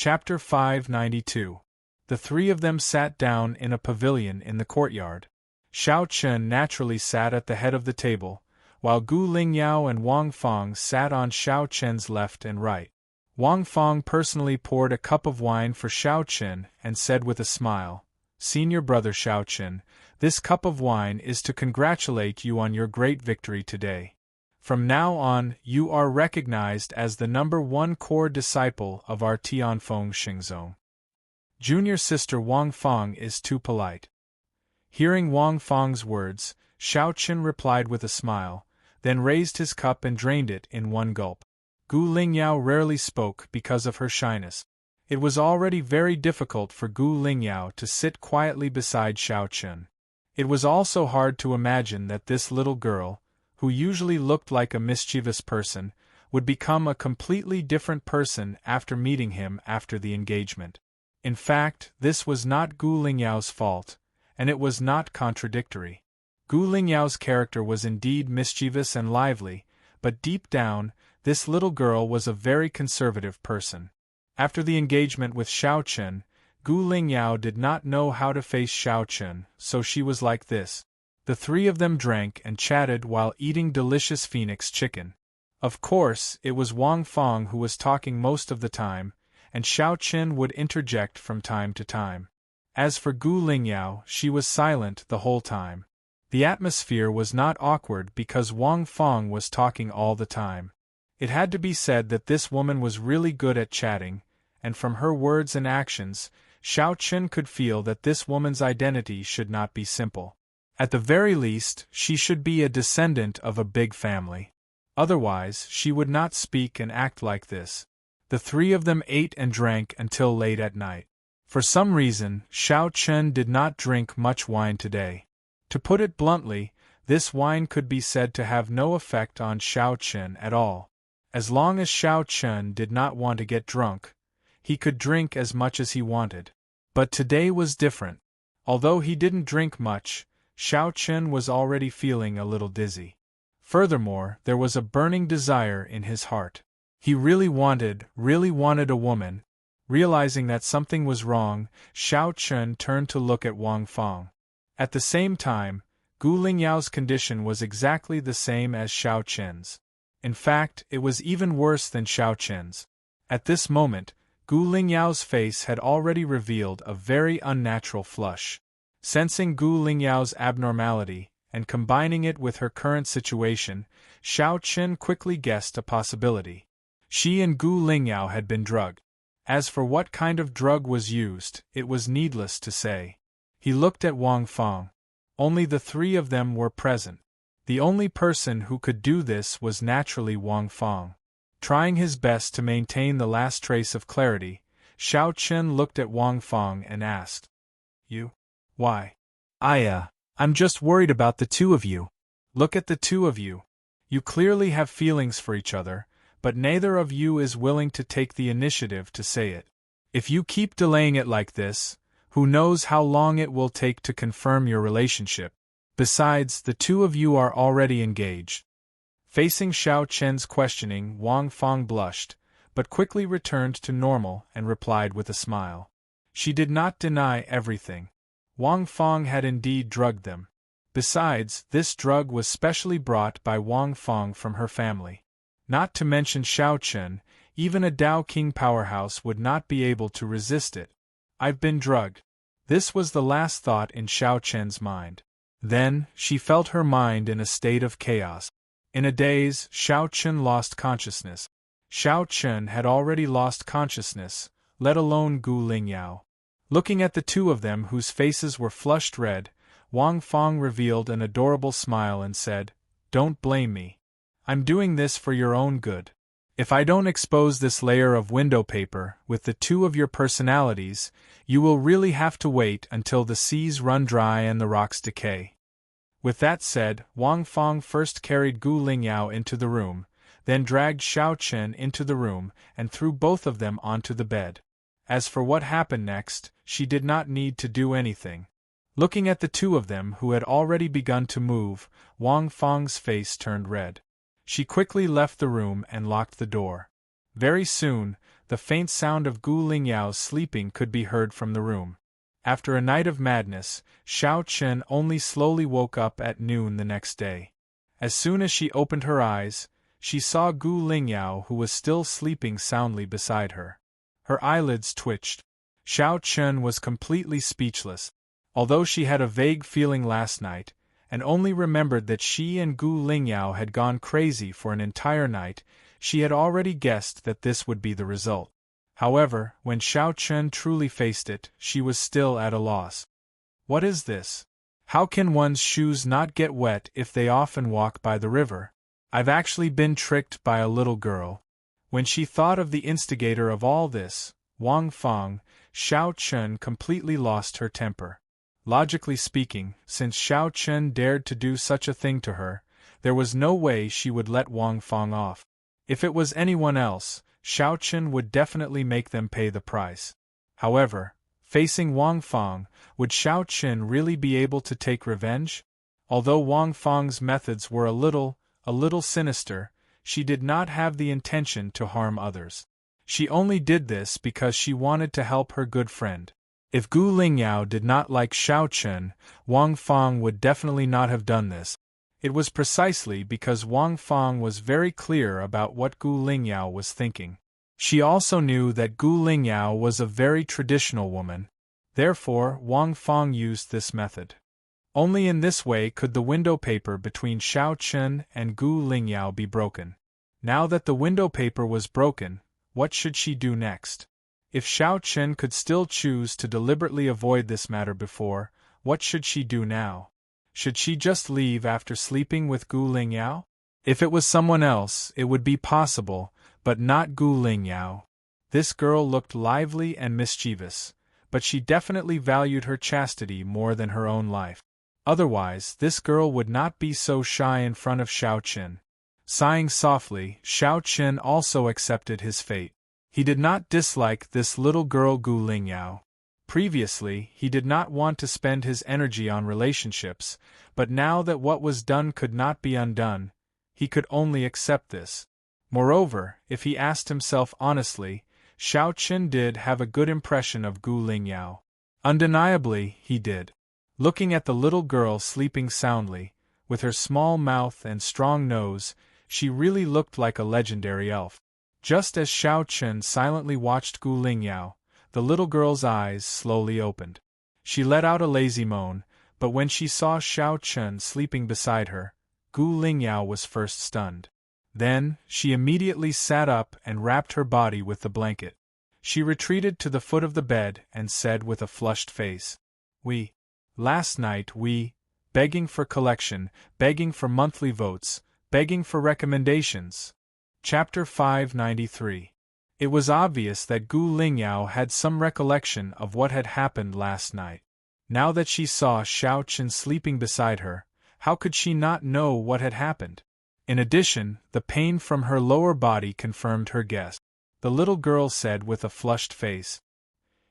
Chapter 592. The three of them sat down in a pavilion in the courtyard. Xiao Chen naturally sat at the head of the table, while Gu Lingyao and Wang Fang sat on Xiao Chen's left and right. Wang Fang personally poured a cup of wine for Xiao Chen and said with a smile, "Senior brother Xiao Chen, this cup of wine is to congratulate you on your great victory today. From now on, you are recognized as the #1 core disciple of our Tianfeng Xingzong. Junior sister Wang Fang is too polite." Hearing Wang Fang's words, Xiao Chen replied with a smile, then raised his cup and drained it in one gulp. Gu Lingyao rarely spoke because of her shyness. It was already very difficult for Gu Lingyao to sit quietly beside Xiao Chen. It was also hard to imagine that this little girl, who usually looked like a mischievous person, would become a completely different person after meeting him after the engagement. In fact, this was not Gu Lingyao's fault, and it was not contradictory. Gu Lingyao's character was indeed mischievous and lively, but deep down, this little girl was a very conservative person. After the engagement with Xiao Chen, Gu Lingyao did not know how to face Xiao Chen, so she was like this. The three of them drank and chatted while eating delicious phoenix chicken. Of course, it was Wang Fang who was talking most of the time, and Xiao Chen would interject from time to time. As for Gu Lingyao, she was silent the whole time. The atmosphere was not awkward because Wang Fang was talking all the time. It had to be said that this woman was really good at chatting, and from her words and actions, Xiao Chen could feel that this woman's identity should not be simple. At the very least, she should be a descendant of a big family. Otherwise, she would not speak and act like this. The three of them ate and drank until late at night. For some reason, Xiao Chen did not drink much wine today. To put it bluntly, this wine could be said to have no effect on Xiao Chen at all. As long as Xiao Chen did not want to get drunk, he could drink as much as he wanted. But today was different. Although he didn't drink much, Xiao Chen was already feeling a little dizzy. Furthermore, there was a burning desire in his heart. He really wanted a woman. Realizing that something was wrong, Xiao Chen turned to look at Wang Fang. At the same time, Gu Lingyao's condition was exactly the same as Xiao Chen's. In fact, it was even worse than Xiao Chen's. At this moment, Gu Lingyao's face had already revealed a very unnatural flush. Sensing Gu Lingyao's abnormality, and combining it with her current situation, Xiao Chen quickly guessed a possibility. She and Gu Lingyao had been drugged. As for what kind of drug was used, it was needless to say. He looked at Wang Fang. Only the three of them were present. The only person who could do this was naturally Wang Fang. Trying his best to maintain the last trace of clarity, Xiao Chen looked at Wang Fang and asked, "You? Why?" I'm just worried about the two of you. Look at the two of you. You clearly have feelings for each other, but neither of you is willing to take the initiative to say it. If you keep delaying it like this, who knows how long it will take to confirm your relationship. Besides, the two of you are already engaged. Facing Xiao Chen's questioning, Wang Fang blushed, but quickly returned to normal and replied with a smile. She did not deny everything. Wang Fang had indeed drugged them. Besides, this drug was specially brought by Wang Fang from her family. Not to mention Xiao Chen, even a Dao King powerhouse would not be able to resist it. I've been drugged. This was the last thought in Xiao Chen's mind. Then, she felt her mind in a state of chaos. In a daze, Xiao Chen lost consciousness. Xiao Chen had already lost consciousness, let alone Gu Lingyao. Looking at the two of them whose faces were flushed red, Wang Fang revealed an adorable smile and said, "Don't blame me. I'm doing this for your own good. If I don't expose this layer of window paper with the two of your personalities, you will really have to wait until the seas run dry and the rocks decay." With that said, Wang Fang first carried Gu Lingyao into the room, then dragged Xiao Chen into the room and threw both of them onto the bed. As for what happened next, she did not need to do anything. Looking at the two of them who had already begun to move, Wang Fang's face turned red. She quickly left the room and locked the door. Very soon, The faint sound of Gu Lingyao's sleeping could be heard from the room. After a night of madness, Xiao Chen only slowly woke up at noon the next day. As soon as she opened her eyes, she saw Gu Lingyao, who was still sleeping soundly beside her. Her eyelids twitched. Xiao Chen was completely speechless. Although she had a vague feeling last night, and only remembered that she and Gu Lingyao had gone crazy for an entire night, she had already guessed that this would be the result. However, when Xiao Chen truly faced it, she was still at a loss. What is this? How can one's shoes not get wet if they often walk by the river? I've actually been tricked by a little girl. When she thought of the instigator of all this, Wang Feng, Xiao Chen completely lost her temper. Logically speaking, since Xiao Chen dared to do such a thing to her, there was no way she would let Wang Feng off. If it was anyone else, Xiao Chen would definitely make them pay the price. However, facing Wang Feng, would Xiao Chen really be able to take revenge? Although Wang Feng's methods were a little sinister, she did not have the intention to harm others. She only did this because she wanted to help her good friend. If Gu Lingyao did not like Xiao Chen, Wang Feng would definitely not have done this. It was precisely because Wang Feng was very clear about what Gu Lingyao was thinking. She also knew that Gu Lingyao was a very traditional woman. Therefore, Wang Feng used this method. Only in this way could the window paper between Xiao Chen and Gu Lingyao be broken. Now that the window paper was broken, what should she do next? If Xiao Chen could still choose to deliberately avoid this matter before, what should she do now? Should she just leave after sleeping with Gu Lingyao? If it was someone else, it would be possible, but not Gu Lingyao. This girl looked lively and mischievous, but she definitely valued her chastity more than her own life. Otherwise, this girl would not be so shy in front of Xiao Chen. Sighing softly, Xiao Chen also accepted his fate. He did not dislike this little girl Gu Lingyao. Previously, he did not want to spend his energy on relationships, but now that what was done could not be undone, he could only accept this. Moreover, if he asked himself honestly, Xiao Chen did have a good impression of Gu Lingyao. Undeniably, he did. Looking at the little girl sleeping soundly, with her small mouth and strong nose, she really looked like a legendary elf. Just as Xiao Chen silently watched Gu Lingyao, the little girl's eyes slowly opened. She let out a lazy moan, but when she saw Xiao Chen sleeping beside her, Gu Lingyao was first stunned. Then, she immediately sat up and wrapped her body with the blanket. She retreated to the foot of the bed and said with a flushed face, Last night begging for collection, begging for monthly votes, begging for recommendations. Chapter 593. It was obvious that Gu Lingyao had some recollection of what had happened last night. Now that she saw Xiao Chen sleeping beside her, how could she not know what had happened? In addition, the pain from her lower body confirmed her guess. The little girl said with a flushed face.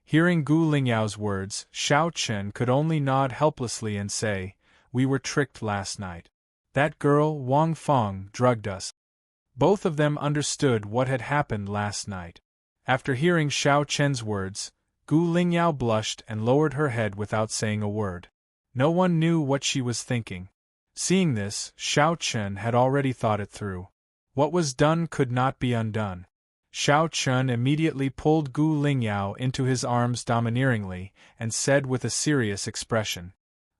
Hearing Gu Lingyao's words, Xiao Chen could only nod helplessly and say, "We were tricked last night. That girl, Wang Feng, drugged us." Both of them understood what had happened last night. After hearing Xiao Chen's words, Gu Lingyao blushed and lowered her head without saying a word. No one knew what she was thinking. Seeing this, Xiao Chen had already thought it through. What was done could not be undone. Xiao Chen immediately pulled Gu Lingyao into his arms domineeringly and said with a serious expression,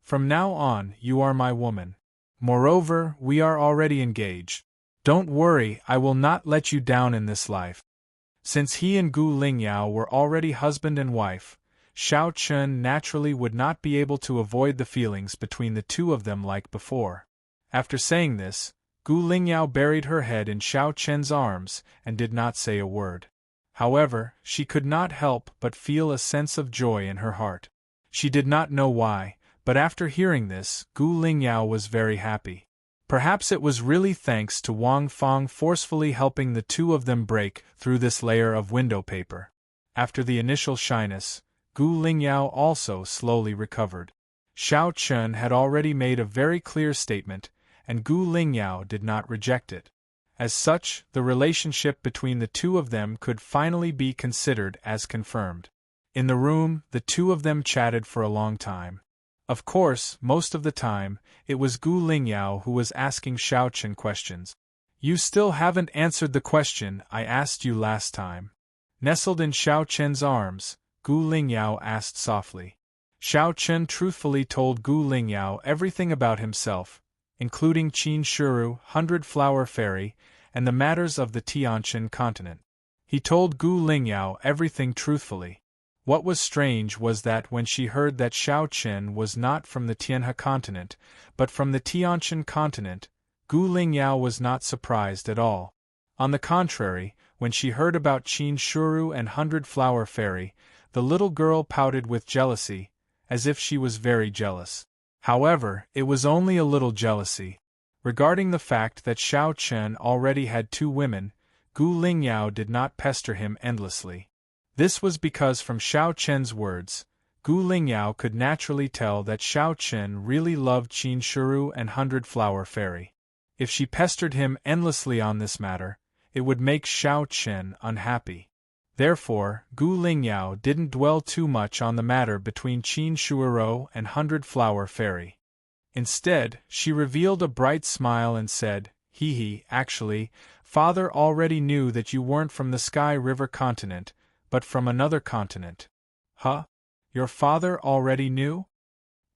"From now on, you are my woman. Moreover, we are already engaged. Don't worry, I will not let you down in this life." Since he and Gu Lingyao were already husband and wife, Xiao Chen naturally would not be able to avoid the feelings between the two of them like before. After saying this, Gu Lingyao buried her head in Xiao Chen's arms and did not say a word. However, she could not help but feel a sense of joy in her heart. She did not know why, but after hearing this, Gu Lingyao was very happy. Perhaps it was really thanks to Wang Feng forcefully helping the two of them break through this layer of window paper. After the initial shyness, Gu Lingyao also slowly recovered. Xiao Chen had already made a very clear statement, and Gu Lingyao did not reject it. As such, the relationship between the two of them could finally be considered as confirmed. In the room, the two of them chatted for a long time. Of course, most of the time, it was Gu Lingyao who was asking Xiao Chen questions. You still haven't answered the question I asked you last time. Nestled in Xiao Chen's arms, Gu Lingyao asked softly. Xiao Chen truthfully told Gu Lingyao everything about himself, including Qin Shuru, 100-Flower Fairy, and the matters of the Tianqian continent. He told Gu Lingyao everything truthfully. What was strange was that when she heard that Xiao Chen was not from the Tianhe continent, but from the Tianqian continent, Gu Lingyao was not surprised at all. On the contrary, when she heard about Qin Shuru and 100-Flower Fairy, the little girl pouted with jealousy, as if she was very jealous. However, it was only a little jealousy. Regarding the fact that Xiao Chen already had 2 women, Gu Lingyao did not pester him endlessly. This was because from Xiao Chen's words, Gu Lingyao could naturally tell that Xiao Chen really loved Qin Shuru and 100-Flower Fairy. If she pestered him endlessly on this matter, it would make Xiao Chen unhappy. Therefore, Gu Lingyao didn't dwell too much on the matter between Qin Shuoro and 100-Flower Fairy. Instead, she revealed a bright smile and said, actually, Father already knew that you weren't from the Sky River continent, but from another continent. Huh? Your father already knew?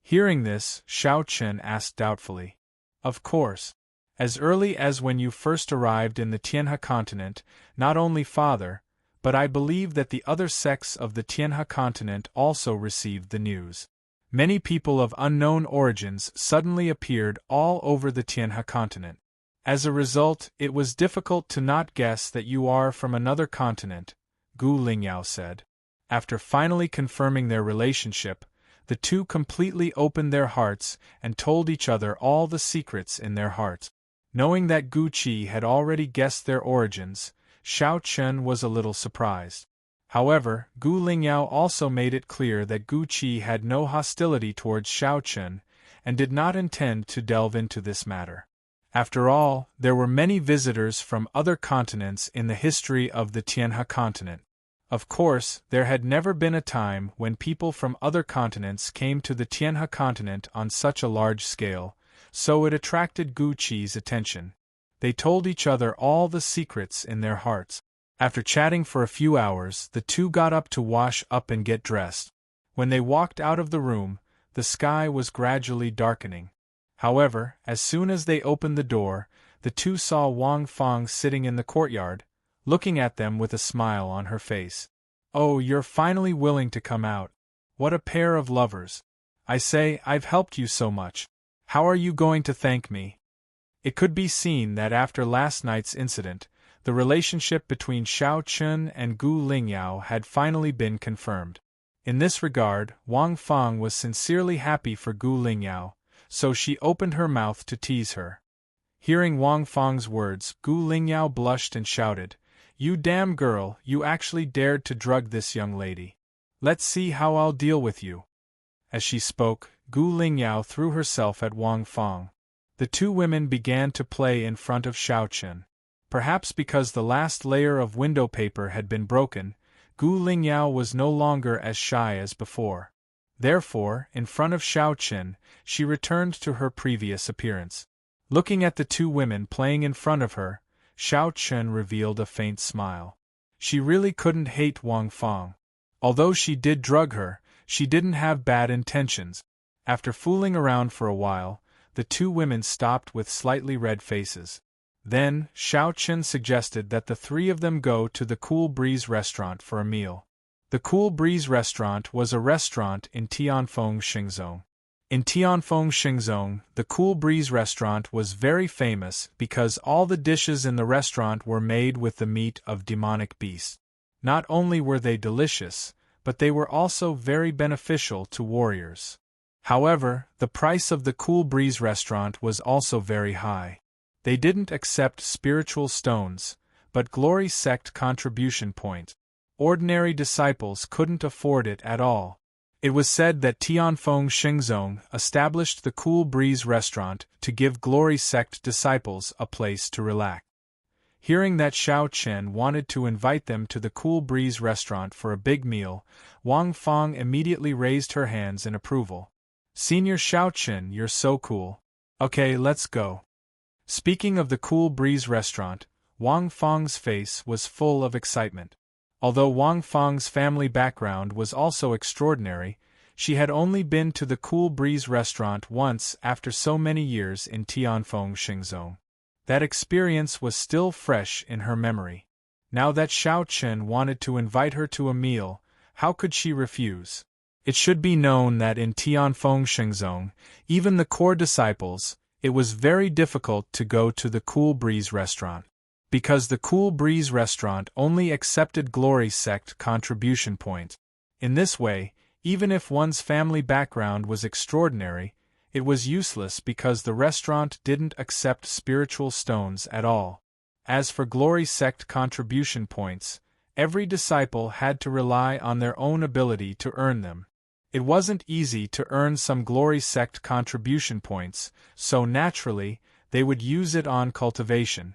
Hearing this, Xiao Chen asked doubtfully. Of course. As early as when you first arrived in the Tianhe continent, not only father, but I believe that the other sects of the Tianhe continent also received the news. Many people of unknown origins suddenly appeared all over the Tianhe continent. As a result, it was difficult to not guess that you are from another continent, Gu Lingyao said. After finally confirming their relationship, the two completely opened their hearts and told each other all the secrets in their hearts. Knowing that Gu Qi had already guessed their origins, Xiao Chen was a little surprised. However, Gu Lingyao also made it clear that Gu Qi had no hostility towards Xiao Chen, and did not intend to delve into this matter. After all, there were many visitors from other continents in the history of the Tianhe continent. Of course, there had never been a time when people from other continents came to the Tianhe continent on such a large scale, so it attracted Gu Qi's attention. They told each other all the secrets in their hearts. After chatting for a few hours, the two got up to wash up and get dressed. When they walked out of the room, the sky was gradually darkening. However, as soon as they opened the door, the two saw Wang Fang sitting in the courtyard, looking at them with a smile on her face. Oh, you're finally willing to come out. What a pair of lovers. I say, I've helped you so much. How are you going to thank me? It could be seen that after last night's incident, the relationship between Xiao Chen and Gu Lingyao had finally been confirmed. In this regard, Wang Fang was sincerely happy for Gu Lingyao, so she opened her mouth to tease her. Hearing Wang Fang's words, Gu Lingyao blushed and shouted, "You damn girl, you actually dared to drug this young lady. Let's see how I'll deal with you." As she spoke, Gu Lingyao threw herself at Wang Fang. The two women began to play in front of Xiao Chen. Perhaps because the last layer of window paper had been broken, Gu Lingyao was no longer as shy as before. Therefore, in front of Xiao Chen, she returned to her previous appearance. Looking at the two women playing in front of her, Xiao Chen revealed a faint smile. She really couldn't hate Wang Fang. Although she did drug her, she didn't have bad intentions. After fooling around for a while, the two women stopped with slightly red faces. Then, Xiao Chen suggested that the three of them go to the Cool Breeze restaurant for a meal. The Cool Breeze restaurant was a restaurant in Tianfeng, Xingzhou. In Tianfeng, Xingzhou, the Cool Breeze restaurant was very famous because all the dishes in the restaurant were made with the meat of demonic beasts. Not only were they delicious, but they were also very beneficial to warriors. However, the price of the Cool Breeze restaurant was also very high. They didn't accept spiritual stones, but glory sect contribution points. Ordinary disciples couldn't afford it at all. It was said that Tianfeng Xingzhou established the Cool Breeze restaurant to give glory sect disciples a place to relax. Hearing that Xiao Chen wanted to invite them to the Cool Breeze restaurant for a big meal, Wang Fang immediately raised her hands in approval. Senior Xiao Chen, you're so cool. Okay, let's go. Speaking of the Cool Breeze restaurant, Wang Fang's face was full of excitement. Although Wang Fang's family background was also extraordinary, she had only been to the Cool Breeze restaurant once after so many years in Tianfeng Xingzong. That experience was still fresh in her memory. Now that Xiao Chen wanted to invite her to a meal, how could she refuse? It should be known that in Tianfeng Xingzong, even the core disciples, it was very difficult to go to the Cool Breeze restaurant. Because the Cool Breeze restaurant only accepted Glory Sect contribution points. In this way, even if one's family background was extraordinary, it was useless because the restaurant didn't accept spiritual stones at all. As for Glory Sect contribution points, every disciple had to rely on their own ability to earn them. It wasn't easy to earn some Glory Sect contribution points, so naturally, they would use it on cultivation.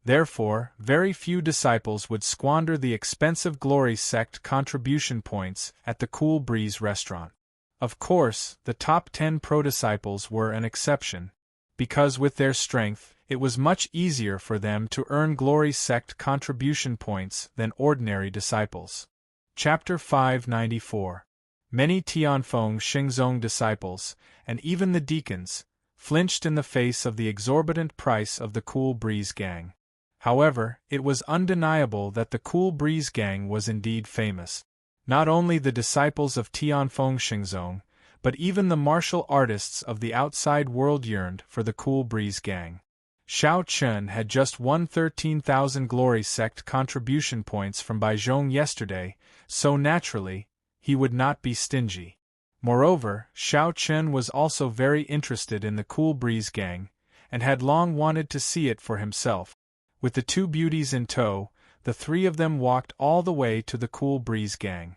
Therefore, very few disciples would squander the expensive Glory Sect contribution points at the Cool Breeze restaurant. Of course, the top 10 pro-disciples were an exception, because with their strength, it was much easier for them to earn Glory Sect contribution points than ordinary disciples. Chapter 594. Many Tianfeng Xingzong disciples, and even the deacons, flinched in the face of the exorbitant price of the Cool Breeze gang. However, it was undeniable that the Cool Breeze gang was indeed famous. Not only the disciples of Tianfeng Xingzong, but even the martial artists of the outside world yearned for the Cool Breeze gang. Xiao Chen had just won 13,000 Glory Sect contribution points from Baizhong yesterday, so naturally, he would not be stingy. Moreover, Xiao Chen was also very interested in the Cool Breeze gang, and had long wanted to see it for himself. With the two beauties in tow, the three of them walked all the way to the Cool Breeze gang.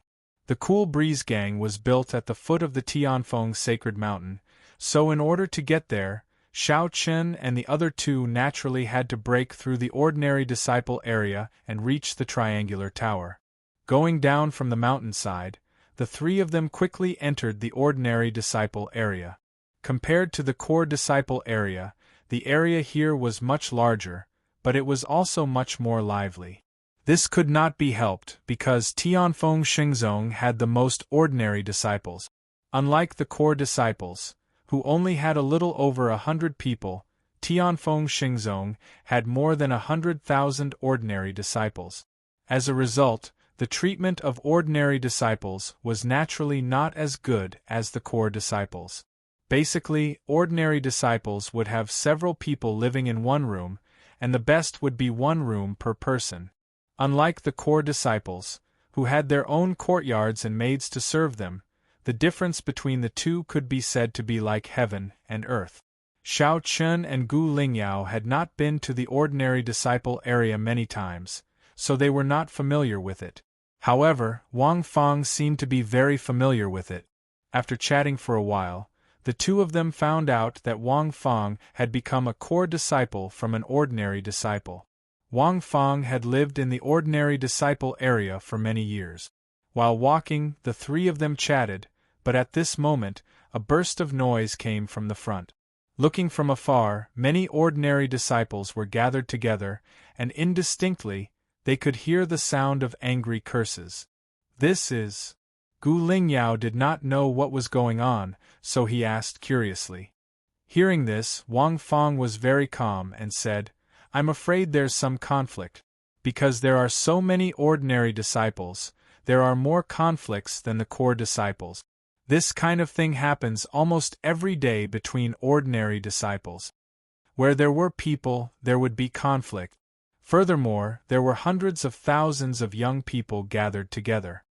The Cool Breeze gang was built at the foot of the Tianfeng Sacred Mountain, so in order to get there, Xiao Chen and the other two naturally had to break through the ordinary disciple area and reach the triangular tower. Going down from the mountainside, the three of them quickly entered the ordinary disciple area. Compared to the core disciple area, the area here was much larger, but it was also much more lively. This could not be helped because Tianfeng Xingzong had the most ordinary disciples. Unlike the core disciples, who only had a little over 100 people, Tianfeng Xingzong had more than 100,000 ordinary disciples. As a result, the treatment of ordinary disciples was naturally not as good as the core disciples. Basically, ordinary disciples would have several people living in one room, and the best would be one room per person. Unlike the core disciples, who had their own courtyards and maids to serve them, the difference between the two could be said to be like heaven and earth. Xiao Chen and Gu Lingyao had not been to the ordinary disciple area many times, so they were not familiar with it. However, Wang Fang seemed to be very familiar with it. After chatting for a while, the two of them found out that Wang Fang had become a core disciple from an ordinary disciple. Wang Fang had lived in the ordinary disciple area for many years. While walking, the three of them chatted, but at this moment, a burst of noise came from the front. Looking from afar, many ordinary disciples were gathered together, and indistinctly, they could hear the sound of angry curses. This is... Gu Lingyao did not know what was going on, so he asked curiously. Hearing this, Wang Fang was very calm and said, "I'm afraid there's some conflict. Because there are so many ordinary disciples, there are more conflicts than the core disciples. This kind of thing happens almost every day between ordinary disciples. Where there were people, there would be conflict. Furthermore, there were hundreds of thousands of young people gathered together.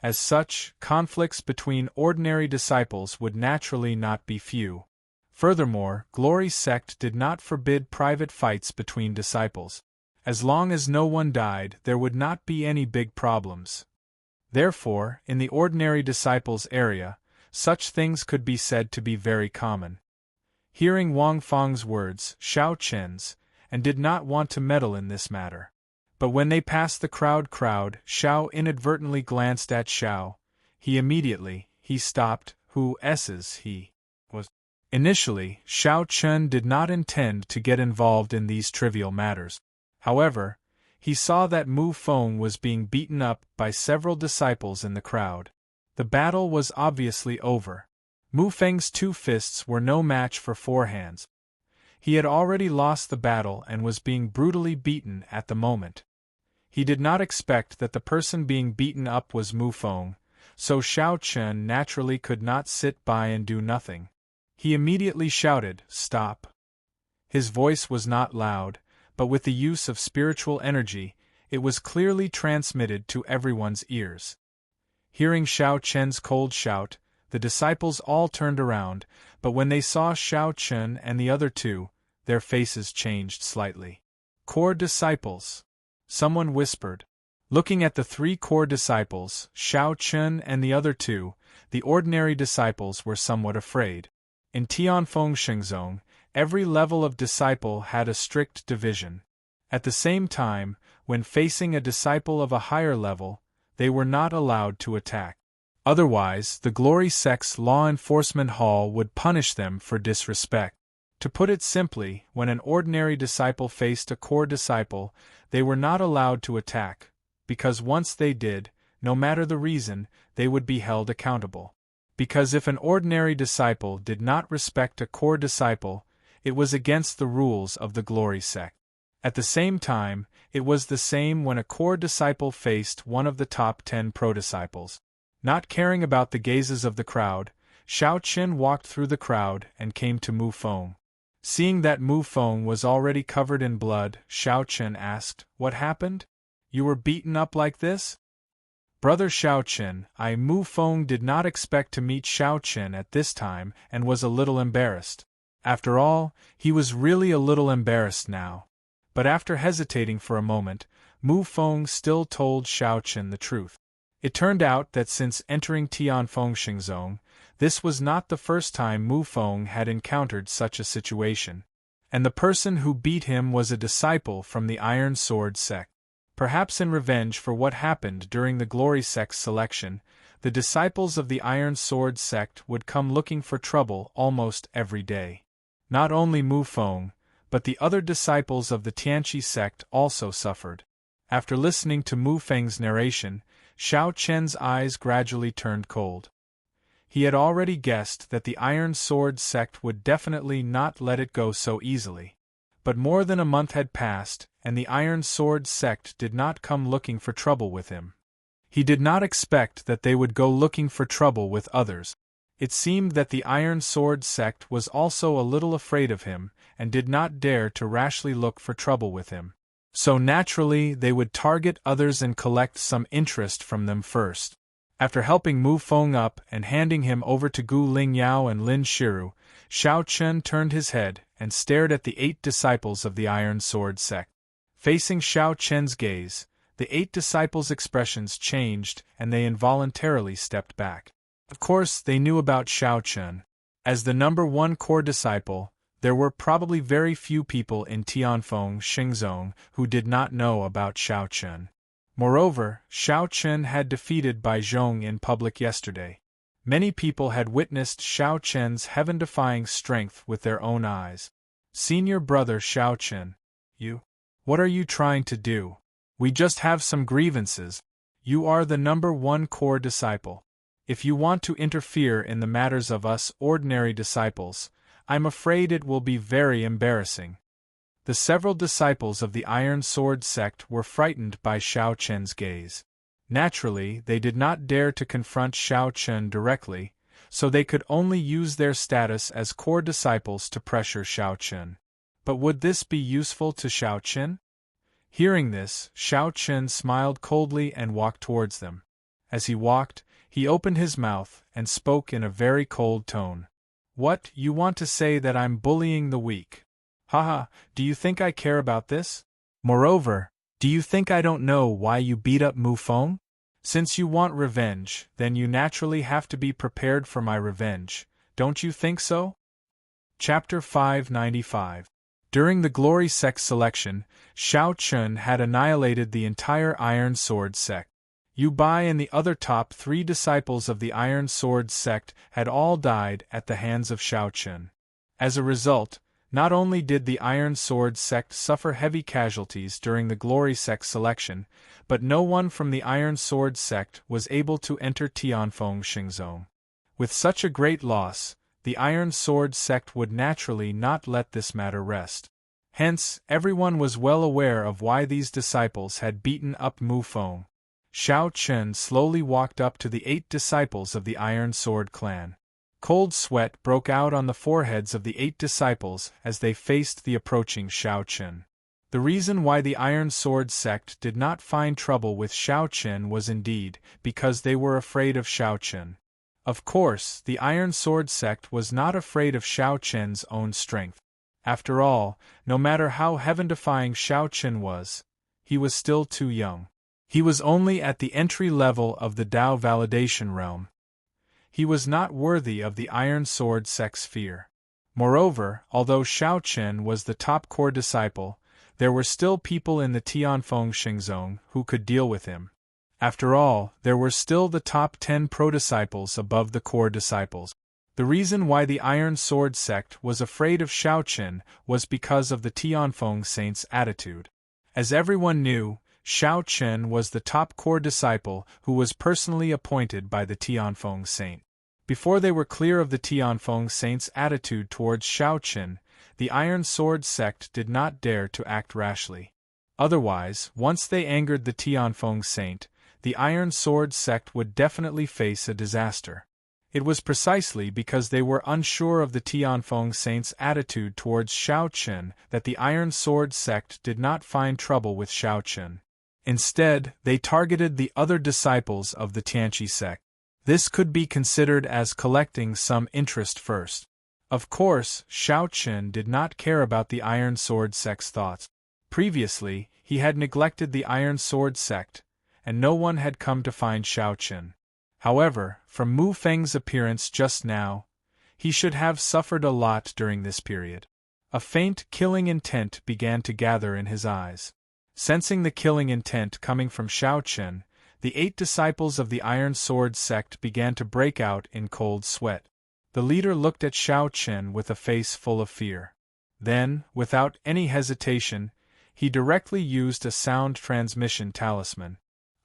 As such, conflicts between ordinary disciples would naturally not be few. Furthermore, Glory Sect did not forbid private fights between disciples. As long as no one died, there would not be any big problems. Therefore, in the ordinary disciples area, such things could be said to be very common." Hearing Wang Fang's words, Xiao Chen's, and did not want to meddle in this matter. But when they passed the crowd, Xiao inadvertently glanced at Xiao. He stopped, who he was. Initially, Xiao Chen did not intend to get involved in these trivial matters. However, he saw that Mu Feng was being beaten up by several disciples in the crowd. The battle was obviously over. Mu Feng's 2 fists were no match for 4 hands. He had already lost the battle and was being brutally beaten at the moment. He did not expect that the person being beaten up was Mu Feng, so Xiao Chen naturally could not sit by and do nothing. He immediately shouted, "Stop!" His voice was not loud, but with the use of spiritual energy, it was clearly transmitted to everyone's ears. Hearing Xiao Chen's cold shout, the disciples all turned around, but when they saw Xiao Chen and the other 2, their faces changed slightly. "Core disciples," someone whispered. Looking at the 3 core disciples, Xiao Chen and the other 2, the ordinary disciples were somewhat afraid. In Tianfeng Shengzong, every level of disciple had a strict division. At the same time, when facing a disciple of a higher level, they were not allowed to attack. Otherwise, the Glory Sect's law enforcement hall would punish them for disrespect. To put it simply, when an ordinary disciple faced a core disciple, they were not allowed to attack, because once they did, no matter the reason, they would be held accountable. Because if an ordinary disciple did not respect a core disciple, it was against the rules of the Glory Sect. At the same time, it was the same when a core disciple faced one of the top 10 pro-disciples. Not caring about the gazes of the crowd, Xiao Chen walked through the crowd and came to Mu Feng. Seeing that Mu Feng was already covered in blood, Xiao Chen asked, "What happened? You were beaten up like this?" "Brother Xiao Chen, Mu Feng did not expect to meet Xiao Chen at this time and was a little embarrassed." After all, he was really a little embarrassed now. But after hesitating for a moment, Mu Feng still told Xiao Chen the truth. It turned out that since entering Tianfeng Shengzong, this was not the first time Mu Feng had encountered such a situation. And the person who beat him was a disciple from the Iron Sword sect. Perhaps in revenge for what happened during the Glory Sect's selection, the disciples of the Iron Sword sect would come looking for trouble almost every day. Not only Mu Feng, but the other disciples of the Tianqi sect also suffered. After listening to Mu Feng's narration, Xiao Chen's eyes gradually turned cold. He had already guessed that the Iron Sword sect would definitely not let it go so easily. But more than a month had passed, and the Iron Sword sect did not come looking for trouble with him. He did not expect that they would go looking for trouble with others. It seemed that the Iron Sword sect was also a little afraid of him, and did not dare to rashly look for trouble with him. So naturally they would target others and collect some interest from them first. After helping Mu Feng up and handing him over to Gu Lingyao and Lin Shiru, Xiao Chen turned his head and stared at the 8 disciples of the Iron Sword sect. Facing Xiao Chen's gaze, the 8 disciples' expressions changed and they involuntarily stepped back. Of course, they knew about Xiao Chen. As the number 1 core disciple, there were probably very few people in Tianfeng Shengzong who did not know about Xiao Chen. Moreover, Xiao Chen had defeated Bai Zhong in public yesterday. Many people had witnessed Xiao Chen's heaven-defying strength with their own eyes. "Senior brother Xiao Chen, what are you trying to do? We just have some grievances. You are the number 1 core disciple. If you want to interfere in the matters of us ordinary disciples, I'm afraid it will be very embarrassing." The several disciples of the Iron Sword sect were frightened by Xiao Chen's gaze. Naturally, they did not dare to confront Xiao Chen directly, so they could only use their status as core disciples to pressure Xiao Chen. But would this be useful to Xiao Chen? Hearing this, Xiao Chen smiled coldly and walked towards them. As he walked, he opened his mouth and spoke in a very cold tone. "What, you want to say that I'm bullying the weak? Haha, do you think I care about this? Moreover, do you think I don't know why you beat up Mu Feng? Since you want revenge, then you naturally have to be prepared for my revenge, don't you think so?" Chapter 595. During the glory sect selection, Xiao Chun had annihilated the entire Iron Sword sect. Yu Bai and the other top 3 disciples of the Iron Sword sect had all died at the hands of Xiao Chun. As a result, not only did the Iron Sword sect suffer heavy casualties during the glory sect selection, but no one from the Iron Sword sect was able to enter Tianfeng Xingzong. With such a great loss, the Iron Sword sect would naturally not let this matter rest. Hence, everyone was well aware of why these disciples had beaten up Mu Feng. Xiao Chun slowly walked up to the 8 disciples of the Iron Sword clan. Cold sweat broke out on the foreheads of the 8 disciples as they faced the approaching Xiao Chun. The reason why the Iron Sword sect did not find trouble with Xiao Chun was indeed because they were afraid of Xiao Chun. Of course, the Iron Sword sect was not afraid of Xiao Chun's own strength. After all, no matter how heaven-defying Xiao Chun was, he was still too young. He was only at the entry level of the Dao validation realm. He was not worthy of the Iron Sword sect's fear. Moreover, although Xiao Chun was the top core disciple, there were still people in the Tianfeng Xingzong who could deal with him. After all, there were still the top 10 pro-disciples above the core disciples. The reason why the Iron Sword sect was afraid of Xiao Chun was because of the Tianfeng saint's attitude. As everyone knew, Xiao Chun was the top core disciple who was personally appointed by the Tianfeng saint. Before they were clear of the Tianfeng saint's attitude towards Xiao Chun, the Iron Sword sect did not dare to act rashly. Otherwise, once they angered the Tianfeng saint, the Iron Sword sect would definitely face a disaster. It was precisely because they were unsure of the Tianfeng saint's attitude towards Xiao Chun that the Iron Sword sect did not find trouble with Xiao Chun. Instead, they targeted the other disciples of the Tianqi sect. This could be considered as collecting some interest first. Of course, Xiao Chun did not care about the Iron Sword sect's thoughts. Previously, he had neglected the Iron Sword sect, and no one had come to find Xiao Chun. However, from Mu Feng's appearance just now, he should have suffered a lot during this period. A faint killing intent began to gather in his eyes. Sensing the killing intent coming from Xiao Chun, the 8 disciples of the Iron Sword sect began to break out in cold sweat. The leader looked at Xiao Chun with a face full of fear. Then, without any hesitation, he directly used a sound transmission talisman.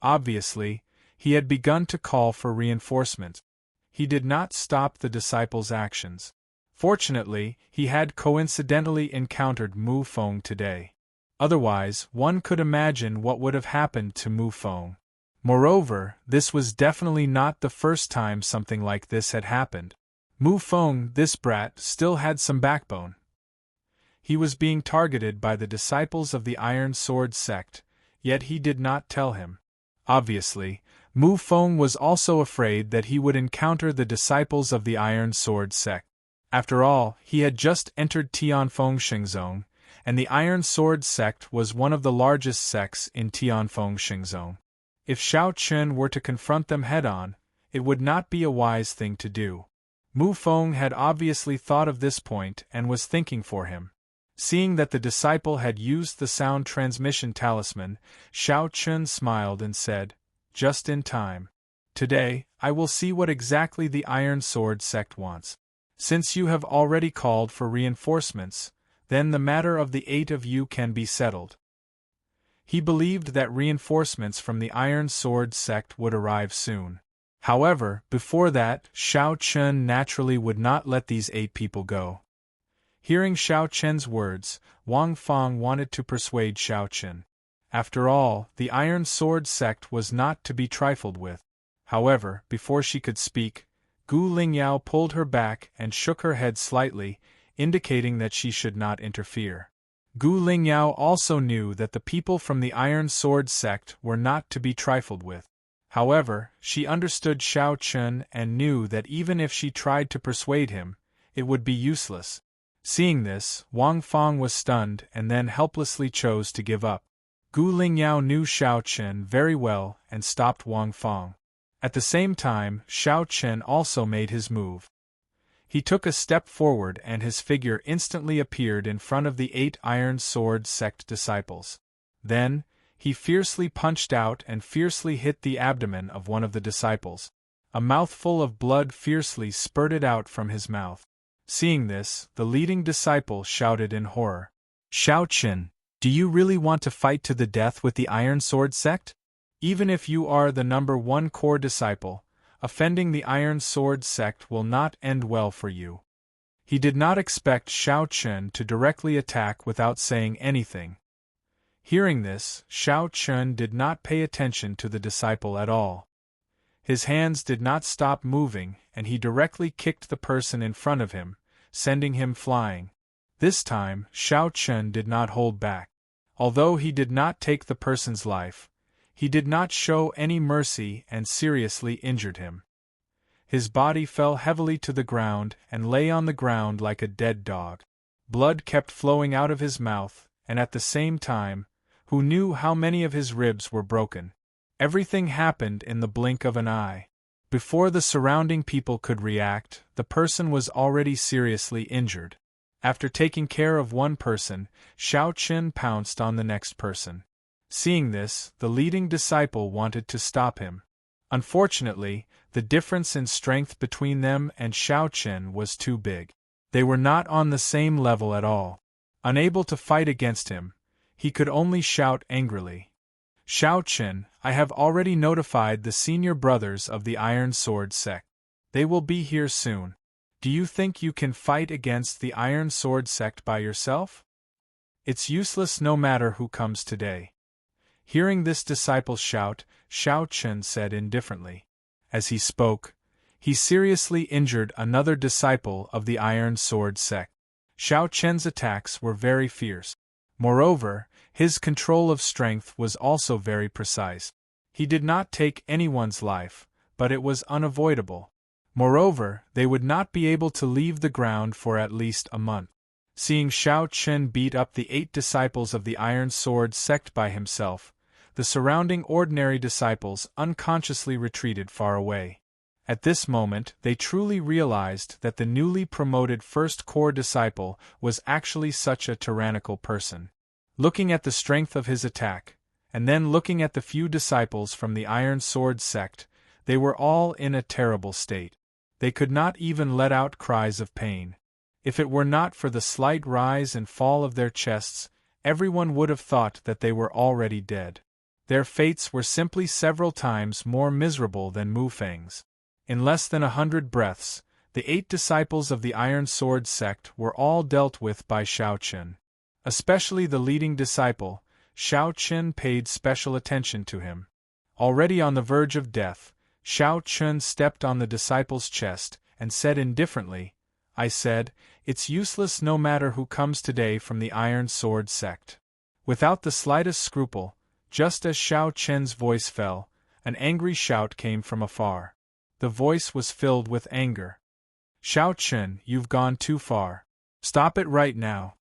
Obviously, he had begun to call for reinforcements. He did not stop the disciples' actions. Fortunately, he had coincidentally encountered Mu Feng today. Otherwise, one could imagine what would have happened to Mu Feng. Moreover, this was definitely not the first time something like this had happened. Mu Feng, this brat, still had some backbone. He was being targeted by the disciples of the Iron Sword sect, yet he did not tell him. Obviously, Mu Feng was also afraid that he would encounter the disciples of the Iron Sword sect. After all, he had just entered Tianfeng Xingzong, and the Iron Sword sect was one of the largest sects in Tianfeng Xingzong. If Xiao Chun were to confront them head-on, it would not be a wise thing to do. Mu Feng had obviously thought of this point and was thinking for him. Seeing that the disciple had used the sound transmission talisman, Xiao Chun smiled and said, "Just in time. Today, I will see what exactly the Iron Sword sect wants. Since you have already called for reinforcements, then the matter of the 8 of you can be settled." He believed that reinforcements from the Iron Sword sect would arrive soon. However, before that, Xiao Chun naturally would not let these 8 people go. Hearing Xiao Chun's words, Wang Fang wanted to persuade Xiao Chun. After all, the Iron Sword sect was not to be trifled with. However, before she could speak, Gu Lingyao pulled her back and shook her head slightly, indicating that she should not interfere. Gu Lingyao also knew that the people from the Iron Sword sect were not to be trifled with. However, she understood Xiao Chun and knew that even if she tried to persuade him, it would be useless. Seeing this, Wang Fang was stunned and then helplessly chose to give up. Gu Lingyao knew Xiao Chun very well and stopped Wang Fang. At the same time, Xiao Chun also made his move. He took a step forward and his figure instantly appeared in front of the 8 Iron Sword sect disciples. Then, he fiercely punched out and fiercely hit the abdomen of one of the disciples. A mouthful of blood fiercely spurted out from his mouth. Seeing this, the leading disciple shouted in horror, "Shao Qin, do you really want to fight to the death with the Iron Sword sect? Even if you are the number 1 core disciple, offending the Iron Sword sect will not end well for you." He did not expect Shao Qin to directly attack without saying anything. Hearing this, Shao Qin did not pay attention to the disciple at all. His hands did not stop moving, and he directly kicked the person in front of him, sending him flying. This time, Shao Qin did not hold back. Although he did not take the person's life, he did not show any mercy and seriously injured him. His body fell heavily to the ground and lay on the ground like a dead dog. Blood kept flowing out of his mouth, and at the same time, who knew how many of his ribs were broken? Everything happened in the blink of an eye. Before the surrounding people could react, the person was already seriously injured. After taking care of one person, Shao Qin pounced on the next person. Seeing this, the leading disciple wanted to stop him. Unfortunately, the difference in strength between them and Shao Qin was too big. They were not on the same level at all. Unable to fight against him, he could only shout angrily, "Shao Qin, I have already notified the senior brothers of the Iron Sword sect. They will be here soon. Do you think you can fight against the Iron Sword sect by yourself? It's useless no matter who comes today." Hearing this disciple's shout, Shao Qin said indifferently. As he spoke, he seriously injured another disciple of the Iron Sword sect. Shao Qin's attacks were very fierce. Moreover, his control of strength was also very precise. He did not take anyone's life, but it was unavoidable. Moreover, they would not be able to leave the ground for at least a month. Seeing Shao Qin beat up the 8 disciples of the Iron Sword sect by himself, the surrounding ordinary disciples unconsciously retreated far away. At this moment, they truly realized that the newly promoted first core disciple was actually such a tyrannical person. Looking at the strength of his attack, and then looking at the few disciples from the Iron Sword sect, they were all in a terrible state. They could not even let out cries of pain. If it were not for the slight rise and fall of their chests, everyone would have thought that they were already dead. Their fates were simply several times more miserable than Mu Feng's. In less than 100 breaths, the 8 disciples of the Iron Sword sect were all dealt with by Shao Qin. Especially the leading disciple, Shao Qin paid special attention to him. Already on the verge of death, Shao Qin stepped on the disciple's chest and said indifferently, "I said, it's useless no matter who comes today from the Iron Sword sect." Without the slightest scruple, just as Shao Qin's voice fell, an angry shout came from afar. The voice was filled with anger. "Shao Qin, you've gone too far. Stop it right now."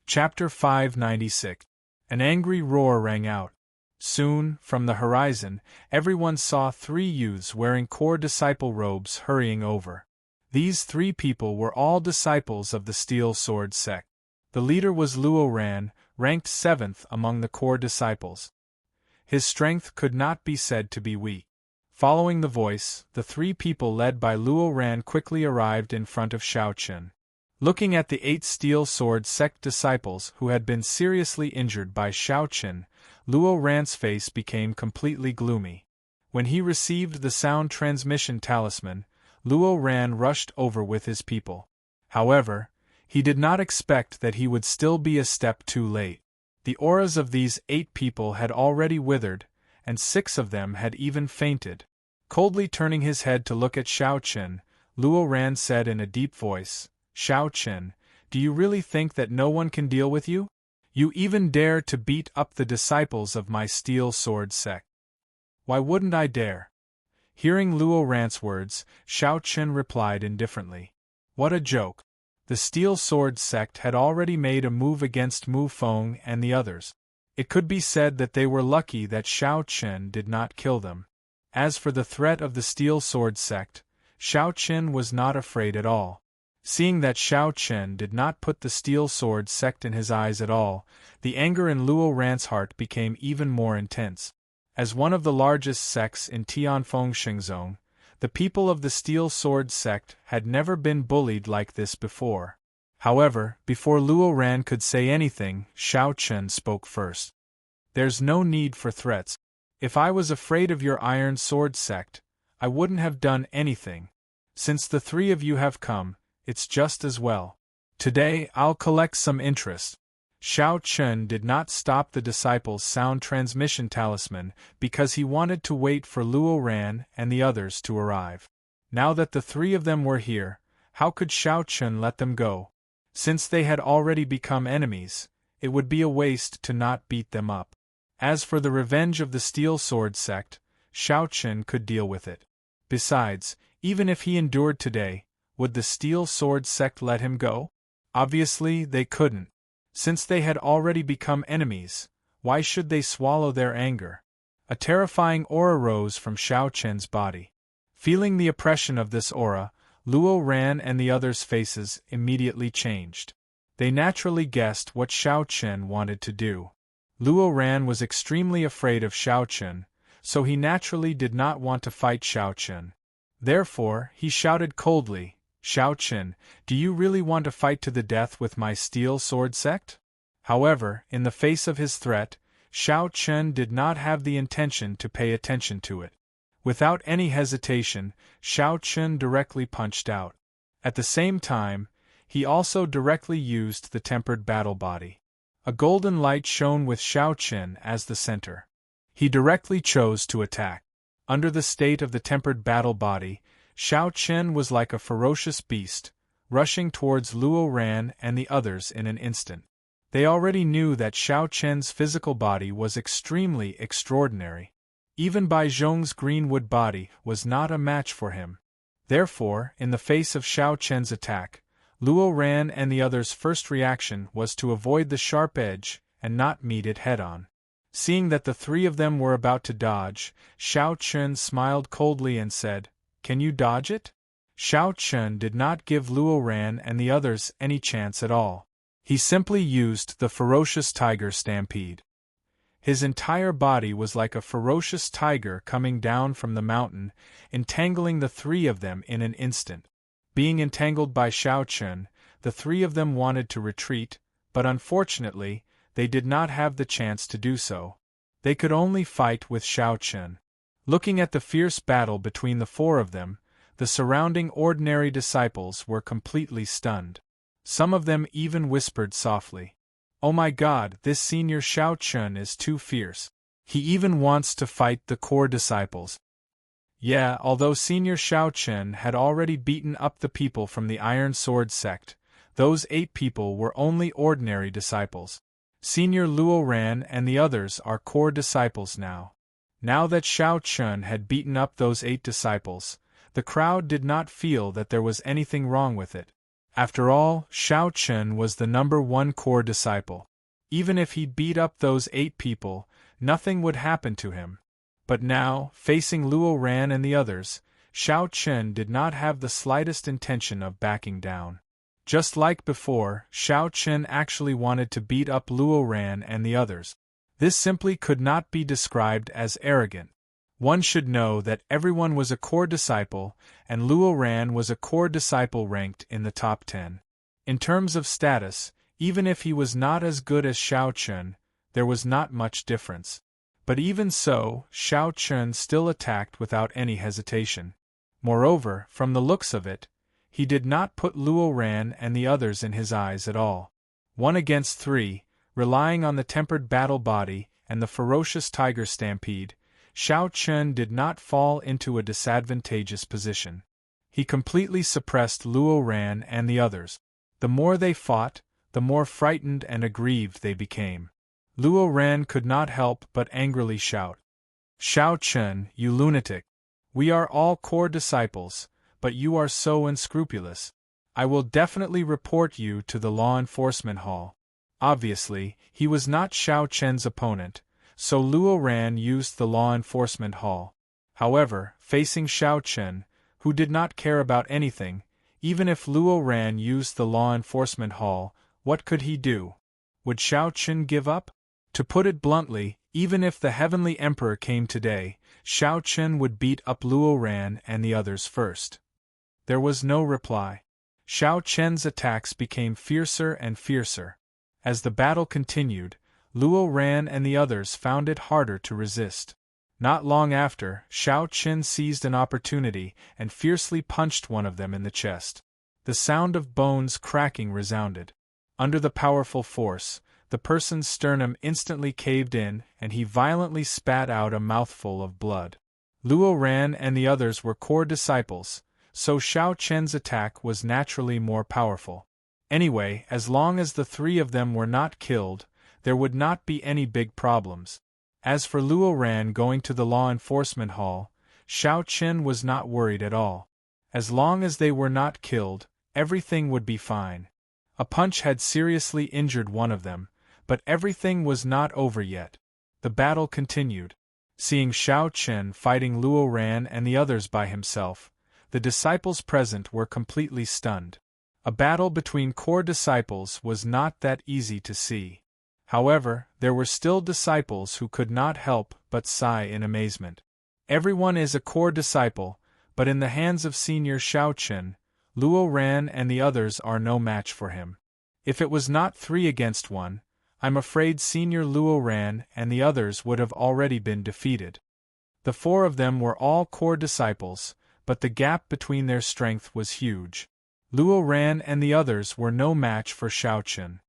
Chapter 596. An angry roar rang out. Soon, from the horizon, everyone saw 3 youths wearing core disciple robes hurrying over. These 3 people were all disciples of the Steel Sword sect. The leader was Luo Ran, ranked 7th among the core disciples. His strength could not be said to be weak. Following the voice, the 3 people led by Luo Ran quickly arrived in front of Shao Qin. Looking at the 8 Steel Sword sect disciples who had been seriously injured by Shao Qin, Luo Ran's face became completely gloomy. When he received the sound transmission talisman, Luo Ran rushed over with his people. However, he did not expect that he would still be a step too late. The auras of these 8 people had already withered, and 6 of them had even fainted. Coldly turning his head to look at Shao Qin, Luo Ran said in a deep voice, "Shao Qin, do you really think that no one can deal with you? You even dare to beat up the disciples of my Steel Sword sect." "Why wouldn't I dare?" Hearing Luo Ran's words, Shao Qin replied indifferently, "What a joke." The Steel Sword sect had already made a move against Mu Feng and the others. It could be said that they were lucky that Shao Qin did not kill them. As for the threat of the Steel Sword sect, Shao Qin was not afraid at all. Seeing that Xiao Chen did not put the steel sword sect in his eyes at all, the anger in Luo Ran's heart became even more intense. As one of the largest sects in Tianfeng Shengzong, the people of the steel sword sect had never been bullied like this before. However, before Luo Ran could say anything, Xiao Chen spoke first. "There's no need for threats. If I was afraid of your iron sword sect, I wouldn't have done anything. Since the three of you have come, it's just as well. Today I'll collect some interest." Xiao Chen did not stop the disciples' sound transmission talisman because he wanted to wait for Luo Ran and the others to arrive. Now that the three of them were here, how could Xiao Chen let them go? Since they had already become enemies, it would be a waste to not beat them up. As for the revenge of the Steel Sword sect, Xiao Chen could deal with it. Besides, even if he endured today, would the Steel Sword sect let him go? Obviously, they couldn't. Since they had already become enemies, why should they swallow their anger? A terrifying aura rose from Xiao Chen's body. Feeling the oppression of this aura, Luo Ran and the others' faces immediately changed. They naturally guessed what Xiao Chen wanted to do. Luo Ran was extremely afraid of Xiao Chen, so he naturally did not want to fight Xiao Chen. Therefore, he shouted coldly, "Xiao Chen, do you really want to fight to the death with my steel sword sect?" However, in the face of his threat, Xiao Chen did not have the intention to pay attention to it. Without any hesitation, Xiao Chen directly punched out. At the same time, he also directly used the tempered battle body. A golden light shone with Xiao Chen as the center. He directly chose to attack. Under the state of the tempered battle body, Xiao Chen was like a ferocious beast, rushing towards Luo Ran and the others in an instant. They already knew that Xiao Chen's physical body was extremely extraordinary. Even Bai Zhong's greenwood body was not a match for him. Therefore, in the face of Xiao Chen's attack, Luo Ran and the others' first reaction was to avoid the sharp edge and not meet it head-on. Seeing that the three of them were about to dodge, Xiao Chen smiled coldly and said, "Can you dodge it?" Xiao Chen did not give Luo Ran and the others any chance at all. He simply used the ferocious tiger stampede. His entire body was like a ferocious tiger coming down from the mountain, entangling the three of them in an instant. Being entangled by Xiao Chen, the three of them wanted to retreat, but unfortunately, they did not have the chance to do so. They could only fight with Xiao Chen. Looking at the fierce battle between the four of them, the surrounding ordinary disciples were completely stunned. Some of them even whispered softly, "Oh my God, this senior Xiao Chen is too fierce. He even wants to fight the core disciples." Yeah, although senior Xiao Chen had already beaten up the people from the Iron Sword sect, those 8 people were only ordinary disciples. Senior Luo Ran and the others are core disciples now. Now that Xiao Chen had beaten up those 8 disciples, the crowd did not feel that there was anything wrong with it. After all, Xiao Chen was the #1 core disciple. Even if he beat up those 8 people, nothing would happen to him. But now, facing Luo Ran and the others, Xiao Chen did not have the slightest intention of backing down. Just like before, Xiao Chen actually wanted to beat up Luo Ran and the others. This simply could not be described as arrogant. One should know that everyone was a core disciple, and Luo Ran was a core disciple ranked in the top 10. In terms of status, even if he was not as good as Xiao Chen, there was not much difference. But even so, Xiao Chen still attacked without any hesitation. Moreover, from the looks of it, he did not put Luo Ran and the others in his eyes at all. 1 against 3, relying on the tempered battle body and the ferocious tiger stampede, Xiao Chen did not fall into a disadvantageous position. He completely suppressed Luo Ran and the others. The more they fought, the more frightened and aggrieved they became. Luo Ran could not help but angrily shout, "Xiao Chen, you lunatic! We are all core disciples, but you are so unscrupulous. I will definitely report you to the law enforcement hall." Obviously, he was not Xiao Chen's opponent, so Luo Ran used the law enforcement hall. However, facing Xiao Chen, who did not care about anything, Even if Luo Ran used the law enforcement hall, what could he do? Would Xiao Qun give up? To put it bluntly, even if the Heavenly Emperor came today, Xiao Qun would beat up Luo Ran and the others first. There was no reply. Xiao Qun's attacks became fiercer and fiercer. As the battle continued, Luo Ran and the others found it harder to resist. Not long after, Xiao Qun seized an opportunity and fiercely punched one of them in the chest. The sound of bones cracking resounded. Under the powerful force, the person's sternum instantly caved in and he violently spat out a mouthful of blood. Luo Ran and the others were core disciples, so Xiao Qun's attack was naturally more powerful. Anyway, as long as the three of them were not killed, there would not be any big problems. As for Luo Ran going to the law enforcement hall, Xiao Qun was not worried at all. As long as they were not killed, everything would be fine. A punch had seriously injured one of them, but everything was not over yet. The battle continued. Seeing Xiao Qun fighting Luo Ran and the others by himself, the disciples present were completely stunned. A battle between core disciples was not that easy to see. However, there were still disciples who could not help but sigh in amazement. Everyone is a core disciple, but in the hands of Senior Xiao Qun, Luo Ran and the others are no match for him. If it was not 3 against 1, I'm afraid Senior Luo Ran and the others would have already been defeated. The 4 of them were all core disciples, but the gap between their strength was huge. Luo Ran and the others were no match for Xiao Qun.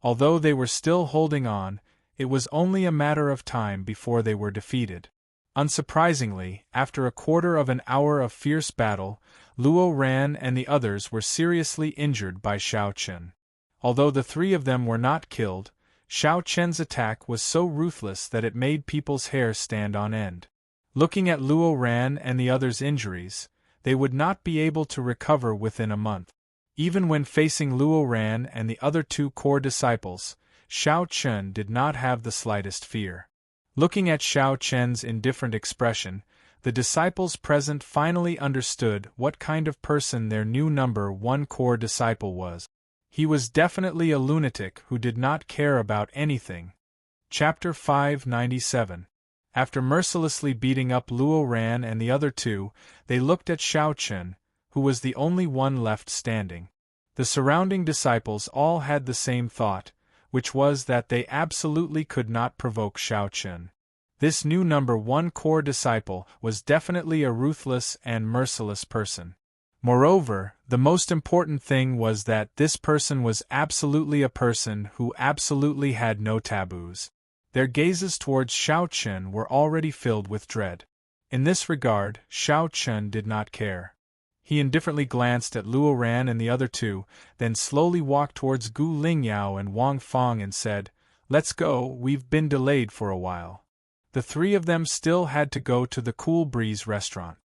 Although they were still holding on, it was only a matter of time before they were defeated. Unsurprisingly, after a quarter of an hour of fierce battle, Luo Ran and the others were seriously injured by Xiao Qun. Although the 3 of them were not killed, Xiao Qun's attack was so ruthless that it made people's hair stand on end. Looking at Luo Ran and the others' injuries, they would not be able to recover within a month. Even when facing Luo Ran and the other 2 core disciples, Xiao Qun did not have the slightest fear. Looking at Xiao Qun's indifferent expression, the disciples present finally understood what kind of person their new number 1 core disciple was. He was definitely a lunatic who did not care about anything. Chapter 597. After mercilessly beating up Luo Ran and the other 2, they looked at Xiao Qun, who was the only one left standing. The surrounding disciples all had the same thought, which was that they absolutely could not provoke Xiao Qun. This new number 1 core disciple was definitely a ruthless and merciless person. Moreover, the most important thing was that this person was absolutely a person who absolutely had no taboos. Their gazes towards Xiao Qun were already filled with dread. In this regard, Xiao Qun did not care. He indifferently glanced at Luo Ran and the other 2, then slowly walked towards Gu Lingyao and Wang Fang and said, "Let's go, we've been delayed for a while." The 3 of them still had to go to the Cool Breeze restaurant.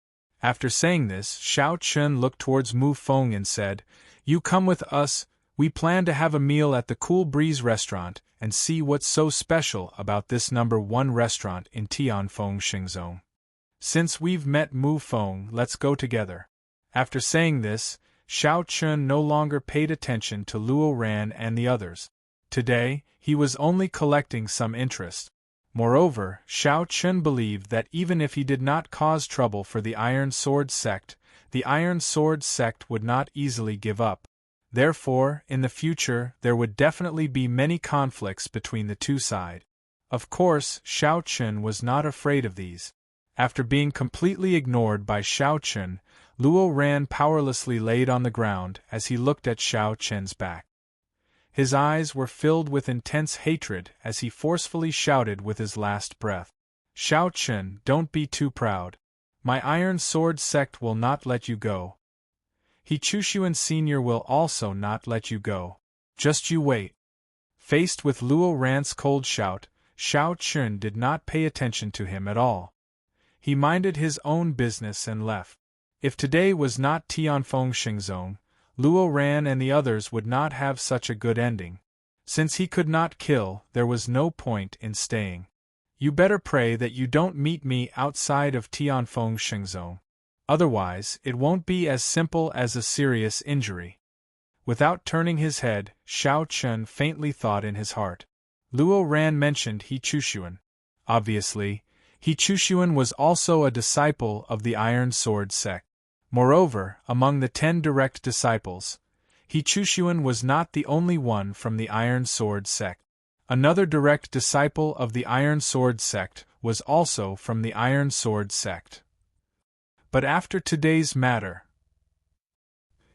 After saying this, Xiao Qun looked towards Mu Feng and said, "You come with us, we plan to have a meal at the Cool Breeze restaurant and see what's so special about this number 1 restaurant in Tianfeng Xingzhou. Since we've met Mu Feng, let's go together." After saying this, Xiao Qun no longer paid attention to Luo Ran and the others. Today, he was only collecting some interest. Moreover, Xiao Qun believed that even if he did not cause trouble for the Iron Sword sect, the Iron Sword sect would not easily give up. Therefore, in the future, there would definitely be many conflicts between the 2 sides. Of course, Xiao Qun was not afraid of these. After being completely ignored by Xiao Qun, Luo Ran powerlessly laid on the ground as he looked at Xiao Qun's back. His eyes were filled with intense hatred as he forcefully shouted with his last breath. "Xiao Qun, don't be too proud. My Iron Sword sect will not let you go. He Chushuan Senior will also not let you go. Just you wait." Faced with Luo Ran's cold shout, Xiao Qun did not pay attention to him at all. He minded his own business and left. If today was not Tianfeng Xingzhou, Luo Ran and the others would not have such a good ending. Since he could not kill, there was no point in staying. "You better pray that you don't meet me outside of Tianfeng Xingzhou. Otherwise, it won't be as simple as a serious injury. Without turning his head, Xiao Chen faintly thought in his heart. Luo Ran mentioned He Chushuan. Obviously, He Chushuan was also a disciple of the Iron Sword sect. Moreover, among the 10 direct disciples, He Chushuan was not the only one from the Iron Sword sect. Another direct disciple of the Iron Sword sect was also from the Iron Sword sect. But after today's matter,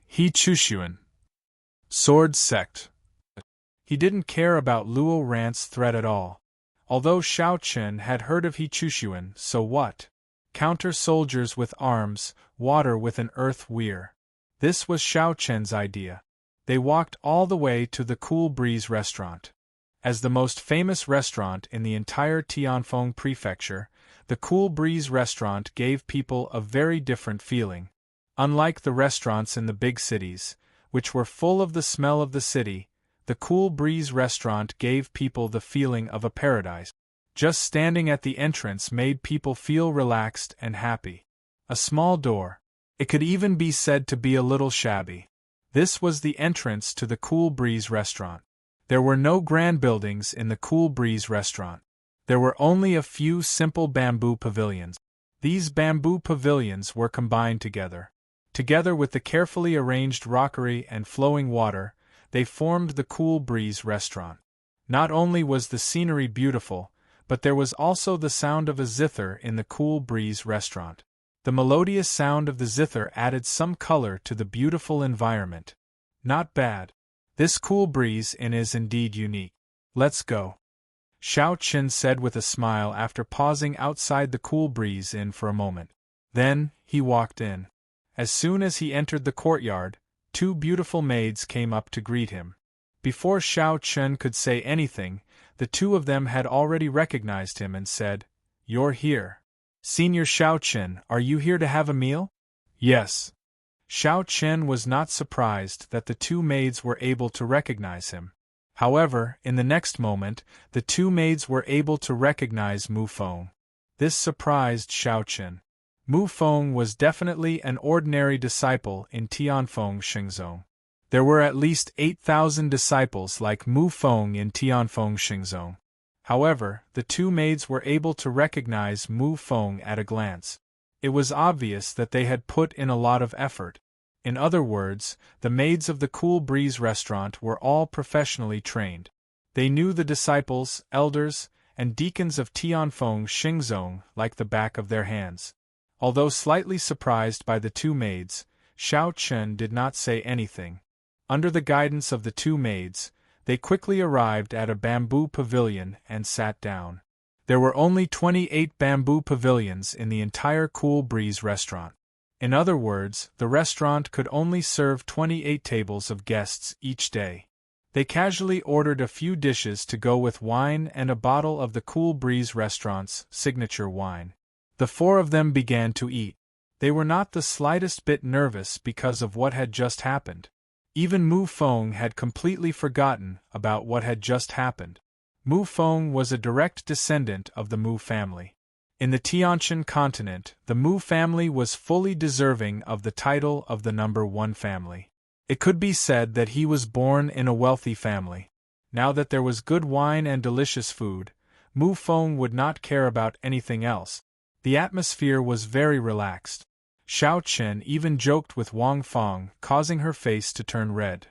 He Chushuan, Sword sect. He didn't care about Luo Ran's threat at all. Although Xiao Chen had heard of He Chushuan, so what? Counter soldiers with arms, water with an earth weir. This was Xiao Chen's idea. They walked all the way to the Cool Breeze restaurant. As the most famous restaurant in the entire Tianfeng prefecture, the Cool Breeze restaurant gave people a very different feeling. Unlike the restaurants in the big cities, which were full of the smell of the city, the Cool Breeze restaurant gave people the feeling of a paradise. Just standing at the entrance made people feel relaxed and happy. A small door. It could even be said to be a little shabby. This was the entrance to the Cool Breeze restaurant. There were no grand buildings in the Cool Breeze restaurant. There were only a few simple bamboo pavilions. These bamboo pavilions were combined together. Together with the carefully arranged rockery and flowing water, they formed the Cool Breeze restaurant. Not only was the scenery beautiful, but there was also the sound of a zither in the Cool Breeze restaurant. The melodious sound of the zither added some color to the beautiful environment. Not bad. This Cool Breeze Inn is indeed unique. Let's go. Xiao Chen said with a smile after pausing outside the Cool Breeze Inn for a moment. Then, he walked in. As soon as he entered the courtyard, 2 beautiful maids came up to greet him. Before Xiao Chen could say anything, the 2 of them had already recognized him and said, "You're here. Senior Xiao Chen, are you here to have a meal?" "Yes." Xiao Chen was not surprised that the 2 maids were able to recognize him. However, in the next moment, the 2 maids were able to recognize Mu Feng. This surprised Xiao Chen. Mu Feng was definitely an ordinary disciple in Tianfeng Xingzong. There were at least 8,000 disciples like Mu Feng in Tianfeng Xingzong. However, the 2 maids were able to recognize Mu Feng at a glance. It was obvious that they had put in a lot of effort. In other words, the maids of the Cool Breeze restaurant were all professionally trained. They knew the disciples, elders, and deacons of Tianfeng Xingzong like the back of their hands. Although slightly surprised by the 2 maids, Xiao Chen did not say anything. Under the guidance of the 2 maids, they quickly arrived at a bamboo pavilion and sat down. There were only 28 bamboo pavilions in the entire Cool Breeze restaurant. In other words, the restaurant could only serve 28 tables of guests each day. They casually ordered a few dishes to go with wine and a bottle of the Cool Breeze restaurant's signature wine. The 4 of them began to eat. They were not the slightest bit nervous because of what had just happened. Even Mu Feng had completely forgotten about what had just happened. Mu Feng was a direct descendant of the Mu family. In the Tianshan continent, the Mu family was fully deserving of the title of the number 1 family. It could be said that he was born in a wealthy family. Now that there was good wine and delicious food, Mu Feng would not care about anything else. The atmosphere was very relaxed. Xiao Chen even joked with Wang Feng, causing her face to turn red.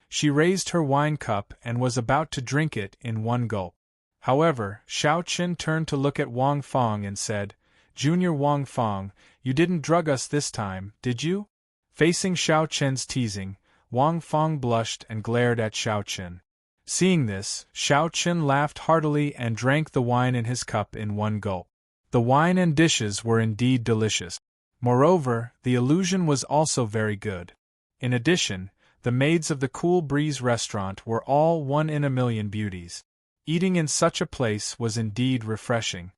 She raised her wine cup and was about to drink it in one gulp. However, Xiao Chen turned to look at Wang Feng and said, "Junior Wang Feng, you didn't drug us this time, did you?" Facing Xiao Chen's teasing, Wang Feng blushed and glared at Xiao Chen. Seeing this, Xiao Chen laughed heartily and drank the wine in his cup in one gulp. The wine and dishes were indeed delicious. Moreover, the illusion was also very good. In addition, the maids of the Cool Breeze restaurant were all 1 in a million beauties. Eating in such a place was indeed refreshing.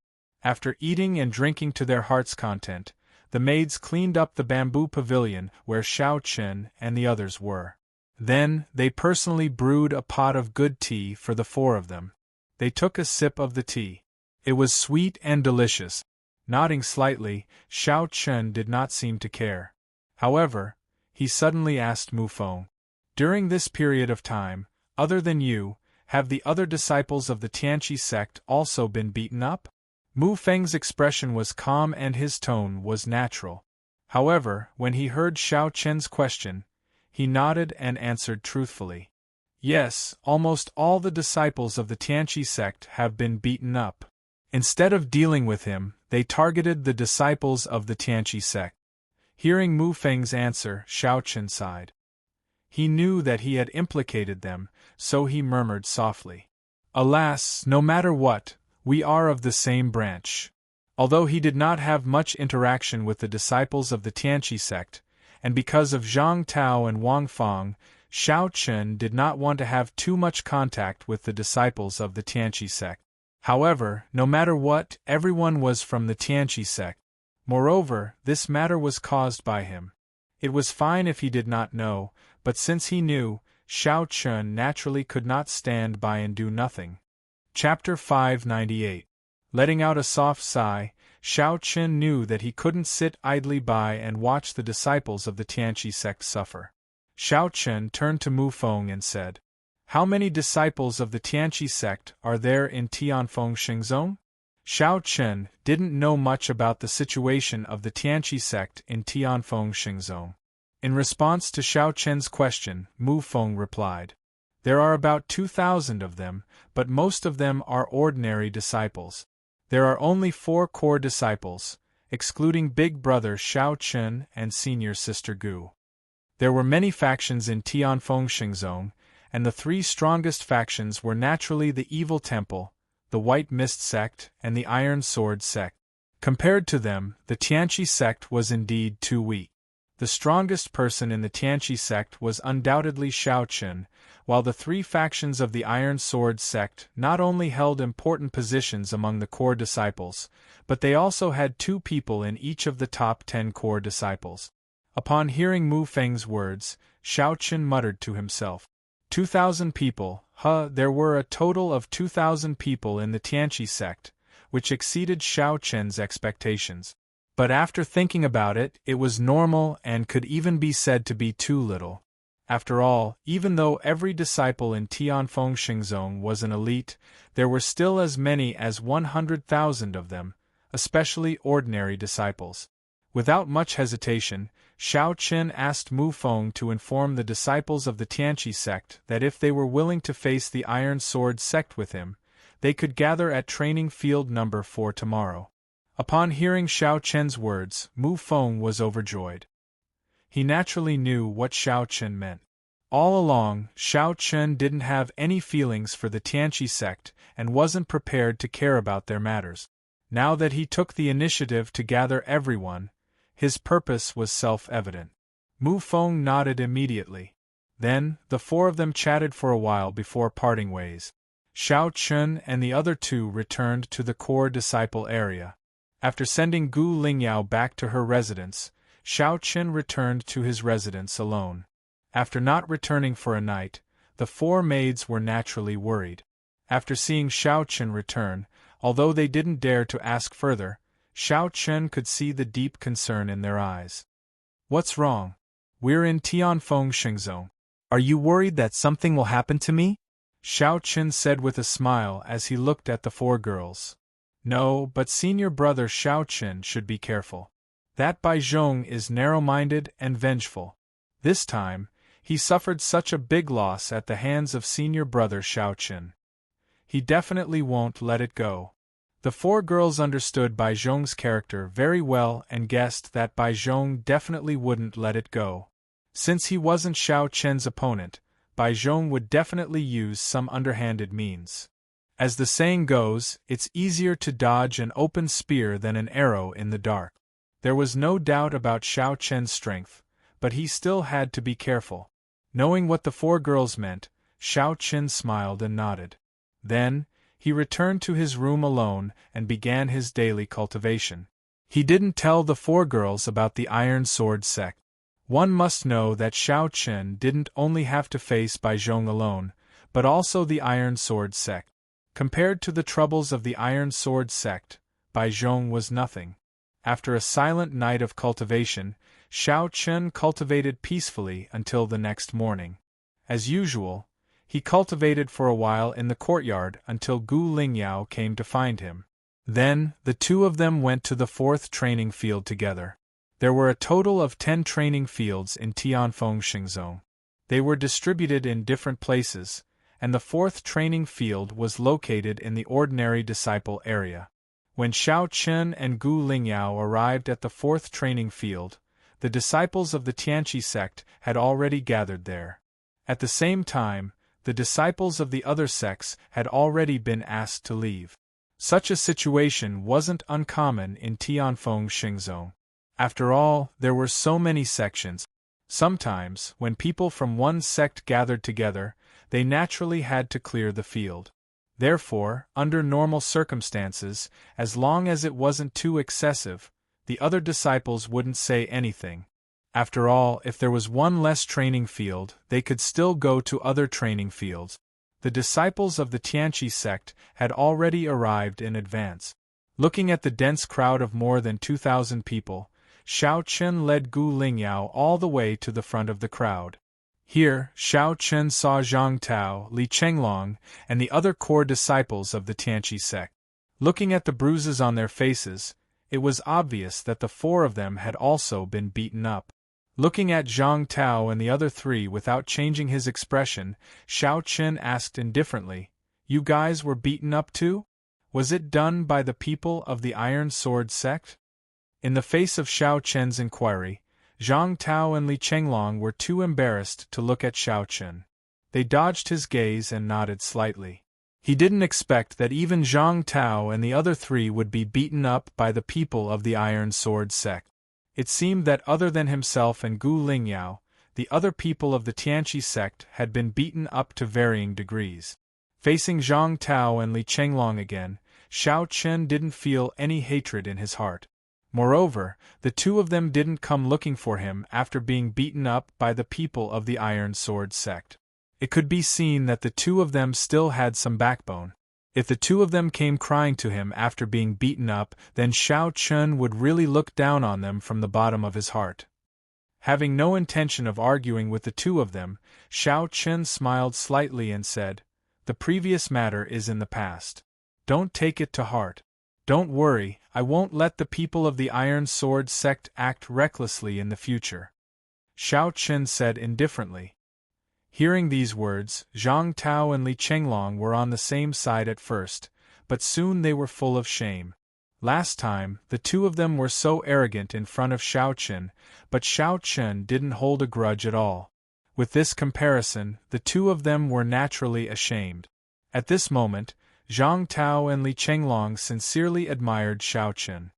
After eating and drinking to their heart's content, the maids cleaned up the bamboo pavilion where Xiao Chen and the others were. Then, they personally brewed a pot of good tea for the 4 of them. They took a sip of the tea. It was sweet and delicious. Nodding slightly, Xiao Chen did not seem to care. However, he suddenly asked Mu Feng. During this period of time, other than you, have the other disciples of the Tianqi sect also been beaten up? Mu Feng's expression was calm and his tone was natural. However, when he heard Xiao Chen's question, he nodded and answered truthfully. Yes, almost all the disciples of the Tianqi sect have been beaten up. Instead of dealing with him, they targeted the disciples of the Tianqi sect. Hearing Mu Feng's answer, Xiao Chen sighed. He knew that he had implicated them, so he murmured softly. Alas, no matter what, we are of the same branch. Although he did not have much interaction with the disciples of the Tianqi sect, and because of Zhang Tao and Wang Fang, Xiao Chen did not want to have too much contact with the disciples of the Tianqi sect. However, no matter what, everyone was from the Tianqi sect. Moreover, this matter was caused by him. It was fine if he did not know, but since he knew, Xiao Chen naturally could not stand by and do nothing. Chapter 598. Letting out a soft sigh, Xiao Chen knew that he couldn't sit idly by and watch the disciples of the Tianqi sect suffer. Xiao Chen turned to Mu Feng and said, "How many disciples of the Tianqi sect are there in Tianfeng Xingzong?" Xiao Chen didn't know much about the situation of the Tianqi sect in Tianfeng Xingzong. In response to Xiao Chen's question, Mu Feng replied, "There are about 2,000 of them, but most of them are ordinary disciples. There are only 4 core disciples, excluding big brother Xiao Chen and senior sister Gu. There were many factions in Tianfeng Xingzong, and the 3 strongest factions were naturally the Evil Temple, the White Mist sect, and the Iron Sword sect. Compared to them, the Tianqi sect was indeed too weak. The strongest person in the Tianqi sect was undoubtedly Xiao Chen, while the 3 factions of the Iron Sword sect not only held important positions among the core disciples, but they also had 2 people in each of the top 10 core disciples. Upon hearing Mu Feng's words, Xiao Chen muttered to himself, 2,000 people, there were a total of 2,000 people in the Tianqi sect, which exceeded Xiao Chen's expectations. But after thinking about it, it was normal and could even be said to be too little. After all, even though every disciple in Tianfeng Xingzong was an elite, there were still as many as 100,000 of them, especially ordinary disciples. Without much hesitation, Xiao Chen asked Mu Feng to inform the disciples of the Tianqi sect that if they were willing to face the Iron Sword sect with him, they could gather at training field number 4 tomorrow. Upon hearing Xiao Chen's words, Mu Feng was overjoyed. He naturally knew what Xiao Chen meant. All along, Xiao Chen didn't have any feelings for the Tianqi sect and wasn't prepared to care about their matters. Now that he took the initiative to gather everyone, his purpose was self-evident. Mu Feng nodded immediately. Then, the 4 of them chatted for a while before parting ways. Xiao Chen and the other 2 returned to the core disciple area. After sending Gu Lingyao back to her residence, Xiao Chen returned to his residence alone. After not returning for a night, the 4 maids were naturally worried. After seeing Xiao Chen return, although they didn't dare to ask further, Xiao Chen could see the deep concern in their eyes. "What's wrong? We're in Tianfeng Xingzong. Are you worried that something will happen to me?" Xiao Chen said with a smile as he looked at the 4 girls. "No, but senior brother Xiao Chen should be careful. That Bai Zhong is narrow-minded and vengeful. This time, he suffered such a big loss at the hands of senior brother Xiao Chen. He definitely won't let it go." The 4 girls understood Bai Zhong's character very well and guessed that Bai Zhong definitely wouldn't let it go. Since he wasn't Xiao Chen's opponent, Bai Zhong would definitely use some underhanded means. As the saying goes, it's easier to dodge an open spear than an arrow in the dark. There was no doubt about Xiao Chen's strength, but he still had to be careful. Knowing what the 4 girls meant, Xiao Chen smiled and nodded. Then, he returned to his room alone and began his daily cultivation. He didn't tell the 4 girls about the Iron Sword sect. One must know that Xiao Chen didn't only have to face Bai Zhong alone, but also the Iron Sword sect. Compared to the troubles of the Iron Sword sect, Bai Zhong was nothing. After a silent night of cultivation, Xiao Chen cultivated peacefully until the next morning. As usual, he cultivated for a while in the courtyard until Gu Lingyao came to find him. Then, the two of them went to the fourth training field together. There were a total of 10 training fields in Tianfeng Xingzong. They were distributed in different places, and the fourth training field was located in the ordinary disciple area. When Xiao Chen and Gu Lingyao arrived at the fourth training field, the disciples of the Tianqi sect had already gathered there. At the same time, the disciples of the other sects had already been asked to leave. Such a situation wasn't uncommon in Tianfeng Xingzong. After all, there were so many sections. Sometimes, when people from one sect gathered together, they naturally had to clear the field. Therefore, under normal circumstances, as long as it wasn't too excessive, the other disciples wouldn't say anything. After all, if there was one less training field, they could still go to other training fields. The disciples of the Tianqi sect had already arrived in advance. Looking at the dense crowd of more than 2,000 people, Xiao Chen led Gu Lingyao all the way to the front of the crowd. Here, Xiao Chen saw Zhang Tao, Li Chenglong, and the other core disciples of the Tianqi sect. Looking at the bruises on their faces, it was obvious that the 4 of them had also been beaten up. Looking at Zhang Tao and the other 3 without changing his expression, Xiao Chen asked indifferently, "You guys were beaten up too? Was it done by the people of the Iron Sword sect?" In the face of Xiao Chen's inquiry, Zhang Tao and Li Chenglong were too embarrassed to look at Xiao Chen. They dodged his gaze and nodded slightly. He didn't expect that even Zhang Tao and the other 3 would be beaten up by the people of the Iron Sword sect. It seemed that other than himself and Gu Lingyao, the other people of the Tianqi sect had been beaten up to varying degrees. Facing Zhang Tao and Li Chenglong again, Xiao Chen didn't feel any hatred in his heart. Moreover, the 2 of them didn't come looking for him after being beaten up by the people of the Iron Sword sect. It could be seen that the 2 of them still had some backbone. If the 2 of them came crying to him after being beaten up, then Xiao Chen would really look down on them from the bottom of his heart. Having no intention of arguing with the 2 of them, Xiao Chen smiled slightly and said, "The previous matter is in the past. Don't take it to heart. Don't worry, I won't let the people of the Iron Sword sect act recklessly in the future," Xiao Chen said indifferently. Hearing these words, Zhang Tao and Li Chenglong were on the same side at first, but soon they were full of shame. Last time, the 2 of them were so arrogant in front of Xiao Chen, but Xiao Chen didn't hold a grudge at all. With this comparison, the 2 of them were naturally ashamed. At this moment, Zhang Tao and Li Chenglong sincerely admired Xiao Chen.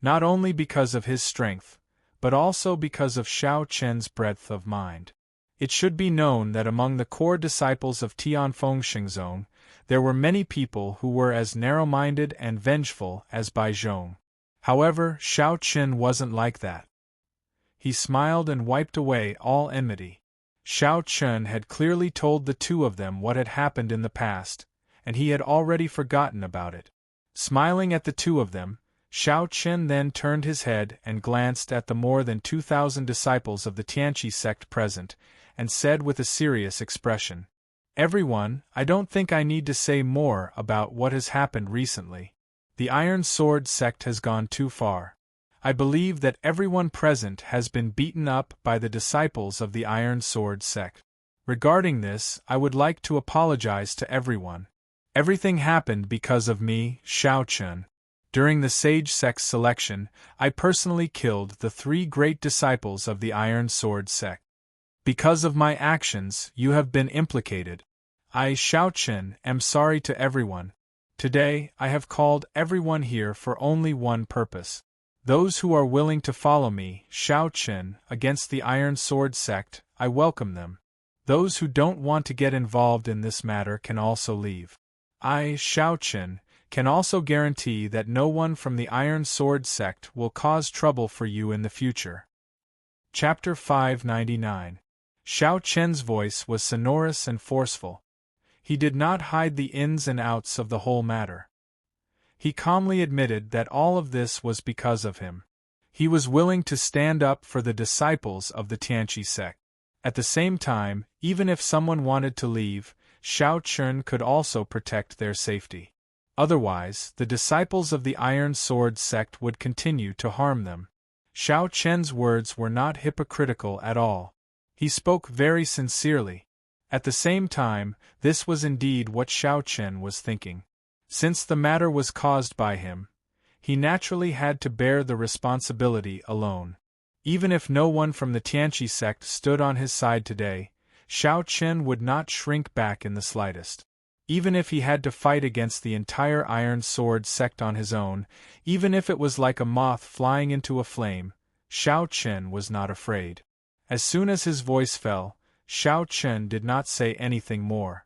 Not only because of his strength, but also because of Xiao Chen's breadth of mind. It should be known that among the core disciples of Tianfeng Xingzong, there were many people who were as narrow-minded and vengeful as Bai Zhong. However, Xiao Chen wasn't like that. He smiled and wiped away all enmity. Xiao Chen had clearly told the 2 of them what had happened in the past, and he had already forgotten about it. Smiling at the 2 of them, Xiao Chen then turned his head and glanced at the more than 2,000 disciples of the Tianqi sect present, and said with a serious expression, "Everyone, I don't think I need to say more about what has happened recently. The Iron Sword sect has gone too far. I believe that everyone present has been beaten up by the disciples of the Iron Sword sect. Regarding this, I would like to apologize to everyone. Everything happened because of me, Xiao Chen. During the Sage Sect's selection, I personally killed the 3 great disciples of the Iron Sword sect. Because of my actions, you have been implicated. I, Xiao Chen, am sorry to everyone. Today, I have called everyone here for only one purpose. Those who are willing to follow me, Xiao Chen, against the Iron Sword sect, I welcome them. Those who don't want to get involved in this matter can also leave. I, Xiao Chen, can also guarantee that no one from the Iron Sword sect will cause trouble for you in the future." Chapter 599. Xiao Chen's voice was sonorous and forceful. He did not hide the ins and outs of the whole matter. He calmly admitted that all of this was because of him. He was willing to stand up for the disciples of the Tianqi sect. At the same time, even if someone wanted to leave, Xiao Chun could also protect their safety. Otherwise, the disciples of the Iron Sword sect would continue to harm them. Xiao Chen's words were not hypocritical at all. He spoke very sincerely. At the same time, this was indeed what Xiao Chen was thinking. Since the matter was caused by him, he naturally had to bear the responsibility alone. Even if no one from the Tianqi sect stood on his side today, Xiao Chen would not shrink back in the slightest. Even if he had to fight against the entire Iron Sword sect on his own, even if it was like a moth flying into a flame, Xiao Chen was not afraid. As soon as his voice fell, Xiao Chen did not say anything more.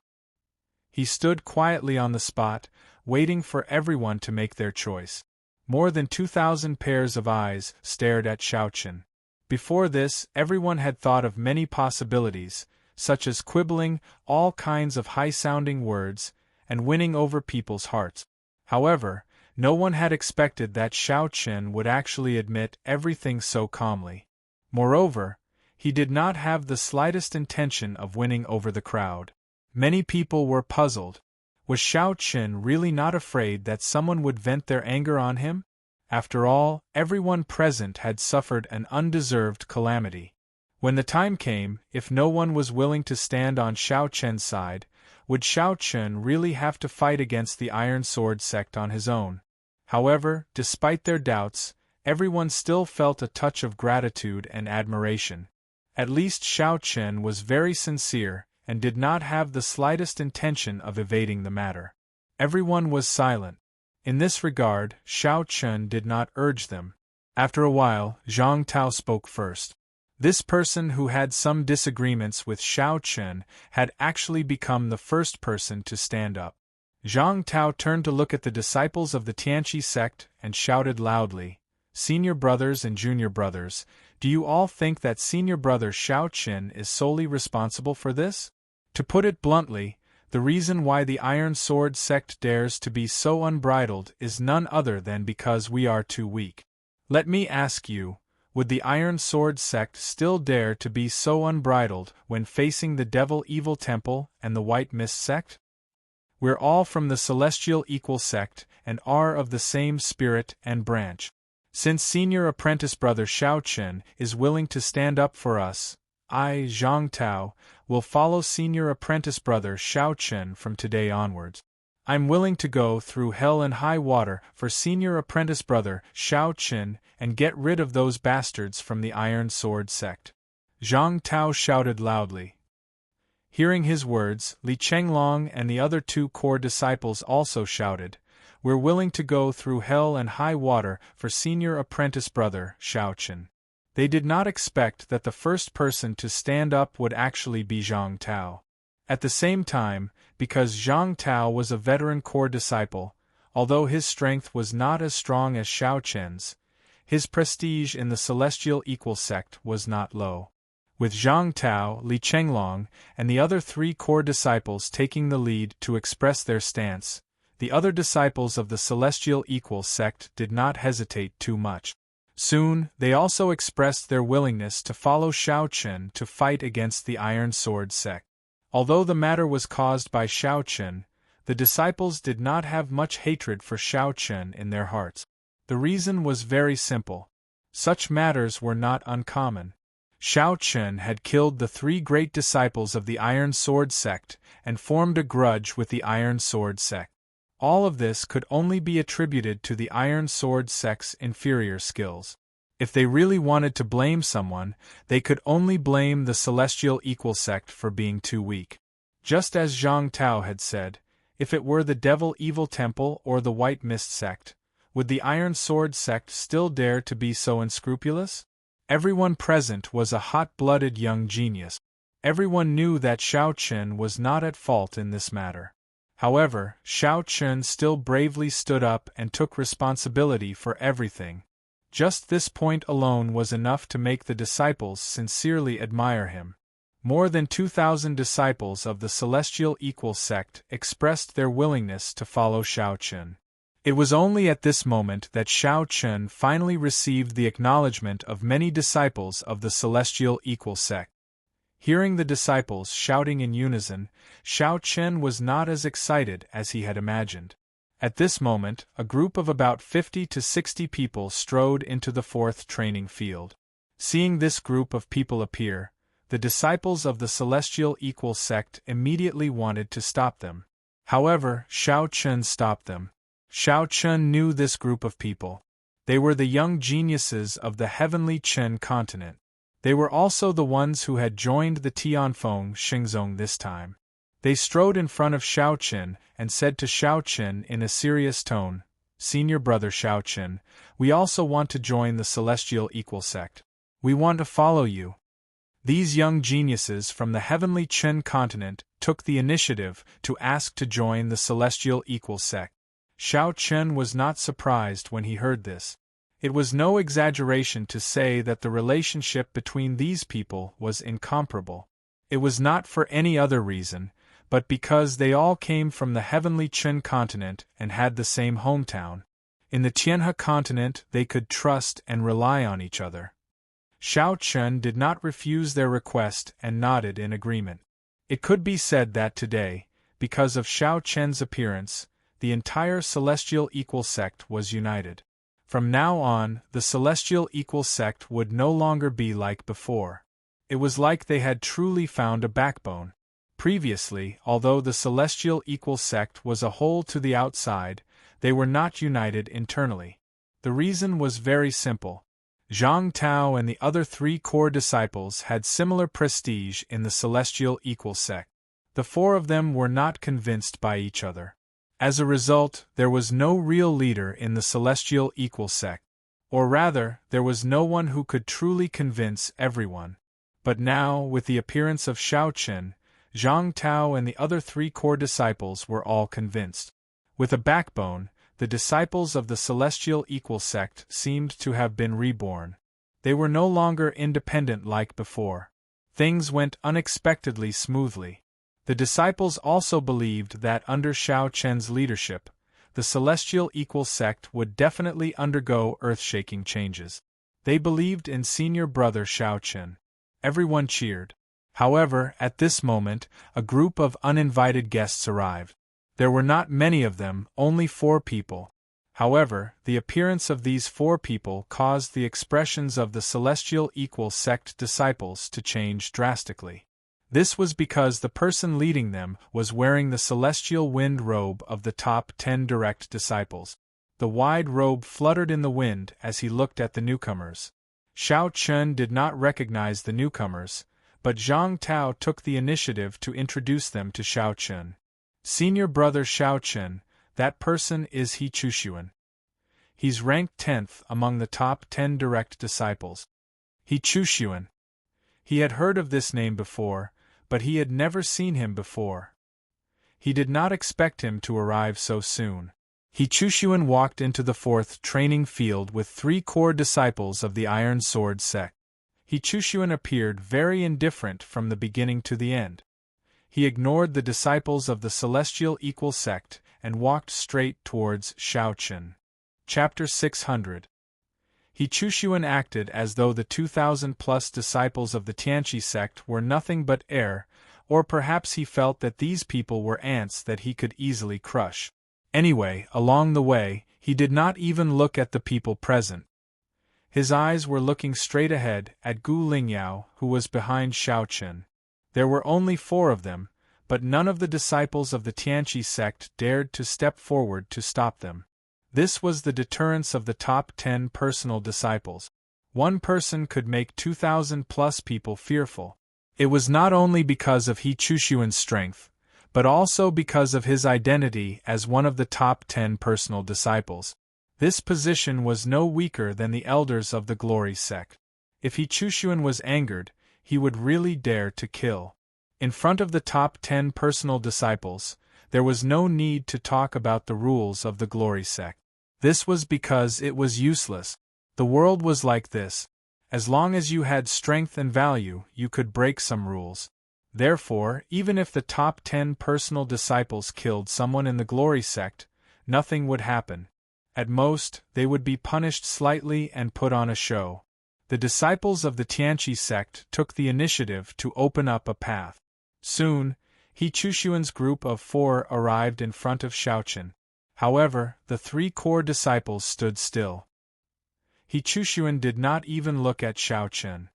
He stood quietly on the spot, waiting for everyone to make their choice. More than 2,000 pairs of eyes stared at Xiao Chen. Before this, everyone had thought of many possibilities, such as quibbling, all kinds of high-sounding words, and winning over people's hearts. However, no one had expected that Xiao Chen would actually admit everything so calmly. Moreover, he did not have the slightest intention of winning over the crowd. Many people were puzzled. Was Xiao Chen really not afraid that someone would vent their anger on him? After all, everyone present had suffered an undeserved calamity. When the time came, if no one was willing to stand on Xiao Chen's side, would Xiao Chen really have to fight against the Iron Sword sect on his own? However, despite their doubts, everyone still felt a touch of gratitude and admiration. At least Xiao Chen was very sincere, and did not have the slightest intention of evading the matter. Everyone was silent. In this regard, Xiao Chen did not urge them. After a while, Zhang Tao spoke first. This person who had some disagreements with Xiao Chen had actually become the first person to stand up. Zhang Tao turned to look at the disciples of the Tianqi sect and shouted loudly, "Senior brothers and junior brothers, do you all think that senior brother Xiao Chen is solely responsible for this? To put it bluntly, the reason why the Iron Sword sect dares to be so unbridled is none other than because we are too weak. Let me ask you, would the Iron Sword sect still dare to be so unbridled when facing the Devil Evil Temple and the White Mist sect? We're all from the Celestial Equal sect and are of the same spirit and branch. Since senior apprentice brother Xiao Chen is willing to stand up for us, I, Zhang Tao, will follow senior apprentice brother Xiao Chen from today onwards. I'm willing to go through hell and high water for senior apprentice brother Xiao Chen and get rid of those bastards from the Iron Sword sect." Zhang Tao shouted loudly. Hearing his words, Li Chenglong and the other two core disciples also shouted, "We're willing to go through hell and high water for senior apprentice brother Xiao Chen." They did not expect that the first person to stand up would actually be Zhang Tao. At the same time, because Zhang Tao was a veteran core disciple, although his strength was not as strong as Xiao Chen's, his prestige in the Celestial Equal sect was not low. With Zhang Tao, Li Chenglong, and the other three core disciples taking the lead to express their stance, the other disciples of the Celestial Equal sect did not hesitate too much. Soon, they also expressed their willingness to follow Xiao Chen to fight against the Iron Sword sect. Although the matter was caused by Xiao Chen, the disciples did not have much hatred for Xiao Chen in their hearts. The reason was very simple. Such matters were not uncommon. Xiao Chen had killed the three great disciples of the Iron Sword sect and formed a grudge with the Iron Sword sect. All of this could only be attributed to the Iron Sword sect's inferior skills. If they really wanted to blame someone, they could only blame the Celestial Equal sect for being too weak. Just as Zhang Tao had said, if it were the Devil Evil Temple or the White Mist sect, would the Iron Sword sect still dare to be so unscrupulous? Everyone present was a hot-blooded young genius. Everyone knew that Xiao Chen was not at fault in this matter. However, Xiao Chen still bravely stood up and took responsibility for everything. Just this point alone was enough to make the disciples sincerely admire him. More than 2,000 disciples of the Celestial Equal sect expressed their willingness to follow Xiao Chen. It was only at this moment that Shao Chun finally received the acknowledgement of many disciples of the celestial equal sect. Hearing the disciples shouting in unison, Shao Chun was not as excited as he had imagined. At this moment, a group of about 50 to 60 people strode into the fourth training field. Seeing this group of people appear, the disciples of the celestial equal sect immediately wanted to stop them. However, Shao Chun stopped them. Shao Chun knew this group of people. They were the young geniuses of the heavenly Chen continent. They were also the ones who had joined the Tianfeng Xingzong this time. They strode in front of Shao Chun and said to Shao Chun in a serious tone, "Senior brother Shao Chun, we also want to join the celestial equal sect. We want to follow you." These young geniuses from the heavenly Chen continent took the initiative to ask to join the celestial equal sect. Shao Chun was not surprised when he heard this. It was no exaggeration to say that the relationship between these people was incomparable. It was not for any other reason, but because they all came from the heavenly Chen continent and had the same hometown. In the Tianhe continent they could trust and rely on each other. Shao Chun did not refuse their request and nodded in agreement. It could be said that today, because of Shao Chun's appearance, the entire celestial equal sect was united. From now on, the celestial equal sect would no longer be like before. It was like they had truly found a backbone. Previously, although the celestial equal sect was a whole to the outside, they were not united internally. The reason was very simple. Zhang Tao and the other 3 core disciples had similar prestige in the celestial equal sect. The 4 of them were not convinced by each other. As a result, there was no real leader in the celestial equal sect. Or rather, there was no one who could truly convince everyone. But now, with the appearance of Shao Chun, Zhang Tao and the other 3 core disciples were all convinced. With a backbone, the disciples of the celestial equal sect seemed to have been reborn. They were no longer independent like before. Things went unexpectedly smoothly. The disciples also believed that under Shao Chun's leadership, the celestial equal sect would definitely undergo earth-shaking changes. They believed in senior brother Shao Chun. Everyone cheered. However, at this moment, a group of uninvited guests arrived. There were not many of them, only 4 people. However, the appearance of these 4 people caused the expressions of the celestial equal sect disciples to change drastically. This was because the person leading them was wearing the celestial wind robe of the top 10 direct disciples. The wide robe fluttered in the wind as he looked at the newcomers. Shao Chun did not recognize the newcomers, but Zhang Tao took the initiative to introduce them to Shao Chun. "Senior brother Shao Chun, that person is He Chushuan. He's ranked 10th among the top 10 direct disciples." He Chushuan. He had heard of this name before, but he had never seen him before. He did not expect him to arrive so soon. He Chushuan walked into the 4th training field with 3 core disciples of the Iron Sword sect. He Chushuan appeared very indifferent from the beginning to the end. He ignored the disciples of the celestial equal sect and walked straight towards Shao Chun. Chapter 600. He Chushuan acted as though the 2,000-plus disciples of the Tianqi sect were nothing but air, or perhaps he felt that these people were ants that he could easily crush. Anyway, along the way, he did not even look at the people present. His eyes were looking straight ahead at Gu Lingyao, who was behind Shao Chun. There were only 4 of them, but none of the disciples of the Tianqi sect dared to step forward to stop them. This was the deterrence of the top 10 personal disciples. One person could make 2,000-plus people fearful. It was not only because of He Chushuan's strength, but also because of his identity as one of the top 10 personal disciples. This position was no weaker than the elders of the Glory sect. If He Chushuan was angered, he would really dare to kill. In front of the top 10 personal disciples, there was no need to talk about the rules of the Glory sect. This was because it was useless. The world was like this. As long as you had strength and value, you could break some rules. Therefore, even if the top 10 personal disciples killed someone in the Glory sect, nothing would happen. At most, they would be punished slightly and put on a show. The disciples of the Tianqi sect took the initiative to open up a path. Soon, He Chushuan's group of 4 arrived in front of Shaochen. However, the 3 core disciples stood still. He Chushuan did not even look at Shaochen.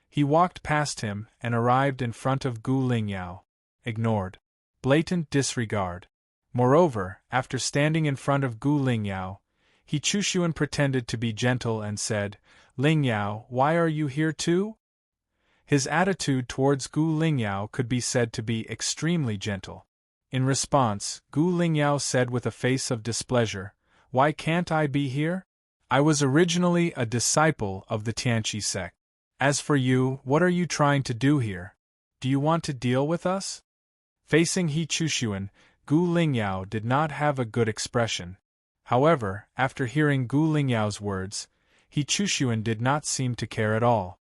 He walked past him and arrived in front of Gu Lingyao. Ignored. Blatant disregard. Moreover, after standing in front of Gu Lingyao, He Chushuan pretended to be gentle and said, "Lingyao, why are you here too?" His attitude towards Gu Lingyao could be said to be extremely gentle. In response, Gu Lingyao said with a face of displeasure, "Why can't I be here? I was originally a disciple of the Tianqi sect. As for you, what are you trying to do here? Do you want to deal with us?" Facing He Chushuan, Gu Lingyao did not have a good expression. However, after hearing Gu Lingyao's words, He Chushuan did not seem to care at all.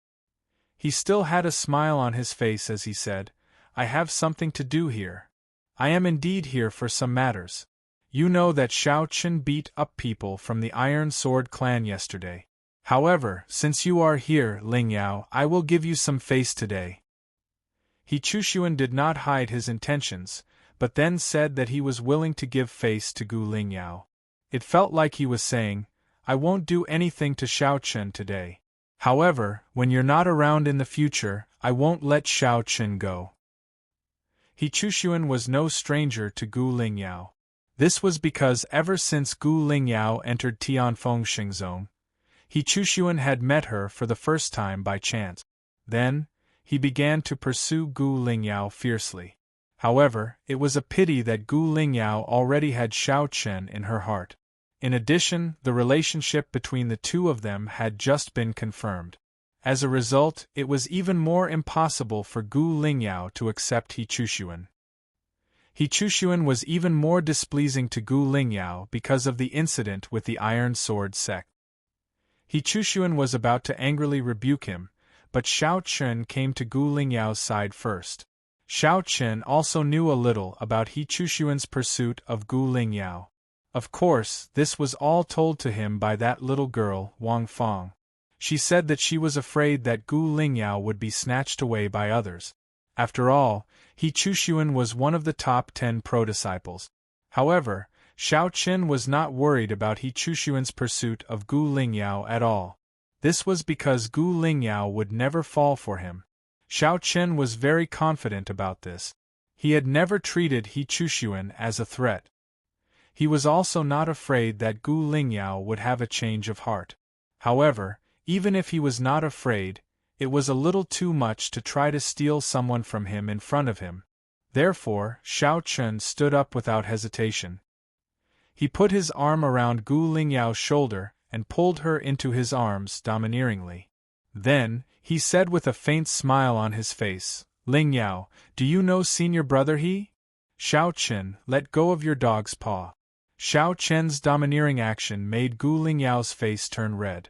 He still had a smile on his face as he said, "I have something to do here. I am indeed here for some matters. You know that Shao Chen beat up people from the Iron Sword clan yesterday. However, since you are here, Lingyao, I will give you some face today." He Chushuan did not hide his intentions, but then said that he was willing to give face to Gu Lingyao. It felt like he was saying, "I won't do anything to Shao Chen today. However, when you're not around in the future, I won't let Shao Chen go." He Chushuan was no stranger to Gu Lingyao. This was because ever since Gu Lingyao entered Tianfeng Zone, He Chushuan had met her for the first time by chance. Then, he began to pursue Gu Lingyao fiercely. However, it was a pity that Gu Lingyao already had Shao Chen in her heart. In addition, the relationship between the two of them had just been confirmed. As a result, it was even more impossible for Gu Lingyao to accept He Chushuan. He Chushuan was even more displeasing to Gu Lingyao because of the incident with the Iron Sword sect. He Chushuan was about to angrily rebuke him, but Shao Chen came to Gu Lingyao's side first. Shao Chen also knew a little about He Chushuan's pursuit of Gu Lingyao. Of course, this was all told to him by that little girl, Wang Fang. She said that she was afraid that Gu Lingyao would be snatched away by others. After all, He Chushuan was one of the top 10 pro-disciples. However, Shao Chen was not worried about He Chushuan's pursuit of Gu Lingyao at all. This was because Gu Lingyao would never fall for him. Shao Chen was very confident about this. He had never treated He Chushuan as a threat. He was also not afraid that Gu Lingyao would have a change of heart. However, even if he was not afraid, it was a little too much to try to steal someone from him in front of him. Therefore, Shao Chen stood up without hesitation. He put his arm around Gu Lingyao's shoulder and pulled her into his arms domineeringly. Then, he said with a faint smile on his face, "Lingyao, do you know senior brother He? Shao Chen, let go of your dog's paw." Shao Chen's domineering action made Gu Lingyao's face turn red.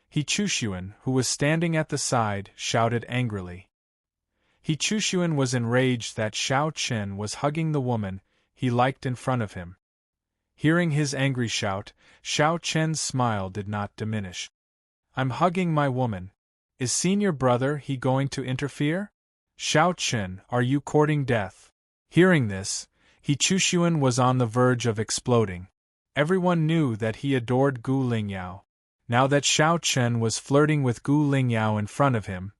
He Chushuan, who was standing at the side, shouted angrily. He Chushuan was enraged that Shao Chen was hugging the woman he liked in front of him. Hearing his angry shout, Shao Chen's smile did not diminish. "I'm hugging my woman. Is senior brother He going to interfere? Shao Chen, are you courting death?" Hearing this, He Chushuan was on the verge of exploding. Everyone knew that he adored Gu Lingyao. Now that Shao Chen was flirting with Gu Lingyao in front of him,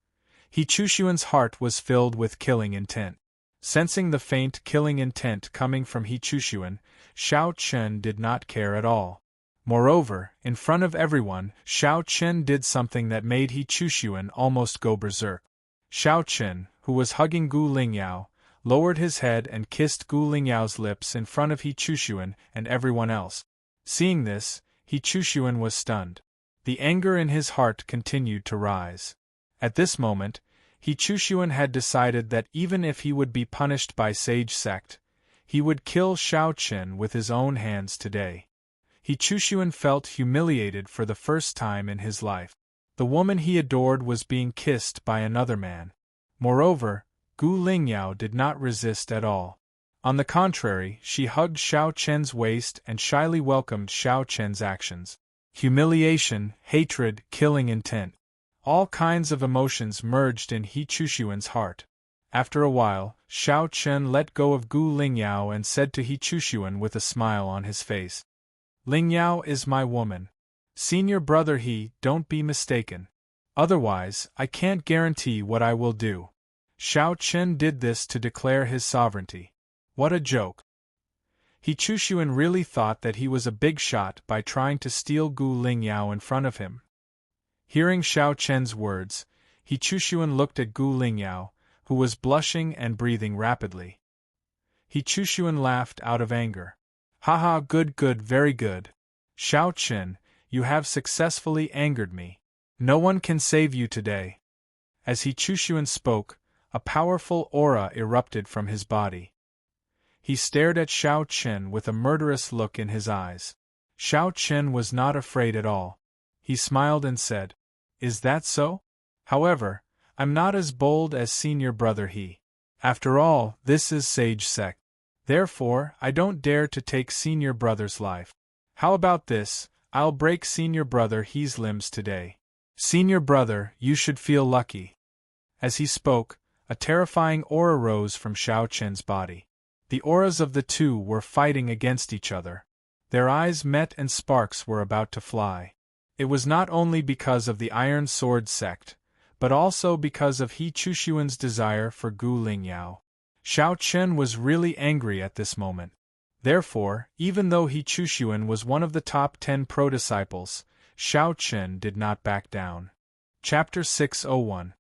He Chushuan's heart was filled with killing intent. Sensing the faint killing intent coming from He Chushuan, Shao Chen did not care at all. Moreover, in front of everyone, Shao Chen did something that made He Chushuan almost go berserk. Shao Chen, who was hugging Gu Lingyao, lowered his head and kissed Gu Lingyao's lips in front of He Chushuan and everyone else. Seeing this, He Chushuan was stunned. The anger in his heart continued to rise. At this moment, He Chushuan had decided that even if he would be punished by Sage Sect, he would kill Shao Chen with his own hands today. He Chushuan felt humiliated for the first time in his life. The woman he adored was being kissed by another man. Moreover, Gu Lingyao did not resist at all. On the contrary, she hugged Xiao Chen's waist and shyly welcomed Xiao Chen's actions. Humiliation, hatred, killing intent. All kinds of emotions merged in He Chushuan's heart. After a while, Xiao Chen let go of Gu Lingyao and said to He Chushuan with a smile on his face, "Lingyao is my woman. Senior brother He, don't be mistaken. Otherwise, I can't guarantee what I will do." Xiao Chen did this to declare his sovereignty. What a joke! He Chushuan really thought that he was a big shot by trying to steal Gu Lingyao in front of him. Hearing Xiao Chen's words, He Chushuan looked at Gu Lingyao, who was blushing and breathing rapidly. He Chushuan laughed out of anger. "Haha, good, very good. Xiao Chen, you have successfully angered me. No one can save you today." As He Chushuan spoke, a powerful aura erupted from his body. He stared at Xiao Chen with a murderous look in his eyes. Xiao Chen was not afraid at all. He smiled and said, "Is that so? However, I'm not as bold as senior brother He. After all, this is Sage Sect. Therefore, I don't dare to take senior brother's life. How about this? I'll break senior brother He's limbs today. Senior brother, you should feel lucky." As he spoke, a terrifying aura rose from Xiao Chen's body. The auras of the two were fighting against each other. Their eyes met and sparks were about to fly. It was not only because of the Iron Sword sect, but also because of He Chushuan's desire for Gu Lingyao. Xiao Chen was really angry at this moment. Therefore, even though He Chushuan was one of the top 10 pro-disciples, Xiao Chen did not back down. Chapter 601.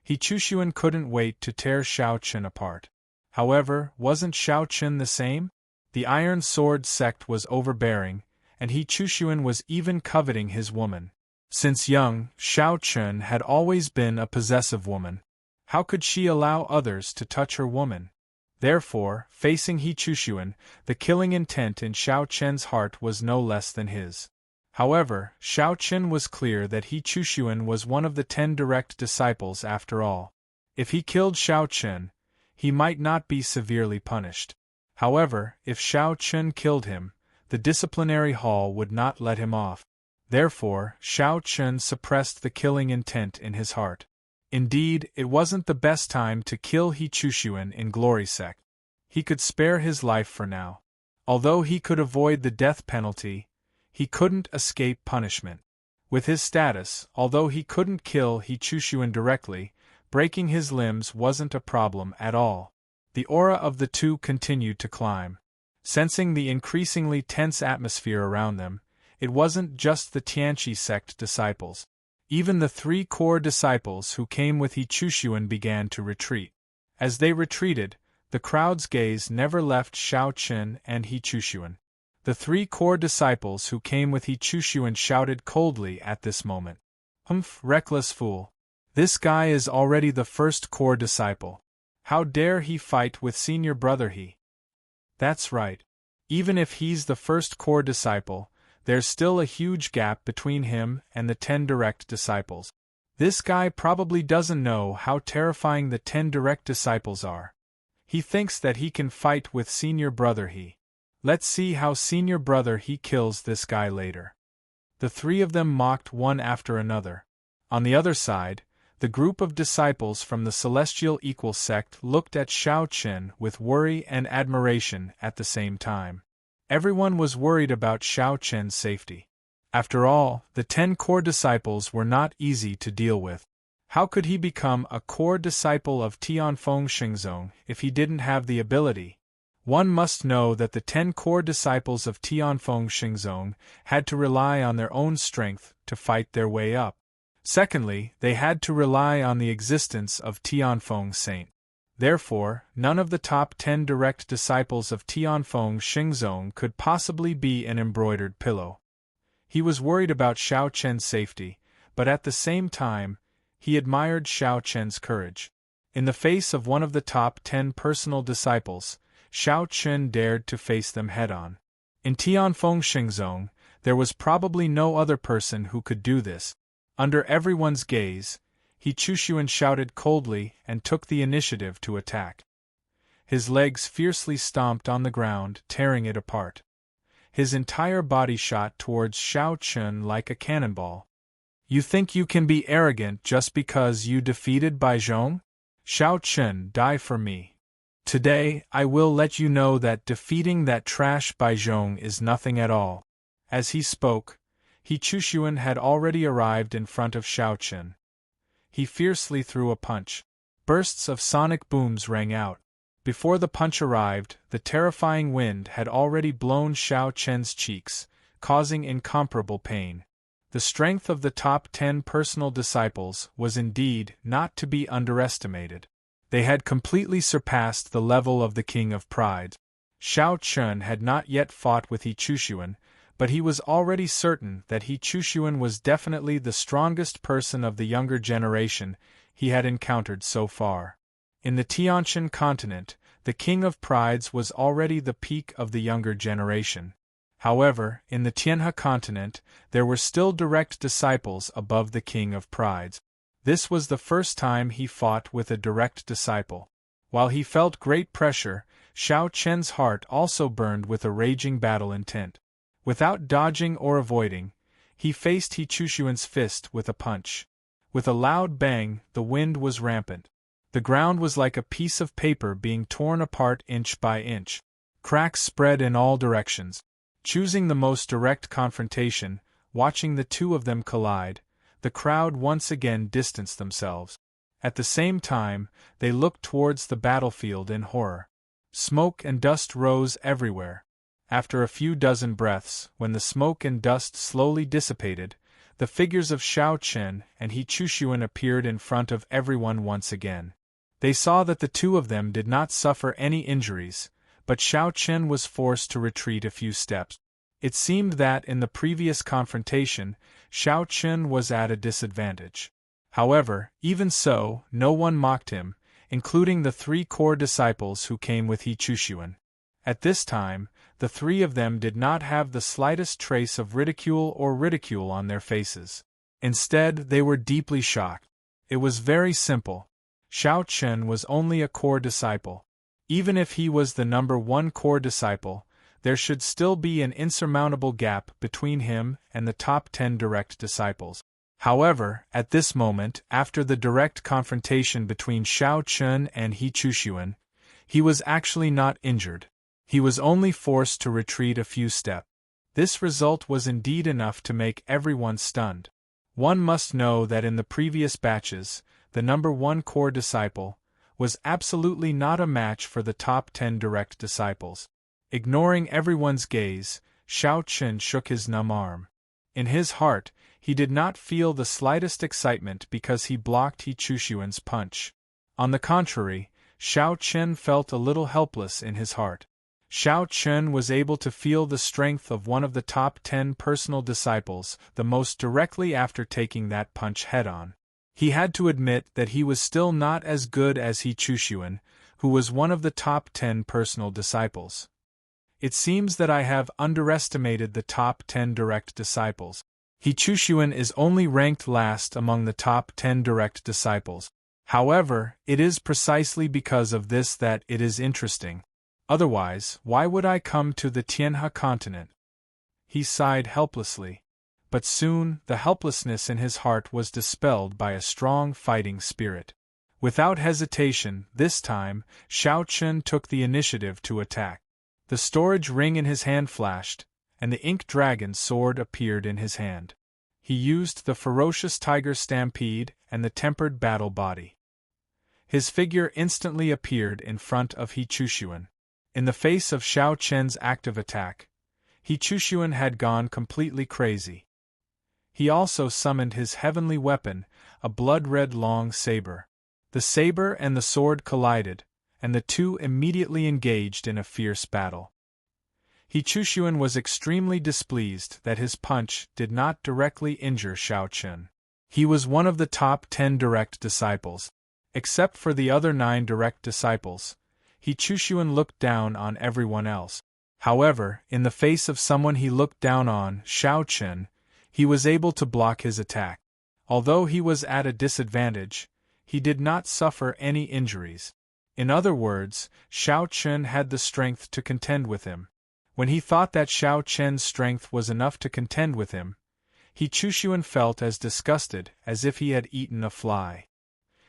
He Chushuan couldn't wait to tear Xiao Chen apart. However, wasn't Xiao Chen the same? The Iron Sword sect was overbearing, and He Chushuan was even coveting his woman. Since young, Xiao Chen had always been a possessive woman. How could she allow others to touch her woman? Therefore, facing He Chushuan, the killing intent in Xiao Chen's heart was no less than his. However, Xiao Chen was clear that He Chushuan was one of the 10 direct disciples after all. If he killed Xiao Chen, he might not be severely punished. However, if Xiao Chen killed him, the disciplinary hall would not let him off. Therefore, Xiao Chen suppressed the killing intent in his heart. Indeed, it wasn't the best time to kill He Chushuan in Glory Sect. He could spare his life for now. Although he could avoid the death penalty, he couldn't escape punishment. With his status, although he couldn't kill He Chushuan directly, breaking his limbs wasn't a problem at all. The aura of the two continued to climb. Sensing the increasingly tense atmosphere around them, it wasn't just the Tianqi sect disciples. Even the 3 core disciples who came with He Chushuan began to retreat. As they retreated, the crowd's gaze never left Xiao Chen and He Chushuan. The 3 core disciples who came with He Chushuan shouted coldly at this moment. "Humph, reckless fool. This guy is already the first core disciple. How dare he fight with senior brother He?" That's right. Even if he's the first core disciple, there's still a huge gap between him and the 10 direct disciples. This guy probably doesn't know how terrifying the 10 direct disciples are. He thinks that he can fight with senior brother He. Let's see how senior brother He kills this guy later. The 3 of them mocked one after another. On the other side, the group of disciples from the Celestial Equal sect looked at Xiao Chen with worry and admiration at the same time. Everyone was worried about Xiao Chen's safety. After all, the 10 core disciples were not easy to deal with. How could he become a core disciple of Tianfeng Xingzong if he didn't have the ability? One must know that the 10 core disciples of Tianfeng Xingzong had to rely on their own strength to fight their way up. Secondly, they had to rely on the existence of Tianfeng Saint. Therefore, none of the top 10 direct disciples of Tianfeng Xingzong could possibly be an embroidered pillow. He was worried about Xiao Chen's safety, but at the same time, he admired Xiao Chen's courage. In the face of one of the top 10 personal disciples, Xiao Chen dared to face them head-on. In Tianfeng Xingzong, there was probably no other person who could do this. Under everyone's gaze, He Chushuan shouted coldly and took the initiative to attack. His legs fiercely stomped on the ground, tearing it apart. His entire body shot towards Xiao Chun like a cannonball. You think you can be arrogant just because you defeated Bai Zhong? Xiao Chun, die for me. Today, I will let you know that defeating that trash Bai Zhong is nothing at all. As he spoke, He Chushuan had already arrived in front of Xiao Chun. He fiercely threw a punch. Bursts of sonic booms rang out. Before the punch arrived, the terrifying wind had already blown Xiao Chen's cheeks, causing incomparable pain. The strength of the top 10 personal disciples was indeed not to be underestimated. They had completely surpassed the level of the King of Pride. Xiao Chun had not yet fought with He Chushuan, but he was already certain that He Chushuan was definitely the strongest person of the younger generation he had encountered so far. In the Tianshan continent, the King of Prides was already the peak of the younger generation. However, in the Tianhe continent, there were still direct disciples above the King of Prides. This was the first time he fought with a direct disciple. While he felt great pressure, Xiao Chen's heart also burned with a raging battle intent. Without dodging or avoiding, he faced He Chushuan's fist with a punch. With a loud bang, the wind was rampant. The ground was like a piece of paper being torn apart inch by inch. Cracks spread in all directions. Choosing the most direct confrontation, watching the two of them collide, the crowd once again distanced themselves. At the same time, they looked towards the battlefield in horror. Smoke and dust rose everywhere. After a few dozen breaths, when the smoke and dust slowly dissipated, the figures of Xiao Chen and He Chushuan appeared in front of everyone once again. They saw that the two of them did not suffer any injuries, but Xiao Chen was forced to retreat a few steps. It seemed that in the previous confrontation, Xiao Chen was at a disadvantage. However, even so, no one mocked him, including the 3 core disciples who came with He Chushuan. At this time, the 3 of them did not have the slightest trace of ridicule on their faces. Instead, they were deeply shocked. It was very simple. Xiao Chen was only a core disciple. Even if he was the number 1 core disciple, there should still be an insurmountable gap between him and the top 10 direct disciples. However, at this moment, after the direct confrontation between Xiao Chen and He Chushuan, he was actually not injured. He was only forced to retreat a few steps. This result was indeed enough to make everyone stunned. One must know that in the previous batches, the number 1 core disciple was absolutely not a match for the top 10 direct disciples. Ignoring everyone's gaze, Xiao Chen shook his numb arm. In his heart, he did not feel the slightest excitement because he blocked He Chushuan's punch. On the contrary, Xiao Chen felt a little helpless in his heart. Xiao Chen was able to feel the strength of one of the top 10 personal disciples the most directly after taking that punch head-on. He had to admit that he was still not as good as He Chushuan, who was one of the top 10 personal disciples. It seems that I have underestimated the top 10 direct disciples. He Chushuan is only ranked last among the top 10 direct disciples. However, it is precisely because of this that it is interesting. Otherwise, why would I come to the Tianhe continent? He sighed helplessly. But soon, the helplessness in his heart was dispelled by a strong fighting spirit. Without hesitation, this time, Xiao Chen took the initiative to attack. The storage ring in his hand flashed, and the ink dragon sword appeared in his hand. He used the ferocious tiger stampede and the tempered battle body. His figure instantly appeared in front of He Chushuan. In the face of Xiao Chen's active attack, He Chushuan had gone completely crazy. He also summoned his heavenly weapon, a blood-red long saber. The saber and the sword collided, and the two immediately engaged in a fierce battle. He Chushuan was extremely displeased that his punch did not directly injure Xiao Chen. He was one of the top 10 direct disciples. Except for the other 9 direct disciples, He Chushuan looked down on everyone else. However, in the face of someone he looked down on, Xiao Chen, he was able to block his attack. Although he was at a disadvantage, he did not suffer any injuries. In other words, Xiao Chen had the strength to contend with him. When he thought that Xiao Chen's strength was enough to contend with him, He Chushuan felt as disgusted as if he had eaten a fly.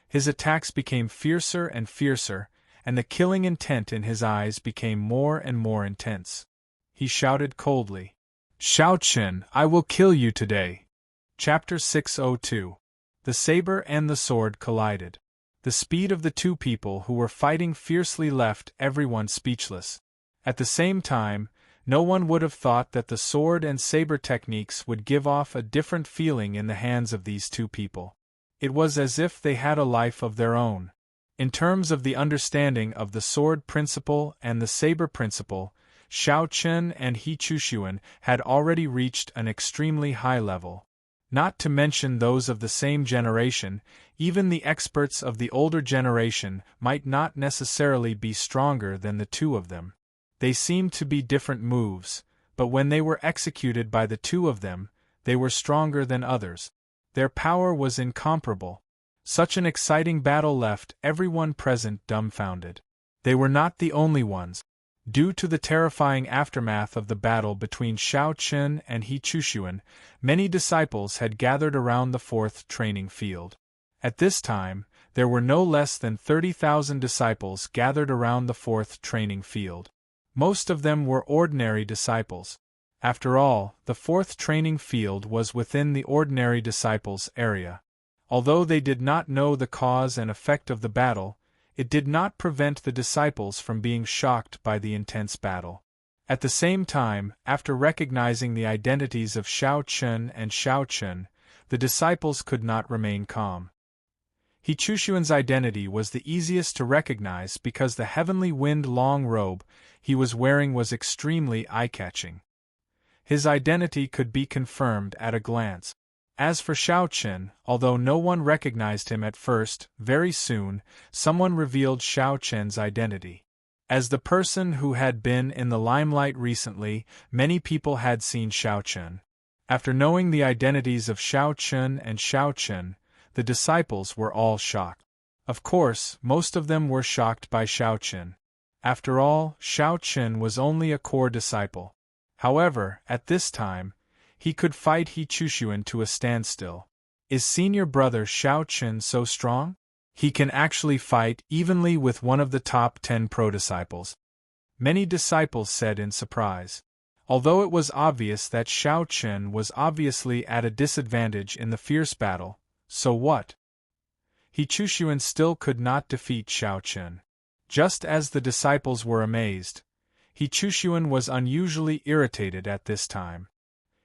His attacks became fiercer and fiercer, and the killing intent in his eyes became more and more intense. He shouted coldly, "Xiao Chen, I will kill you today!" Chapter 602. The saber and the sword collided. The speed of the two people who were fighting fiercely left everyone speechless. At the same time, no one would have thought that the sword and saber techniques would give off a different feeling in the hands of these two people. It was as if they had a life of their own. In terms of the understanding of the sword principle and the saber principle, Xiao Chen and He Chushuan had already reached an extremely high level. Not to mention those of the same generation, even the experts of the older generation might not necessarily be stronger than the two of them. They seemed to be different moves, but when they were executed by the two of them, they were stronger than others. Their power was incomparable. Such an exciting battle left everyone present dumbfounded. They were not the only ones. Due to the terrifying aftermath of the battle between Xiao Chen and He Chushuan, many disciples had gathered around the fourth training field. At this time, there were no less than 30,000 disciples gathered around the fourth training field. Most of them were ordinary disciples. After all, the fourth training field was within the ordinary disciples' area. Although they did not know the cause and effect of the battle, it did not prevent the disciples from being shocked by the intense battle. At the same time, after recognizing the identities of Xiao Chen and Xiao Chen, the disciples could not remain calm. He Chushuan's identity was the easiest to recognize because the heavenly wind long robe he was wearing was extremely eye-catching. His identity could be confirmed at a glance. As for Xiao Chen, although no one recognized him at first, very soon, someone revealed Xiao Chen's identity. As the person who had been in the limelight recently, many people had seen Xiao Chen. After knowing the identities of Xiao Chen and Xiao Chen, the disciples were all shocked. Of course, most of them were shocked by Xiao Chen. After all, Xiao Chen was only a core disciple. However, at this time, he could fight He Chushuan to a standstill. Is senior brother Xiao Chen so strong? He can actually fight evenly with one of the top 10 pro-disciples. Many disciples said in surprise. Although it was obvious that Xiao Chen was obviously at a disadvantage in the fierce battle, so what? He Chushuan still could not defeat Xiao Chen. Just as the disciples were amazed, He Chushuan was unusually irritated at this time.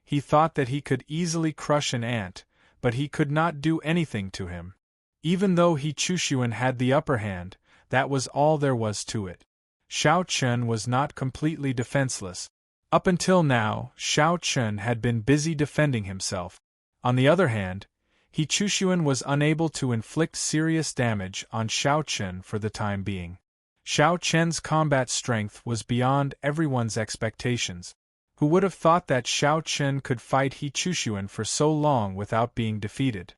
He thought that he could easily crush an ant, but he could not do anything to him. Even though He Chushuan had the upper hand, that was all there was to it. Xiao Chen was not completely defenseless. Up until now, Xiao Chen had been busy defending himself. On the other hand, He Chushuan was unable to inflict serious damage on Xiao Chen for the time being. Xiao Chen's combat strength was beyond everyone's expectations. Who would have thought that Xiao Chen could fight He Chushuan for so long without being defeated?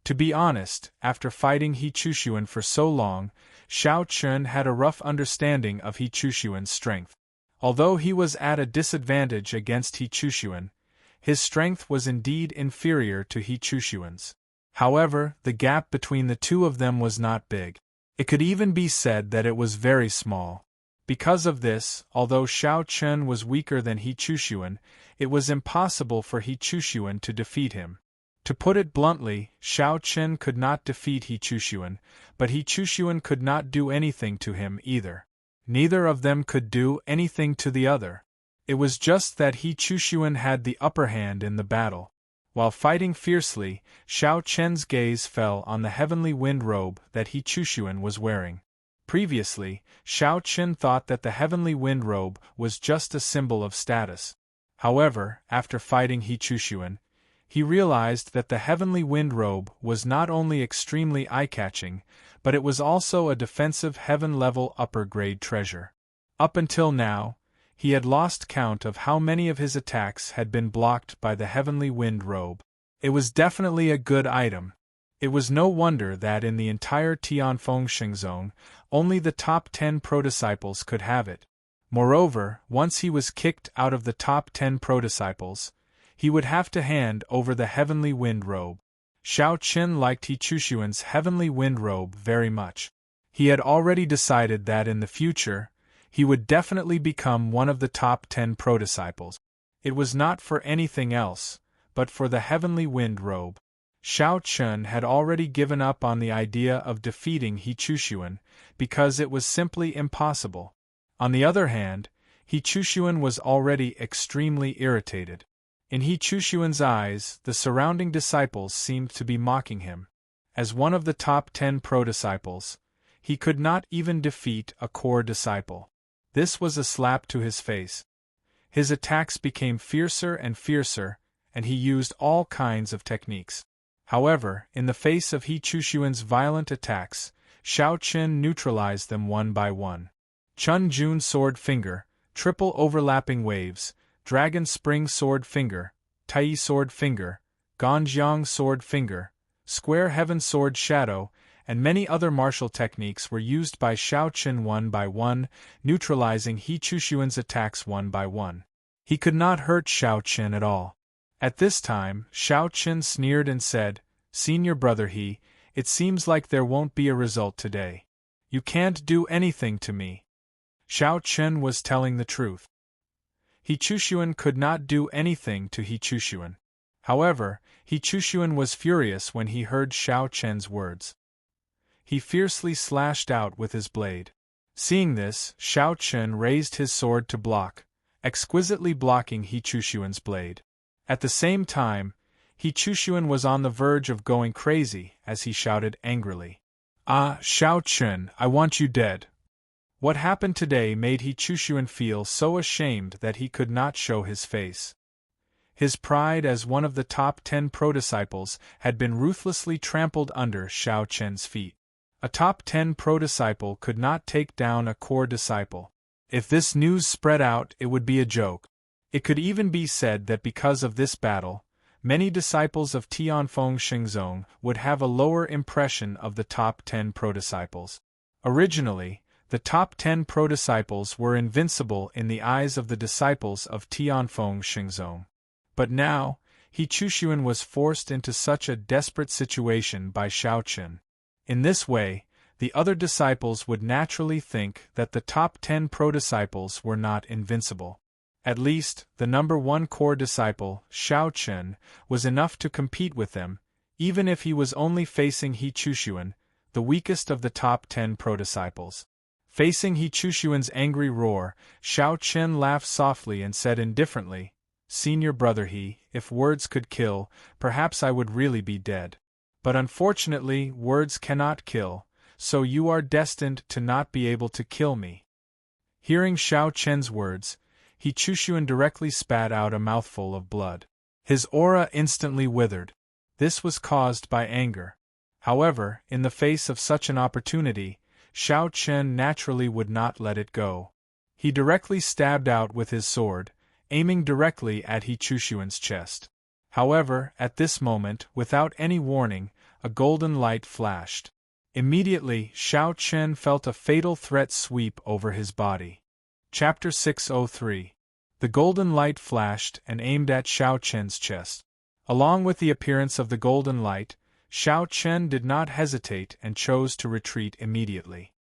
To be honest, after fighting He Chushuan for so long, Xiao Chen had a rough understanding of He Chushuan's strength. Although he was at a disadvantage against He Chushuan, his strength was indeed inferior to He Chushuan's. However, the gap between the two of them was not big. It could even be said that it was very small. Because of this, although Xiao Chen was weaker than He Chushuan, it was impossible for He Chushuan to defeat him. To put it bluntly, Xiao Chen could not defeat He Chushuan, but He Chushuan could not do anything to him either. Neither of them could do anything to the other. It was just that He Chushuan had the upper hand in the battle. While fighting fiercely, Xiao Chen's gaze fell on the heavenly wind robe that He Chushuan was wearing. Previously, Xiao Chen thought that the heavenly wind robe was just a symbol of status. However, after fighting He Chushuan, he realized that the heavenly wind robe was not only extremely eye-catching, but it was also a defensive heaven-level upper-grade treasure. Up until now, he had lost count of how many of his attacks had been blocked by the heavenly wind robe. It was definitely a good item. It was no wonder that in the entire Tianfeng zone, only the top 10 pro-disciples could have it. Moreover, once he was kicked out of the top 10 pro-disciples, he would have to hand over the heavenly wind robe. Xiao Qin liked He Chushuan's heavenly wind robe very much. He had already decided that in the future, he would definitely become one of the top 10 pro-disciples. It was not for anything else, but for the heavenly wind robe. Xiao Qin had already given up on the idea of defeating He Chushuan because it was simply impossible. On the other hand, He Chushuan was already extremely irritated. In He Chushuan's eyes, the surrounding disciples seemed to be mocking him. As one of the top 10 pro-disciples, he could not even defeat a core disciple. This was a slap to his face. His attacks became fiercer and fiercer, and he used all kinds of techniques. However, in the face of He Chushuan's violent attacks, Xiao Qin neutralized them one by one. Chun Jun Sword Finger, Triple Overlapping Waves, Dragon Spring Sword Finger, Tai Sword Finger, Ganjiang Sword Finger, Square Heaven Sword Shadow, and many other martial techniques were used by Xiao Qin one by one, neutralizing He Chushuan's attacks one by one. He could not hurt Xiao Qin at all. At this time, Xiao Qin sneered and said, "Senior brother He, it seems like there won't be a result today. You can't do anything to me." Xiao Qin was telling the truth. He Chushuan could not do anything to He Chushuan. However, He Chushuan was furious when he heard Xiao Qin's words. He fiercely slashed out with his blade. Seeing this, Xiao Qin raised his sword to block, exquisitely blocking He Chushuan's blade. At the same time, He Chushuan was on the verge of going crazy as he shouted angrily, "Ah, Xiao Qin, I want you dead." What happened today made He Chushuan feel so ashamed that he could not show his face. His pride as one of the top 10 pro-disciples had been ruthlessly trampled under Xiao Qin's feet. A top 10 pro-disciple could not take down a core disciple. If this news spread out, it would be a joke. It could even be said that because of this battle, many disciples of Tianfeng Xingzong would have a lower impression of the top 10 pro-disciples. Originally, the top 10 pro-disciples were invincible in the eyes of the disciples of Tianfeng Xingzong. But now, He Chushuan was forced into such a desperate situation by Xiao Qin. In this way, the other disciples would naturally think that the top 10 pro-disciples were not invincible. At least, the number 1 core disciple, Xiao Qin, was enough to compete with them, even if he was only facing He Chushuan, the weakest of the top 10 pro-disciples. Facing He Chushuan's angry roar, Xiao Qin laughed softly and said indifferently, "Senior brother He, if words could kill, perhaps I would really be dead. But unfortunately, words cannot kill, so you are destined to not be able to kill me." Hearing Xiao Qin's words, He Chushuan directly spat out a mouthful of blood. His aura instantly withered. This was caused by anger. However, in the face of such an opportunity, Xiao Qin naturally would not let it go. He directly stabbed out with his sword, aiming directly at He Chushuan's chest. However, at this moment, without any warning, a golden light flashed. Immediately, Xiao Qin felt a fatal threat sweep over his body. Chapter 603. The golden light flashed and aimed at Xiao Qin's chest. Along with the appearance of the golden light, Xiao Qin did not hesitate and chose to retreat immediately.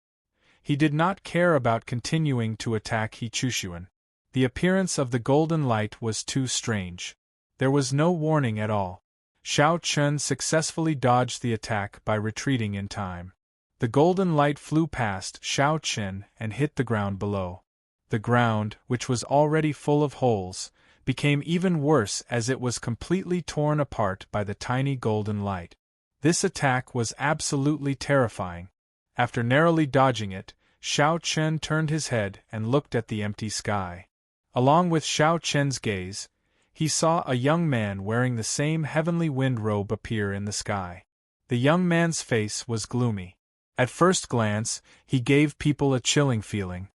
He did not care about continuing to attack He Chushuan. The appearance of the golden light was too strange. There was no warning at all. Xiao Qin successfully dodged the attack by retreating in time. The golden light flew past Xiao Qin and hit the ground below. The ground, which was already full of holes, became even worse as it was completely torn apart by the tiny golden light. This attack was absolutely terrifying. After narrowly dodging it, Xiao Qin turned his head and looked at the empty sky. Along with Xiao Qin's gaze, he saw a young man wearing the same heavenly wind robe appear in the sky. The young man's face was gloomy. At first glance, he gave people a chilling feeling.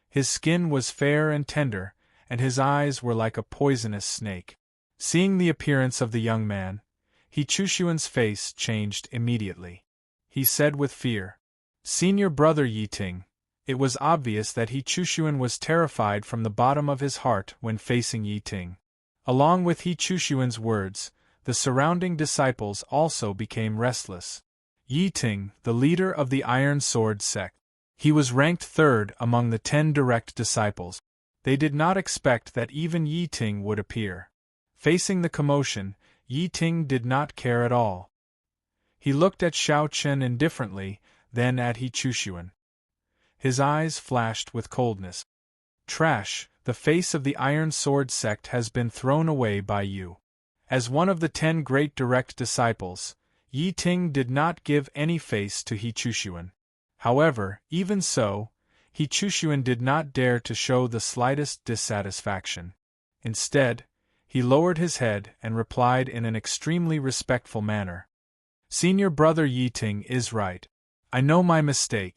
His skin was fair and tender, and his eyes were like a poisonous snake. Seeing the appearance of the young man, He Chushuan's face changed immediately. He said with fear, "Senior brother Yiting." It was obvious that He Chushuan was terrified from the bottom of his heart when facing Yiting. Along with He Chushuan's words, the surrounding disciples also became restless. Yiting, the leader of the Iron Sword sect. He was ranked third among the 10 direct disciples. They did not expect that even Yiting would appear. Facing the commotion, Yiting did not care at all. He looked at Xiao Chen indifferently, then at He Chushuan. His eyes flashed with coldness. "Trash, the face of the Iron Sword sect has been thrown away by you." As one of the 10 great direct disciples, Yiting did not give any face to He Chushuan. However, even so, He Chushuan did not dare to show the slightest dissatisfaction. Instead, he lowered his head and replied in an extremely respectful manner. "Senior brother Yiting is right. I know my mistake."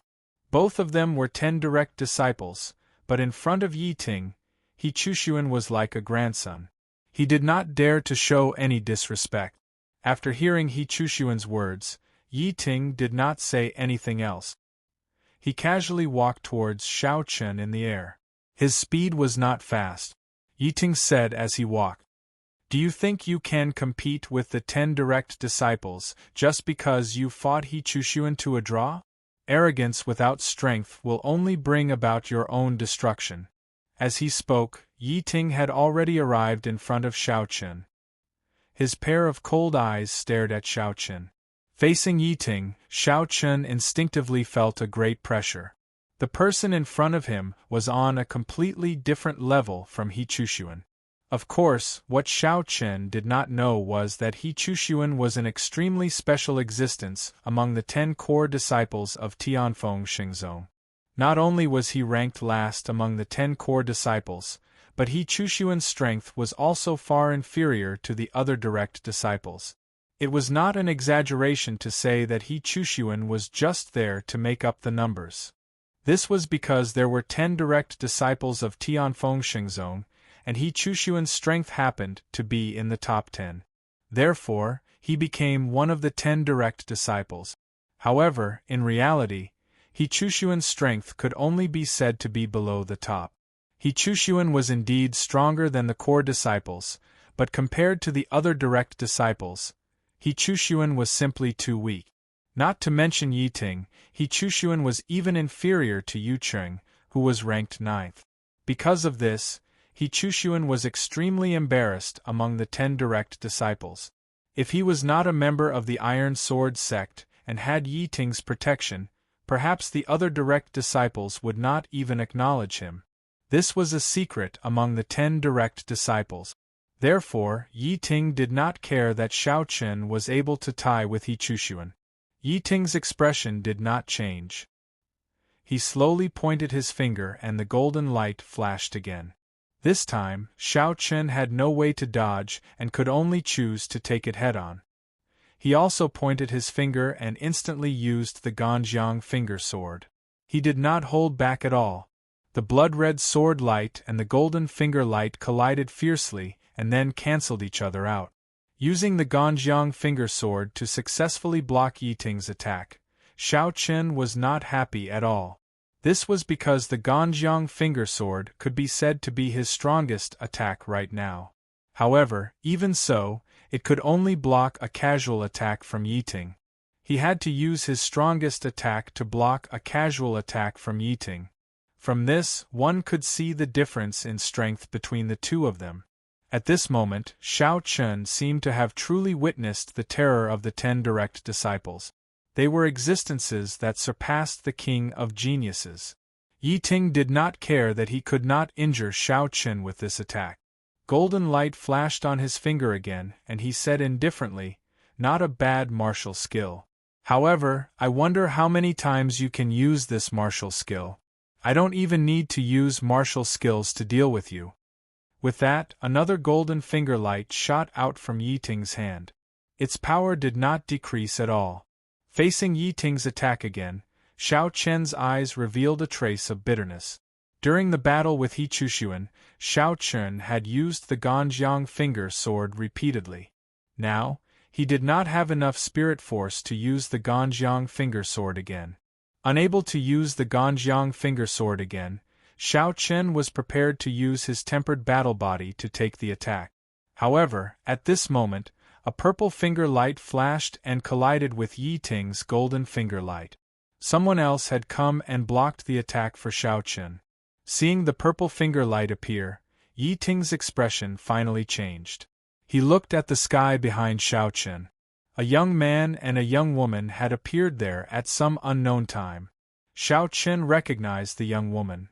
Both of them were 10 direct disciples, but in front of Yiting, He Chushuan was like a grandson. He did not dare to show any disrespect. After hearing He Chushuan's words, Yiting did not say anything else. He casually walked towards Xiao Chen in the air. His speed was not fast. Yiting said as he walked, "Do you think you can compete with the 10 direct disciples just because you fought He Chushuan to a draw? Arrogance without strength will only bring about your own destruction." As he spoke, Yiting had already arrived in front of Xiao Chen. His pair of cold eyes stared at Xiao Chen. Facing Yiting, Xiao Chen instinctively felt a great pressure. The person in front of him was on a completely different level from He Chushuan. Of course, what Xiao Chen did not know was that He Chushuan was an extremely special existence among the 10 core disciples of Tianfeng Xingzong. Not only was he ranked last among the 10 core disciples, but He Chushuan's strength was also far inferior to the other direct disciples. It was not an exaggeration to say that He Chushuan was just there to make up the numbers. This was because there were 10 direct disciples of Tianfeng Xingzong, and He Chushuan's strength happened to be in the top 10. Therefore, he became one of the 10 direct disciples. However, in reality, He Chushuan's strength could only be said to be below the top. He Chushuan was indeed stronger than the core disciples, but compared to the other direct disciples, He Chushuan was simply too weak. Not to mention Yiting, He Chushuan was even inferior to Yu Cheng, who was ranked 9th. Because of this, He Chushuan was extremely embarrassed among the 10 direct disciples. If he was not a member of the Iron Sword sect and had Yiting's protection, perhaps the other direct disciples would not even acknowledge him. This was a secret among the 10 direct disciples. Therefore, Yiting did not care that Xiao Chen was able to tie with He Chushuan. Yiting's expression did not change. He slowly pointed his finger and the golden light flashed again. This time, Xiao Chen had no way to dodge and could only choose to take it head-on. He also pointed his finger and instantly used the Ganjiang finger sword. He did not hold back at all. The blood-red sword light and the golden finger light collided fiercely and then cancelled each other out. Using the Ganjiang finger sword to successfully block Yiting's attack, Xiao Chen was not happy at all. This was because the Ganjiang finger sword could be said to be his strongest attack right now. However, even so, it could only block a casual attack from Yiting. He had to use his strongest attack to block a casual attack from Yiting. From this, one could see the difference in strength between the two of them. At this moment, Xiao Chen seemed to have truly witnessed the terror of the 10 direct disciples. They were existences that surpassed the king of geniuses. Yiting did not care that he could not injure Xiao Chen with this attack. Golden light flashed on his finger again, and he said indifferently, "Not a bad martial skill. However, I wonder how many times you can use this martial skill. I don't even need to use martial skills to deal with you." With that, another golden finger light shot out from Yiting's hand. Its power did not decrease at all. Facing Yiting's attack again, Xiao Chen's eyes revealed a trace of bitterness. During the battle with He Chushuan, Xiao Chen had used the Ganjiang finger sword repeatedly. Now, he did not have enough spirit force to use the Ganjiang finger sword again. Unable to use the Ganjiang finger sword again, Xiao Chen was prepared to use his tempered battle body to take the attack. However, at this moment, a purple finger light flashed and collided with Yi Ting's golden finger light. Someone else had come and blocked the attack for Xiao Chen. Seeing the purple finger light appear, Yi Ting's expression finally changed. He looked at the sky behind Xiao Chen. A young man and a young woman had appeared there at some unknown time. Xiao Chen recognized the young woman.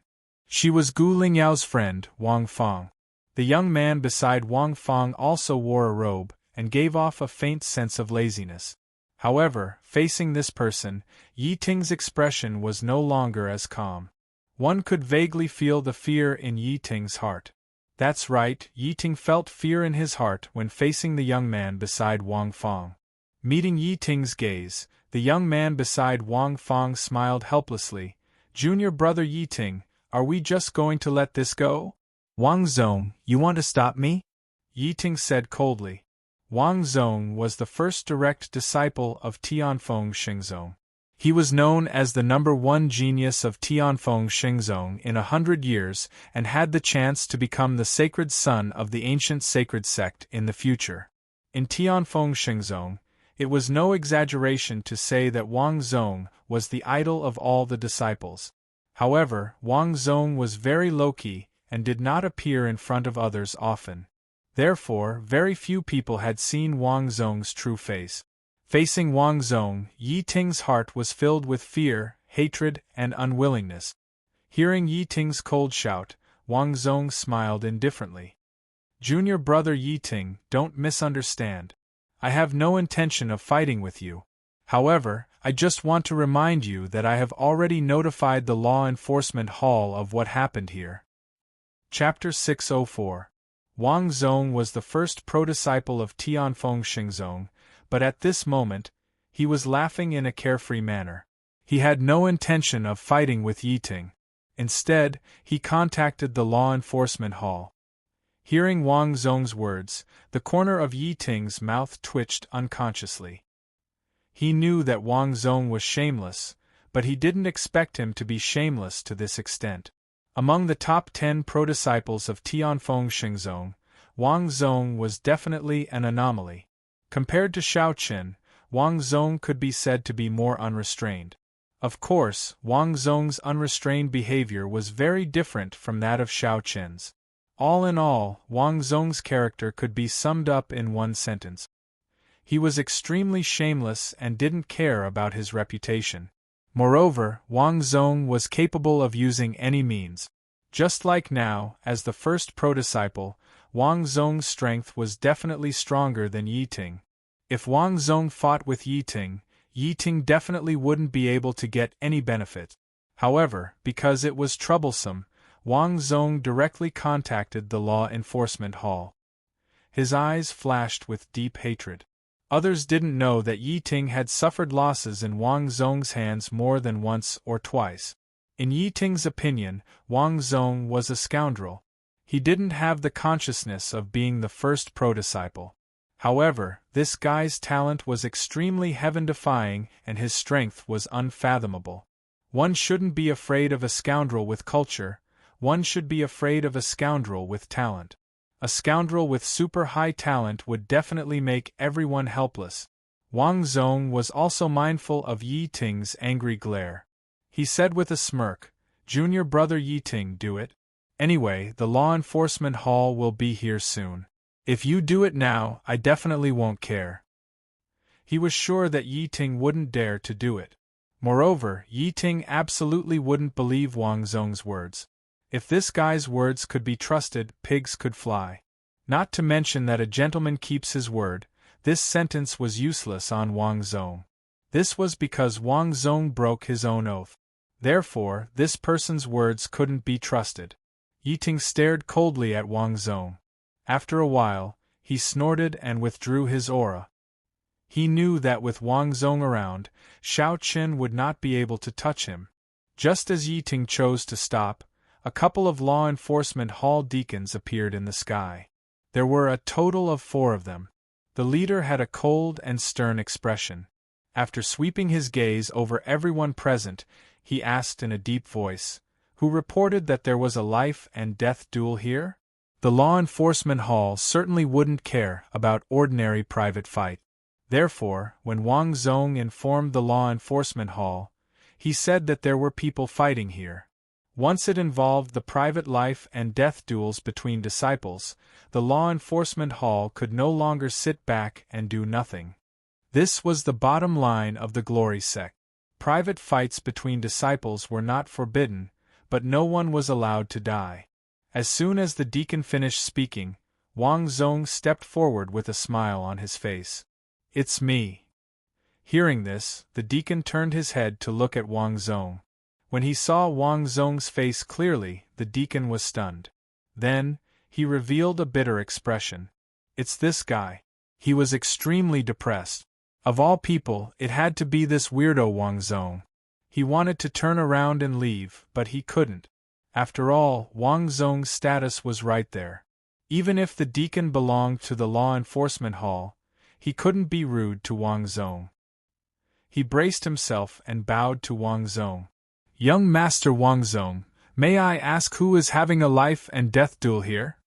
She was Gu Lingyao's friend, Wang Feng. The young man beside Wang Feng also wore a robe, and gave off a faint sense of laziness. However, facing this person, Yi Ting's expression was no longer as calm. One could vaguely feel the fear in Yi Ting's heart. That's right, Yi Ting felt fear in his heart when facing the young man beside Wang Feng. Meeting Yi Ting's gaze, the young man beside Wang Feng smiled helplessly. "Junior brother Yi Ting, are we just going to let this go?" "Wang Zong, you want to stop me?" Yi Ting said coldly. Wang Zong was the first direct disciple of Tianfeng Xingzong. He was known as the #1 genius of Tianfeng Xingzong in 100 years and had the chance to become the sacred son of the ancient sacred sect in the future. In Tianfeng Xingzong, it was no exaggeration to say that Wang Zong was the idol of all the disciples. However, Wang Zong was very low-key and did not appear in front of others often. Therefore, very few people had seen Wang Zong's true face. Facing Wang Zong, Yi Ting's heart was filled with fear, hatred, and unwillingness. Hearing Yi Ting's cold shout, Wang Zong smiled indifferently. "Junior brother Yi Ting, don't misunderstand. I have no intention of fighting with you. However, I just want to remind you that I have already notified the Law Enforcement Hall of what happened here." Chapter 604. Wang Zong was the first pro-disciple of Tianfeng Xingzong, but at this moment, he was laughing in a carefree manner. He had no intention of fighting with Yi Ting. Instead, he contacted the Law Enforcement Hall. Hearing Wang Zong's words, the corner of Yi Ting's mouth twitched unconsciously. He knew that Wang Zong was shameless, but he didn't expect him to be shameless to this extent. Among the top 10 pro-disciples of Tianfeng Xingzong, Wang Zong was definitely an anomaly. Compared to Xiao Chen, Wang Zong could be said to be more unrestrained. Of course, Wang Zong's unrestrained behavior was very different from that of Xiao Chen's. All in all, Wang Zong's character could be summed up in one sentence. He was extremely shameless and didn't care about his reputation. Moreover, Wang Zong was capable of using any means. Just like now, as the first pro-disciple, Wang Zong's strength was definitely stronger than Yi Ting. If Wang Zong fought with Yi Ting definitely wouldn't be able to get any benefit. However, because it was troublesome, Wang Zong directly contacted the Law Enforcement Hall. His eyes flashed with deep hatred. Others didn't know that Yi Ting had suffered losses in Wang Zong's hands more than once or twice. In Yi Ting's opinion, Wang Zong was a scoundrel. He didn't have the consciousness of being the first pro-disciple. However, this guy's talent was extremely heaven-defying and his strength was unfathomable. One shouldn't be afraid of a scoundrel with culture, one should be afraid of a scoundrel with talent. A scoundrel with super high talent would definitely make everyone helpless. Wang Zong was also mindful of Yi Ting's angry glare. He said with a smirk, "Junior brother Yi Ting, do it. Anyway, the Law Enforcement Hall will be here soon. If you do it now, I definitely won't care." He was sure that Yi Ting wouldn't dare to do it. Moreover, Yi Ting absolutely wouldn't believe Wang Zong's words. If this guy's words could be trusted, pigs could fly. Not to mention that a gentleman keeps his word, this sentence was useless on Wang Zong. This was because Wang Zong broke his own oath. Therefore, this person's words couldn't be trusted. Yi Ting stared coldly at Wang Zong. After a while, he snorted and withdrew his aura. He knew that with Wang Zong around, Xiao Chen would not be able to touch him. Just as Yi Ting chose to stop, a couple of Law Enforcement Hall deacons appeared in the sky. There were a total of 4 of them. The leader had a cold and stern expression. After sweeping his gaze over everyone present, he asked in a deep voice, "Who reported that there was a life and death duel here?" The law enforcement hall certainly wouldn't care about ordinary private fight. Therefore, when Wang Zong informed the law enforcement hall, he said that there were people fighting here. Once it involved the private life and death duels between disciples, the law enforcement hall could no longer sit back and do nothing. This was the bottom line of the glory sect. Private fights between disciples were not forbidden, but no one was allowed to die. As soon as the deacon finished speaking, Wang Zong stepped forward with a smile on his face. "It's me." Hearing this, the deacon turned his head to look at Wang Zong. When he saw Wang Zong's face clearly, the deacon was stunned. Then, he revealed a bitter expression. "It's this guy." He was extremely depressed. Of all people, it had to be this weirdo Wang Zong. He wanted to turn around and leave, but he couldn't. After all, Wang Zong's status was right there. Even if the deacon belonged to the law enforcement hall, he couldn't be rude to Wang Zong. He braced himself and bowed to Wang Zong. "Young Master Wang Zong, may I ask who is having a life and death duel here?"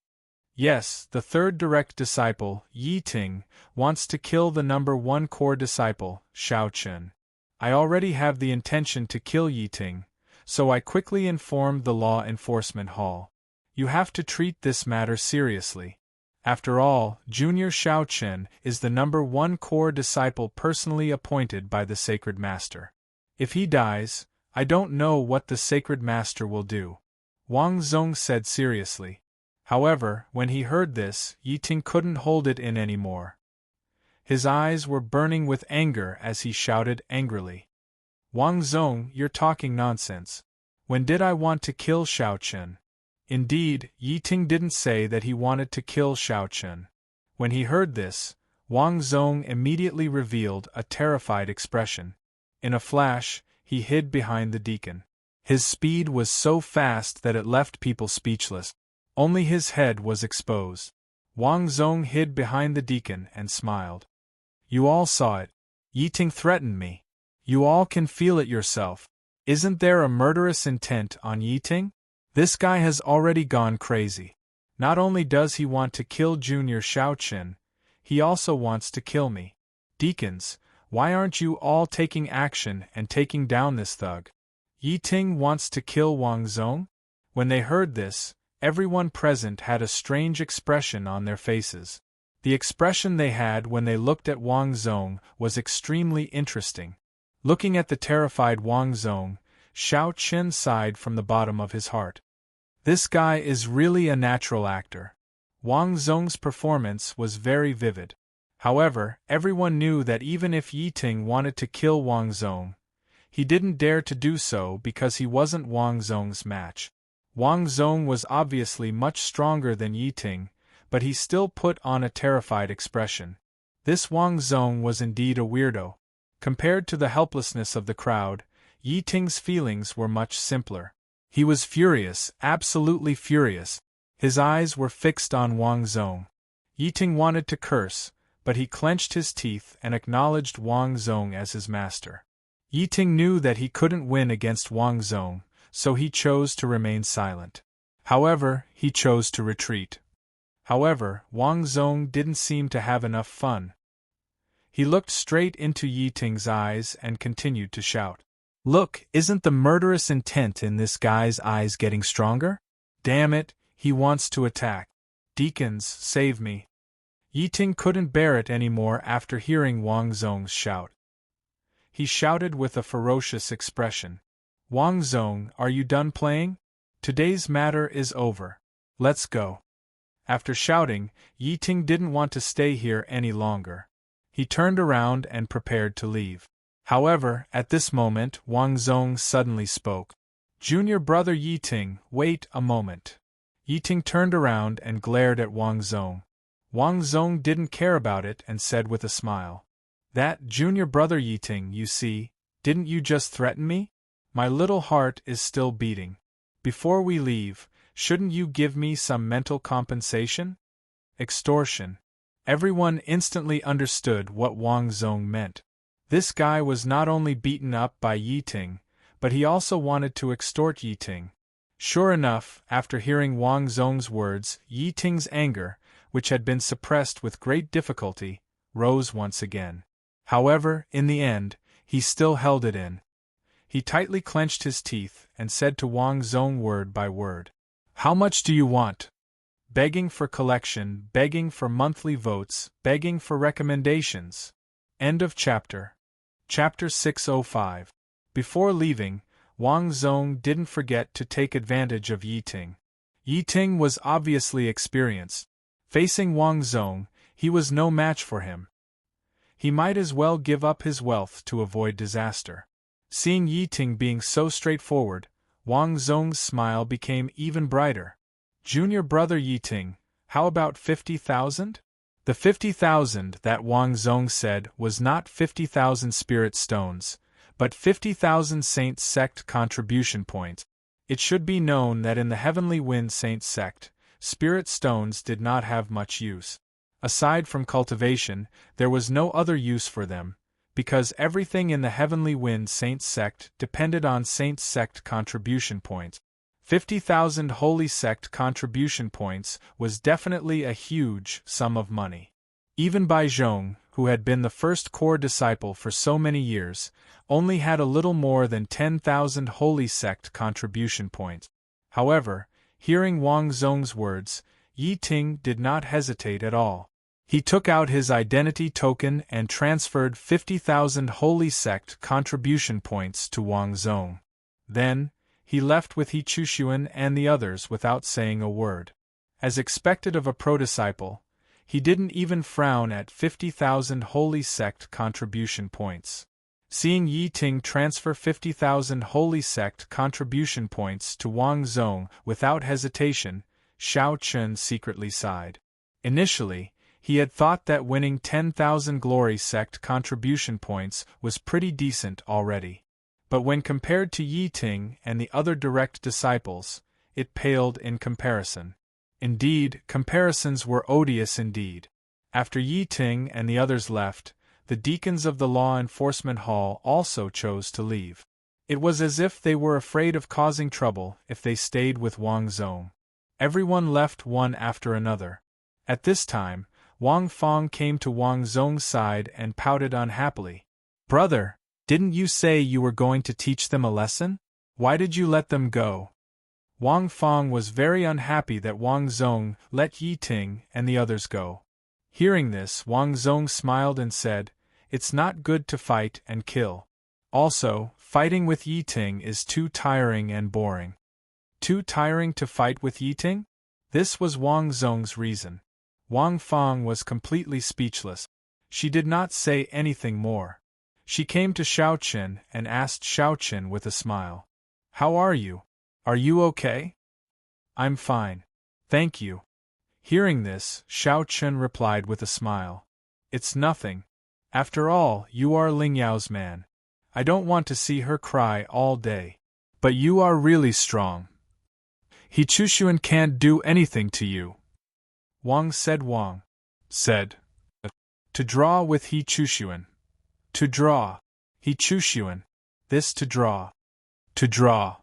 "Yes, the third direct disciple, Yi Ting, wants to kill the number 1 core disciple, Shao Chen. I already have the intention to kill Yi Ting, so I quickly informed the law enforcement hall. You have to treat this matter seriously. After all, Junior Shao Chen is the number 1 core disciple personally appointed by the Sacred Master. If he dies, I don't know what the Sacred Master will do," Wang Zong said seriously. However, when he heard this, Yi Ting couldn't hold it in anymore. His eyes were burning with anger as he shouted angrily, "Wang Zong, you're talking nonsense. When did I want to kill Shao Chen?" Indeed, Yi Ting didn't say that he wanted to kill Shao Chen. When he heard this, Wang Zong immediately revealed a terrified expression. In a flash, he hid behind the deacon. His speed was so fast that it left people speechless. Only his head was exposed. Wang Zong hid behind the deacon and smiled. "You all saw it. Yi Ting threatened me. You all can feel it yourself. Isn't there a murderous intent on Yi Ting? This guy has already gone crazy. Not only does he want to kill Junior Shao Chen, he also wants to kill me. Deacons, why aren't you all taking action and taking down this thug? Yi Ting wants to kill Wang Zong?" When they heard this, everyone present had a strange expression on their faces. The expression they had when they looked at Wang Zong was extremely interesting. Looking at the terrified Wang Zong, Shao Chen sighed from the bottom of his heart. This guy is really a natural actor. Wang Zong's performance was very vivid. However, everyone knew that even if Yi Ting wanted to kill Wang Zong, he didn't dare to do so because he wasn't Wang Zong's match. Wang Zong was obviously much stronger than Yi Ting, but he still put on a terrified expression. This Wang Zong was indeed a weirdo. Compared to the helplessness of the crowd, Yi Ting's feelings were much simpler. He was furious, absolutely furious. His eyes were fixed on Wang Zong. Yi Ting wanted to curse, but he clenched his teeth and acknowledged Wang Zong as his master. Yi Ting knew that he couldn't win against Wang Zong, so he chose to remain silent. However, he chose to retreat. However, Wang Zong didn't seem to have enough fun. He looked straight into Yi Ting's eyes and continued to shout. "Look, isn't the murderous intent in this guy's eyes getting stronger? Damn it, he wants to attack. Deacons, save me." Yi Ting couldn't bear it anymore after hearing Wang Zong's shout. He shouted with a ferocious expression. "Wang Zong, are you done playing? Today's matter is over. Let's go." After shouting, Yi Ting didn't want to stay here any longer. He turned around and prepared to leave. However, at this moment, Wang Zong suddenly spoke. "Junior brother Yi Ting, wait a moment." Yi Ting turned around and glared at Wang Zong. Wang Zong didn't care about it and said with a smile, "That junior brother Yi Ting, you see, didn't you just threaten me? My little heart is still beating. Before we leave, shouldn't you give me some mental compensation?" Extortion. Everyone instantly understood what Wang Zong meant. This guy was not only beaten up by Yi Ting, but he also wanted to extort Yi Ting. Sure enough, after hearing Wang Zong's words, Yi Ting's anger, which had been suppressed with great difficulty, rose once again. However, in the end, he still held it in. He tightly clenched his teeth and said to Wang Zong word by word, "How much do you want?" Begging for collection, begging for monthly votes, begging for recommendations. End of chapter. Chapter 605. Before leaving, Wang Zong didn't forget to take advantage of Yi Ting. Yi Ting was obviously experienced. Facing Wang Zong, he was no match for him. He might as well give up his wealth to avoid disaster. Seeing Yi Ting being so straightforward, Wang Zong's smile became even brighter. "Junior brother Yi Ting, how about 50,000? The 50,000 that Wang Zong said was not 50,000 spirit stones, but 50,000 Saint Sect contribution points. It should be known that in the Heavenly Wind Saint Sect, spirit stones did not have much use. Aside from cultivation, there was no other use for them, because everything in the Heavenly Wind Saint Sect depended on Saint Sect contribution points. 50,000 Holy Sect contribution points was definitely a huge sum of money. Even Bai Zhong, who had been the first core disciple for so many years, only had a little more than 10,000 Holy Sect contribution points. However, hearing Wang Zong's words, Yi Ting did not hesitate at all. He took out his identity token and transferred 50,000 Holy Sect contribution points to Wang Zong. Then, he left with He Chushuan and the others without saying a word. As expected of a pro-disciple, he didn't even frown at 50,000 Holy Sect contribution points. Seeing Yi Ting transfer 50,000 Holy Sect contribution points to Wang Zong without hesitation, Xiao Chun secretly sighed. Initially, he had thought that winning 10,000 Glory Sect contribution points was pretty decent already. But when compared to Yi Ting and the other direct disciples, it paled in comparison. Indeed, comparisons were odious indeed. After Yi Ting and the others left, the deacons of the Law Enforcement Hall also chose to leave. It was as if they were afraid of causing trouble if they stayed with Wang Zong. Everyone left one after another. At this time, Wang Fong came to Wang Zong's side and pouted unhappily. "Brother, didn't you say you were going to teach them a lesson? Why did you let them go?" Wang Fong was very unhappy that Wang Zong let Yi Ting and the others go. Hearing this, Wang Zong smiled and said, "It's not good to fight and kill. Also, fighting with Yi Ting is too tiring and boring." Too tiring to fight with Yi Ting? This was Wang Zong's reason. Wang Fong was completely speechless. She did not say anything more. She came to Xiao Qin and asked Xiao Qin with a smile, "How are you? Are you okay?" "I'm fine. Thank you." Hearing this, Xiao Qin replied with a smile, "It's nothing. After all, you are Ling Yao's man. I don't want to see her cry all day. But you are really strong. He Chushuan can't do anything to you." Wang said. To draw with He Chushuan. To draw. He Chushuan. This to draw. To draw.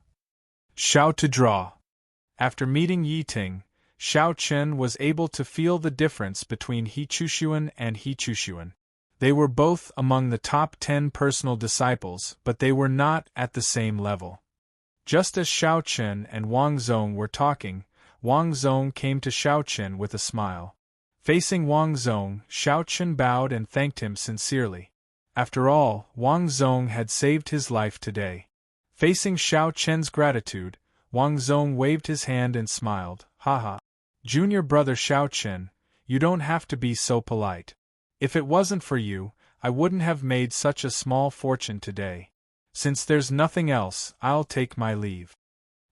Xiao to draw. After meeting Yi Ting, Xiao Chen was able to feel the difference between He Chushuan and He Chushuan. They were both among the top 10 personal disciples, but they were not at the same level. Just as Xiao Chen and Wang Zong were talking, Wang Zong came to Xiao Chen with a smile. Facing Wang Zong, Xiao Chen bowed and thanked him sincerely. After all, Wang Zong had saved his life today. Facing Xiao Chen's gratitude, Wang Zong waved his hand and smiled. "Haha. Junior brother Xiao Chen, you don't have to be so polite. If it wasn't for you, I wouldn't have made such a small fortune today. Since there's nothing else, I'll take my leave."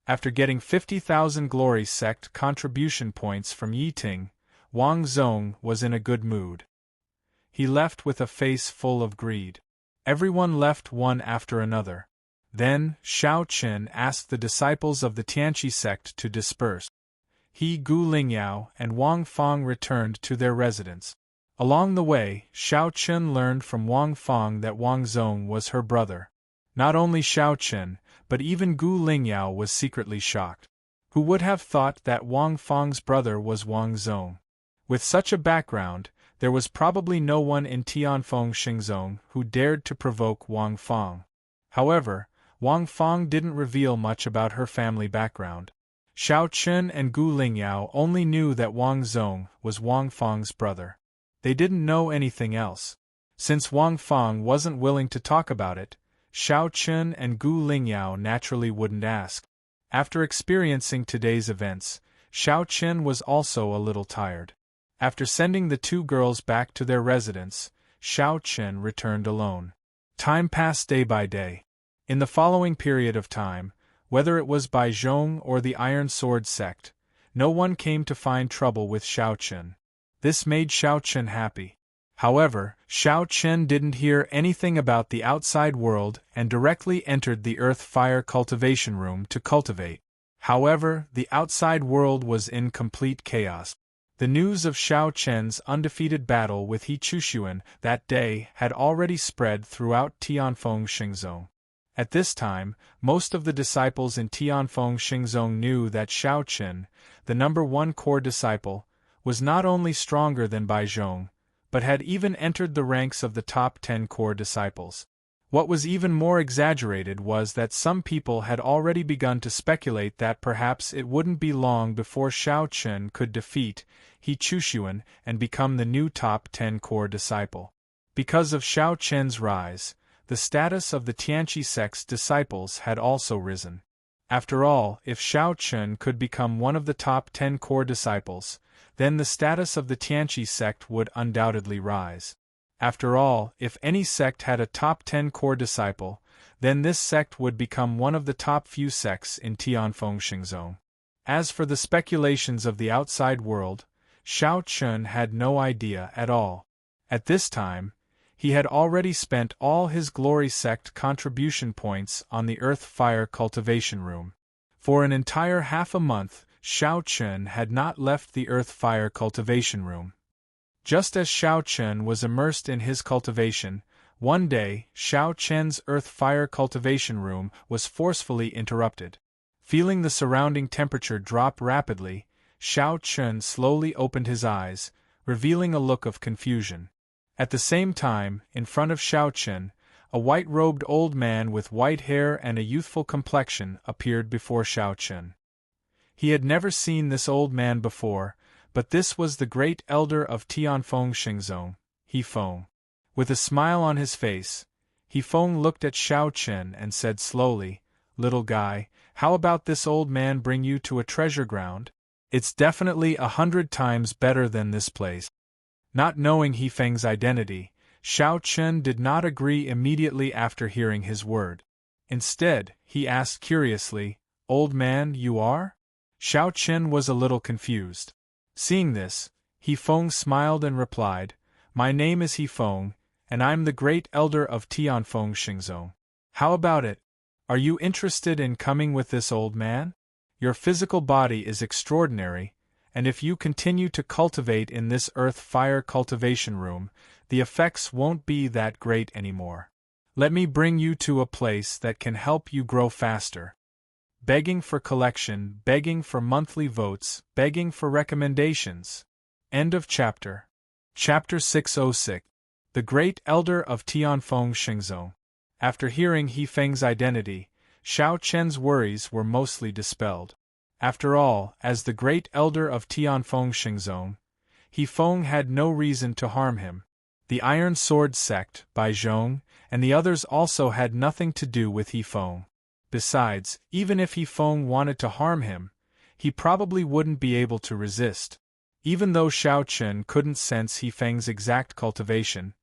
After getting 50,000 Glory Sect contribution points from Yi Ting, Wang Zong was in a good mood. He left with a face full of greed. Everyone left one after another. Then, Xiao Qin asked the disciples of the Tianqi sect to disperse. He Gu Lingyao and Wang Fong returned to their residence. Along the way, Xiao Chen learned from Wang Fang that Wang Zong was her brother. Not only Xiao Chen, but even Gu Lingyao was secretly shocked. Who would have thought that Wang Fang's brother was Wang Zong? With such a background, there was probably no one in Tianfeng Xingzong who dared to provoke Wang Fang. However, Wang Fang didn't reveal much about her family background. Xiao Chen and Gu Lingyao only knew that Wang Zong was Wang Fang's brother. They didn't know anything else. Since Wang Fang wasn't willing to talk about it, Xiao Chen and Gu Lingyao naturally wouldn't ask. After experiencing today's events, Xiao Chen was also a little tired. After sending the two girls back to their residence, Xiao Chen returned alone. Time passed day by day. In the following period of time, whether it was Bai Zhong or the Iron Sword sect, no one came to find trouble with Xiao Chen. This made Xiao Chen happy. However, Xiao Chen didn't hear anything about the outside world and directly entered the earth-fire cultivation room to cultivate. However, the outside world was in complete chaos. The news of Xiao Chen's undefeated battle with He Chushuan that day had already spread throughout Tianfeng Xingzong. At this time, most of the disciples in Tianfeng Xingzong knew that Xiao Chen, the number one core disciple, was not only stronger than Bai Zhong, but had even entered the ranks of the top 10 core disciples. What was even more exaggerated was that some people had already begun to speculate that perhaps it wouldn't be long before Xiao Chen could defeat He Chushuan and become the new top 10 core disciple. Because of Xiao Chen's rise, the status of the Tianqi sect's disciples had also risen. After all, if Xiao Chen could become one of the top 10 core disciples, then the status of the Tianqi sect would undoubtedly rise. After all, if any sect had a top 10 core disciple, then this sect would become one of the top few sects in Tianfeng Xingzong. As for the speculations of the outside world, Xiao Chen had no idea at all. At this time, he had already spent all his glory sect contribution points on the earth-fire cultivation room. For an entire half a month, Xiao Chen had not left the earth-fire cultivation room. Just as Xiao Chen was immersed in his cultivation, one day, Xiao Chen's earth-fire cultivation room was forcefully interrupted. Feeling the surrounding temperature drop rapidly, Xiao Chen slowly opened his eyes, revealing a look of confusion. At the same time, in front of Xiao Chen, a white-robed old man with white hair and a youthful complexion appeared before Xiao Chen. He had never seen this old man before, but this was the great elder of Tianfeng Xingzong, He Feng. With a smile on his face, He Feng looked at Xiao Chen and said slowly, "Little guy, how about this old man bring you to a treasure ground? It's definitely 100 times better than this place." Not knowing He Feng's identity, Xiao Chen did not agree immediately after hearing his word. Instead, he asked curiously, "Old man, you are?" Xiao Chen was a little confused. Seeing this, He Feng smiled and replied, "My name is He Feng, and I'm the great elder of Tianfeng Xingzong. How about it? Are you interested in coming with this old man? Your physical body is extraordinary, and if you continue to cultivate in this earth-fire cultivation room, the effects won't be that great anymore. Let me bring you to a place that can help you grow faster." Begging for collection, begging for monthly votes, begging for recommendations. End of chapter. Chapter 606. The Great Elder of Tianfeng Xingzong. After hearing He Feng's identity, Xiao Chen's worries were mostly dispelled. After all, as the Great Elder of Tianfeng Xingzong, He Feng had no reason to harm him. The Iron Sword sect, Bai Zhong, and the others also had nothing to do with He Feng. Besides, even if He Feng wanted to harm him, he probably wouldn't be able to resist. Even though Xiao Chen couldn't sense He Feng's exact cultivation,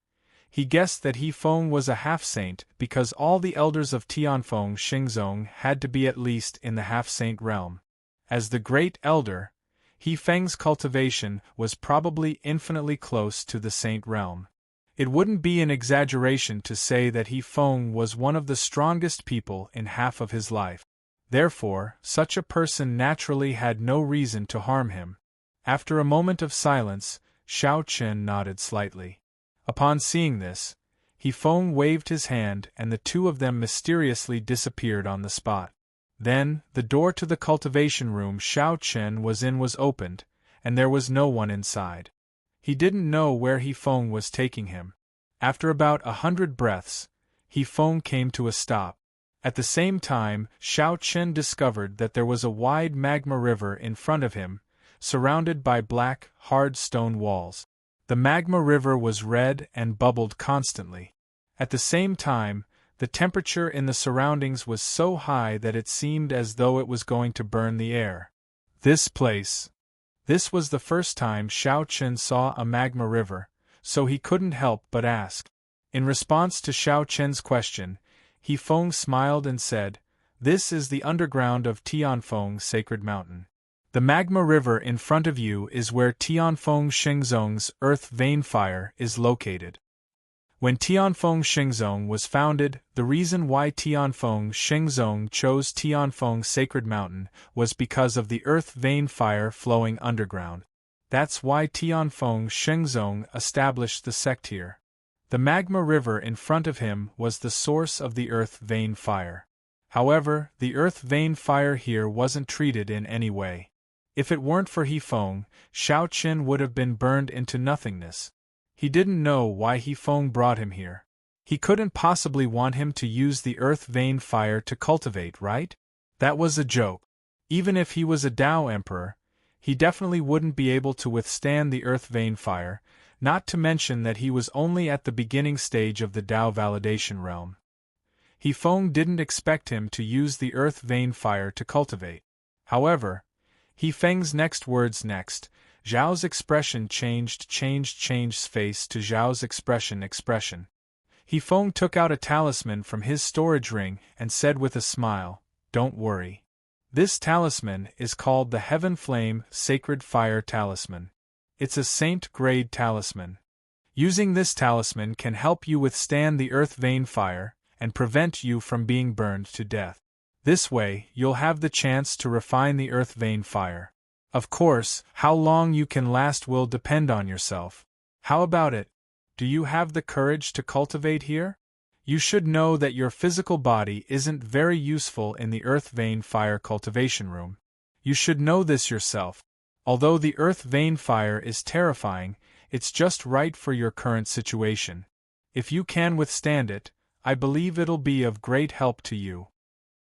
he guessed that He Feng was a half-saint because all the elders of Tianfeng Xingzong had to be at least in the half-saint realm. As the Great Elder, He Feng's cultivation was probably infinitely close to the saint realm. It wouldn't be an exaggeration to say that He Feng was one of the strongest people in half of his life. Therefore, such a person naturally had no reason to harm him. After a moment of silence, Xiao Chen nodded slightly. Upon seeing this, He Feng waved his hand and the two of them mysteriously disappeared on the spot. Then, the door to the cultivation room Xiao Chen was in was opened, and there was no one inside. He didn't know where He Feng was taking him. After about 100 breaths, He Feng came to a stop. At the same time, Xiao Chen discovered that there was a wide magma river in front of him, surrounded by black, hard stone walls. The magma river was red and bubbled constantly. At the same time, the temperature in the surroundings was so high that it seemed as though it was going to burn the air. This place. This was the first time Xiao Chen saw a magma river, so he couldn't help but ask. In response to Xiao Chen's question, He Feng smiled and said, "This is the underground of Tianfeng Sacred Mountain. The magma river in front of you is where Tianfeng Shengzong's earth vein fire is located." When Tianfeng Shengzong was founded, the reason why Tianfeng Shengzong chose Tianfeng Sacred Mountain was because of the earth vein fire flowing underground. That's why Tianfeng Shengzong established the sect here. The magma river in front of him was the source of the earth vein fire. However, the earth vein fire here wasn't treated in any way. If it weren't for He Feng, Xiao Chen would have been burned into nothingness. He didn't know why He Feng brought him here. He couldn't possibly want him to use the earth vein fire to cultivate, right? That was a joke. Even if he was a Tao Emperor, he definitely wouldn't be able to withstand the earth vein fire, not to mention that he was only at the beginning stage of the Tao validation realm. He Feng didn't expect him to use the earth vein fire to cultivate. However, He Feng's next words next, Zhao's expression changed face to Zhao's expression. He Feng took out a talisman from his storage ring and said with a smile, "Don't worry. This talisman is called the Heaven Flame Sacred Fire Talisman. It's a saint-grade talisman. Using this talisman can help you withstand the earth vein fire and prevent you from being burned to death. This way, you'll have the chance to refine the earth vein fire. Of course, how long you can last will depend on yourself. How about it? Do you have the courage to cultivate here? You should know that your physical body isn't very useful in the earth vein fire cultivation room. You should know this yourself. Although the earth vein fire is terrifying, it's just right for your current situation. If you can withstand it, I believe it'll be of great help to you."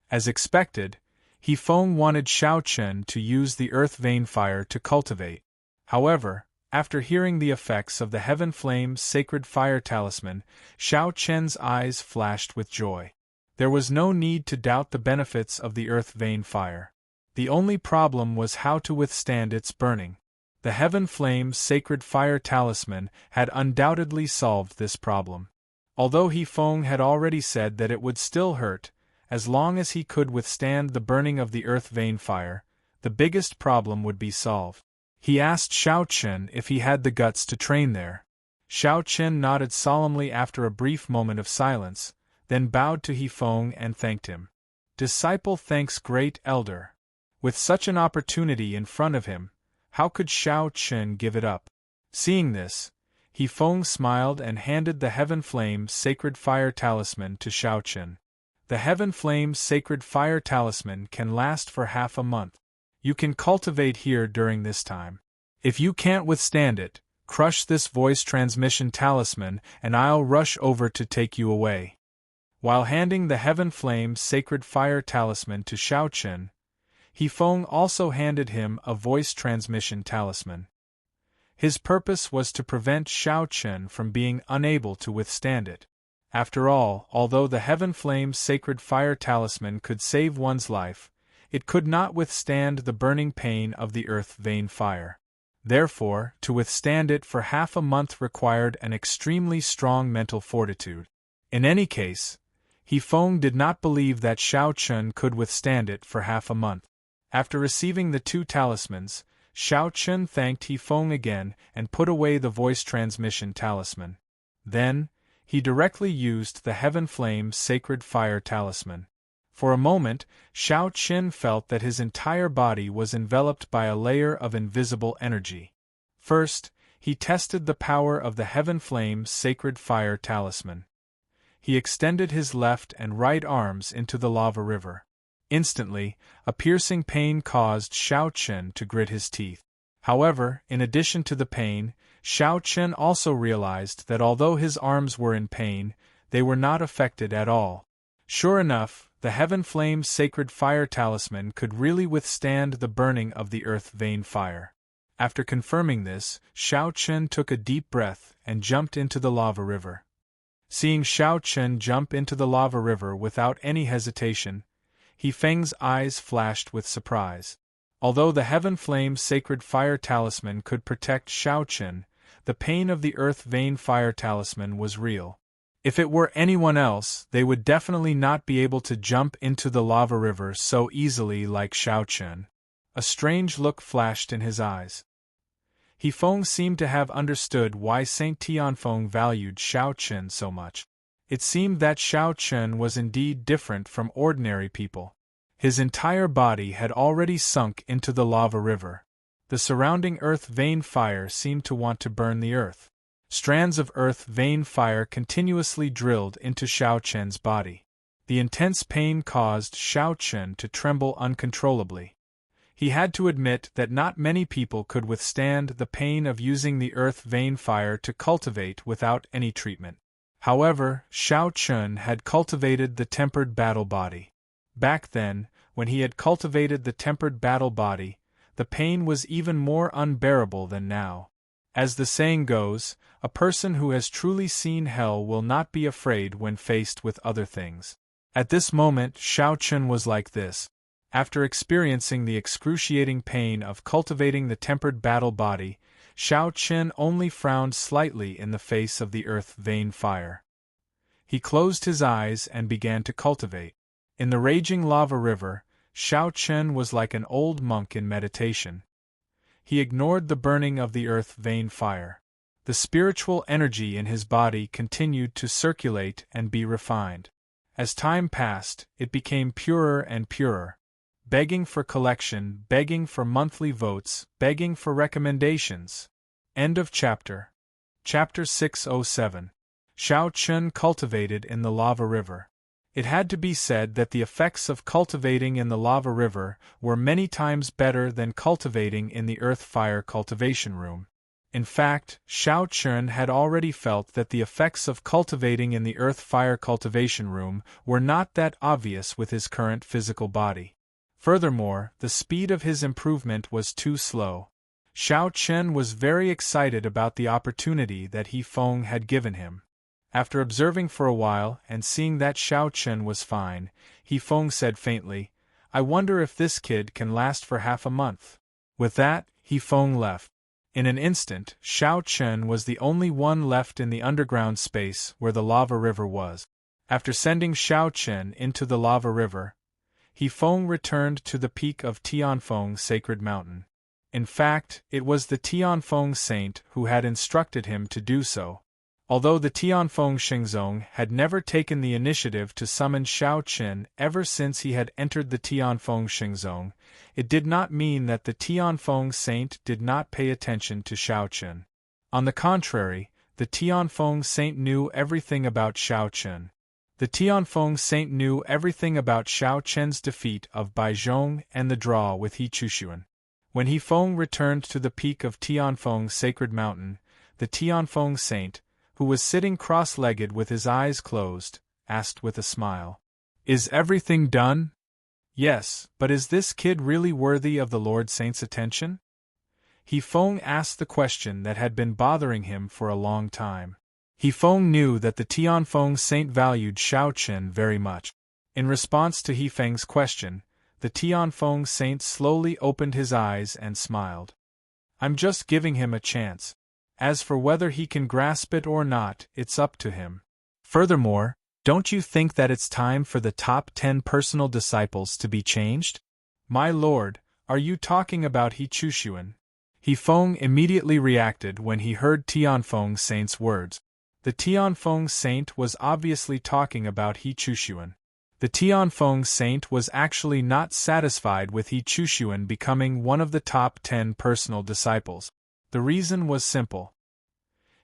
As expected, He Feng wanted Xiao Chen to use the earth vein fire to cultivate. However, after hearing the effects of the Heaven Flame Sacred Fire Talisman, Xiao Chen's eyes flashed with joy. There was no need to doubt the benefits of the earth vein fire. The only problem was how to withstand its burning. The Heaven Flame Sacred Fire Talisman had undoubtedly solved this problem. Although He Feng had already said that it would still hurt, as long as he could withstand the burning of the earth vein fire, the biggest problem would be solved. He asked Xiao Chen if he had the guts to train there. Xiao Chen nodded solemnly after a brief moment of silence, then bowed to He Feng and thanked him. "Disciple thanks great elder." With such an opportunity in front of him, how could Xiao Chen give it up? Seeing this, He Feng smiled and handed the Heaven Flame Sacred Fire Talisman to Xiao Chen. The Heaven Flame Sacred Fire Talisman can last for half a month. You can cultivate here during this time. If you can't withstand it, crush this voice transmission talisman and I'll rush over to take you away. While handing the Heaven Flame Sacred Fire Talisman to Xiao Chen, He Feng also handed him a voice transmission talisman. His purpose was to prevent Xiao Chen from being unable to withstand it. After all, although the Heaven Flame Sacred Fire Talisman could save one's life, it could not withstand the burning pain of the earth vein fire. Therefore, to withstand it for half a month required an extremely strong mental fortitude. In any case, He Feng did not believe that Xiao Chen could withstand it for half a month. After receiving the two talismans, Xiao Chen thanked He Feng again and put away the voice transmission talisman. Then, he directly used the Heaven Flame Sacred Fire Talisman. For a moment, Xiao Chen felt that his entire body was enveloped by a layer of invisible energy. First, he tested the power of the Heaven Flame's sacred fire talisman. He extended his left and right arms into the lava river. Instantly, a piercing pain caused Xiao Chen to grit his teeth. However, in addition to the pain, Xiao Chen also realized that although his arms were in pain, they were not affected at all. Sure enough, the Heaven Flame's sacred fire talisman could really withstand the burning of the earth vein fire. After confirming this, Xiao Chen took a deep breath and jumped into the lava river. Seeing Xiao Chen jump into the lava river without any hesitation, He Feng's eyes flashed with surprise. Although the Heaven Flame's sacred fire talisman could protect Xiao Chen, the pain of the earth vein fire talisman was real. If it were anyone else, they would definitely not be able to jump into the lava river so easily like Xiao Chen. A strange look flashed in his eyes. He Feng seemed to have understood why Saint Tianfeng valued Xiao Chen so much. It seemed that Xiao Chen was indeed different from ordinary people. His entire body had already sunk into the lava river. The surrounding earth vein fire seemed to want to burn the earth. Strands of earth vein fire continuously drilled into Xiao Chen's body. The intense pain caused Xiao Chen to tremble uncontrollably. He had to admit that not many people could withstand the pain of using the earth vein fire to cultivate without any treatment. However, Xiao Chen had cultivated the tempered battle body. Back then, when he had cultivated the tempered battle body, the pain was even more unbearable than now. As the saying goes, a person who has truly seen hell will not be afraid when faced with other things. At this moment, Xiao Chen was like this. After experiencing the excruciating pain of cultivating the tempered battle body, Xiao Chen only frowned slightly in the face of the earth vein fire. He closed his eyes and began to cultivate. In the raging lava river, Xiao Chen was like an old monk in meditation. He ignored the burning of the earth vein fire. The spiritual energy in his body continued to circulate and be refined. As time passed, it became purer and purer. Begging for collection, begging for monthly votes, begging for recommendations. End of chapter. Chapter 607. Xiao Chen cultivated in the lava river. It had to be said that the effects of cultivating in the lava river were many times better than cultivating in the earth fire cultivation room. In fact, Xiao Chen had already felt that the effects of cultivating in the earth fire cultivation room were not that obvious with his current physical body. Furthermore, the speed of his improvement was too slow. Xiao Chen was very excited about the opportunity that He Feng had given him. After observing for a while and seeing that Xiao Chen was fine, He Feng said faintly, "I wonder if this kid can last for half a month." With that, He Feng left. In an instant, Xiao Chen was the only one left in the underground space where the lava river was. After sending Xiao Chen into the lava river, He Feng returned to the peak of Tianfeng Sacred Mountain. In fact, it was the Tianfeng saint who had instructed him to do so. Although the Tianfeng Xingzong had never taken the initiative to summon Xiao Chen ever since he had entered the Tianfeng Xingzong, it did not mean that the Tianfeng saint did not pay attention to Xiao Chen. On the contrary, the Tianfeng saint knew everything about Xiao Chen. The Tianfeng saint knew everything about Xiao Chen's defeat of Baizhong and the draw with He Chushuan. When He Feng returned to the peak of Tianfeng Sacred Mountain, the Tianfeng saint, who was sitting cross-legged with his eyes closed, asked with a smile, "Is everything done?" "Yes, but is this kid really worthy of the Lord Saint's attention?" He Feng asked the question that had been bothering him for a long time. He Feng knew that the Tianfeng saint valued Xiao Chen very much. In response to He Feng's question, the Tianfeng saint slowly opened his eyes and smiled. "I'm just giving him a chance. As for whether he can grasp it or not, it's up to him. Furthermore, don't you think that it's time for the top 10 personal disciples to be changed?" "My lord, are you talking about He Chushuan?" He Feng immediately reacted when he heard Tianfeng saint's words. The Tianfeng saint was obviously talking about He Chushuan. The Tianfeng saint was actually not satisfied with He Chushuan becoming one of the top 10 personal disciples. The reason was simple.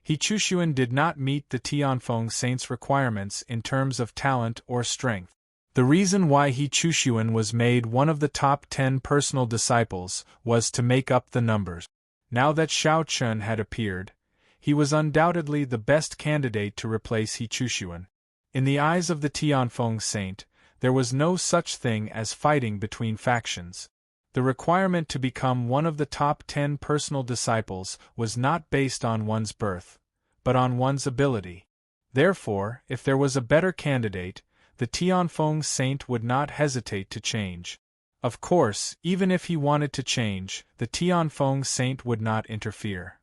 He Chushuan did not meet the Tianfeng Saint's requirements in terms of talent or strength. The reason why He Chushuan was made one of the top 10 personal disciples was to make up the numbers. Now that Xiao Chun had appeared, he was undoubtedly the best candidate to replace He Chushuan. In the eyes of the Tianfeng Saint, there was no such thing as fighting between factions. The requirement to become one of the top 10 personal disciples was not based on one's birth, but on one's ability. Therefore, if there was a better candidate, the Tianfeng Saint would not hesitate to change. Of course, even if he wanted to change, the Tianfeng Saint would not interfere.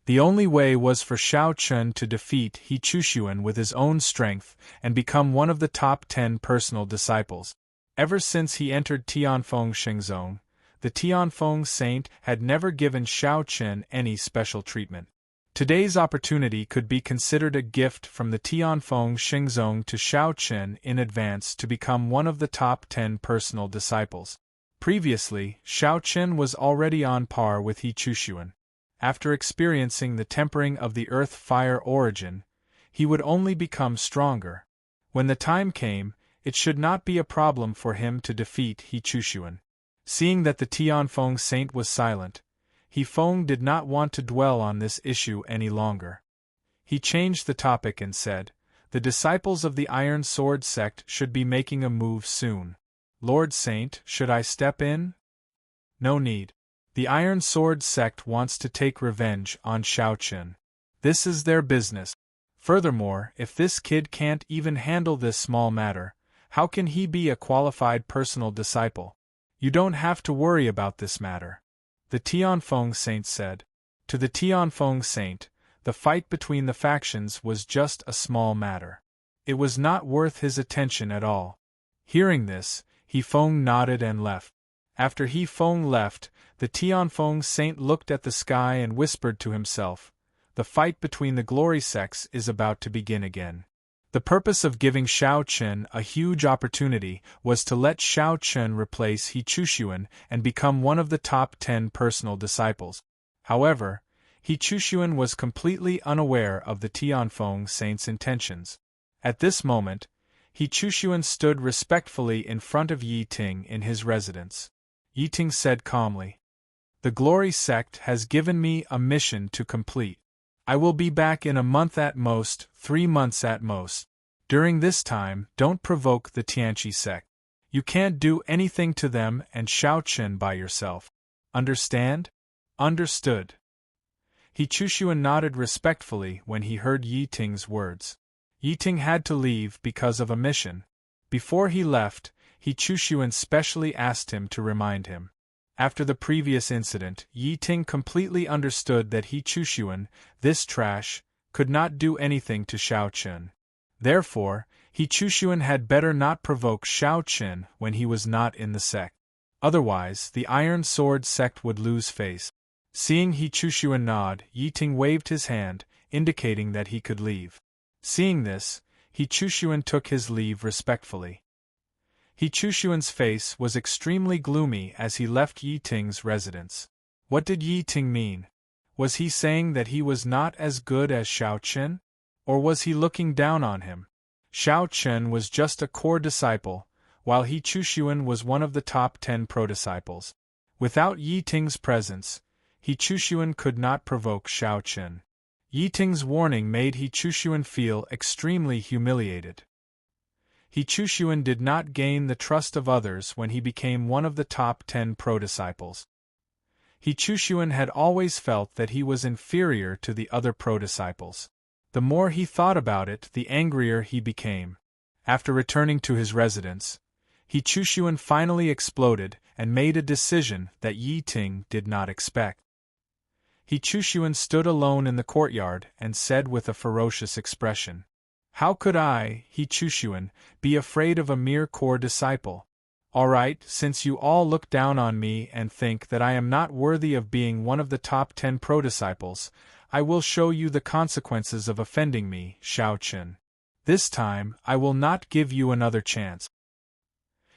The only way was for Xiao Chun to defeat He Chushuan with his own strength and become one of the top 10 personal disciples. Ever since he entered Tianfeng Shengzong, the Tianfeng Saint had never given Xiao Chun any special treatment. Today's opportunity could be considered a gift from the Tianfeng Shengzong to Xiao Chun in advance to become one of the top 10 personal disciples. Previously, Xiao Chun was already on par with He Chushuan. After experiencing the tempering of the earth-fire origin, he would only become stronger. When the time came, it should not be a problem for him to defeat He Chushuan. Seeing that the Tianfeng Saint was silent, He Feng did not want to dwell on this issue any longer. He changed the topic and said, "The disciples of the Iron Sword sect should be making a move soon. Lord Saint, should I step in?" "No need. The Iron Sword sect wants to take revenge on Xiao Chun. This is their business. Furthermore, if this kid can't even handle this small matter, how can he be a qualified personal disciple? You don't have to worry about this matter," the Tianfeng Saint said. To the Tianfeng Saint, the fight between the factions was just a small matter. It was not worth his attention at all. Hearing this, He Feng nodded and left. After He Feng left, the Tianfeng Saint looked at the sky and whispered to himself, "The fight between the glory sects is about to begin again." The purpose of giving Xiao Chun a huge opportunity was to let Xiao Chun replace He Chushuan and become one of the top 10 personal disciples. However, He Chushuan was completely unaware of the Tianfeng Saint's intentions. At this moment, He Chushuan stood respectfully in front of Yi Ting in his residence. Yi Ting said calmly, "The Glory Sect has given me a mission to complete. I will be back in a month at most, 3 months at most. During this time, don't provoke the Tianqi sect. You can't do anything to them and Xiao Chun by yourself. Understand?" "Understood." He Chushuan nodded respectfully when he heard Yi Ting's words. Yi Ting had to leave because of a mission. Before he left, He Chushuan specially asked him to remind him. After the previous incident, Yi Ting completely understood that He Chushuan, this trash, could not do anything to Xiao Chun. Therefore, He Chushuan had better not provoke Xiao Chun when he was not in the sect. Otherwise, the Iron Sword sect would lose face. Seeing He Chushuan nod, Yi Ting waved his hand, indicating that he could leave. Seeing this, He Chushuan took his leave respectfully. He Chushuan's face was extremely gloomy as he left Yi Ting's residence. What did Yi Ting mean? Was he saying that he was not as good as Xiao Chun? Or was he looking down on him? Xiao Chun was just a core disciple, while He Chushuan was one of the top 10 pro-disciples. Without Yi Ting's presence, He Chushuan could not provoke Xiao Chun. Yi Ting's warning made He Chushuan feel extremely humiliated. He Chushuan did not gain the trust of others when he became one of the top 10 pro-disciples. He Chushuan had always felt that he was inferior to the other pro-disciples. The more he thought about it, the angrier he became. After returning to his residence, He Chushuan finally exploded and made a decision that Yi Ting did not expect. He Chushuan stood alone in the courtyard and said with a ferocious expression, "How could I, He Chushuan, be afraid of a mere core disciple? All right, since you all look down on me and think that I am not worthy of being one of the top 10 pro-disciples, I will show you the consequences of offending me, Xiao Chun. This time, I will not give you another chance."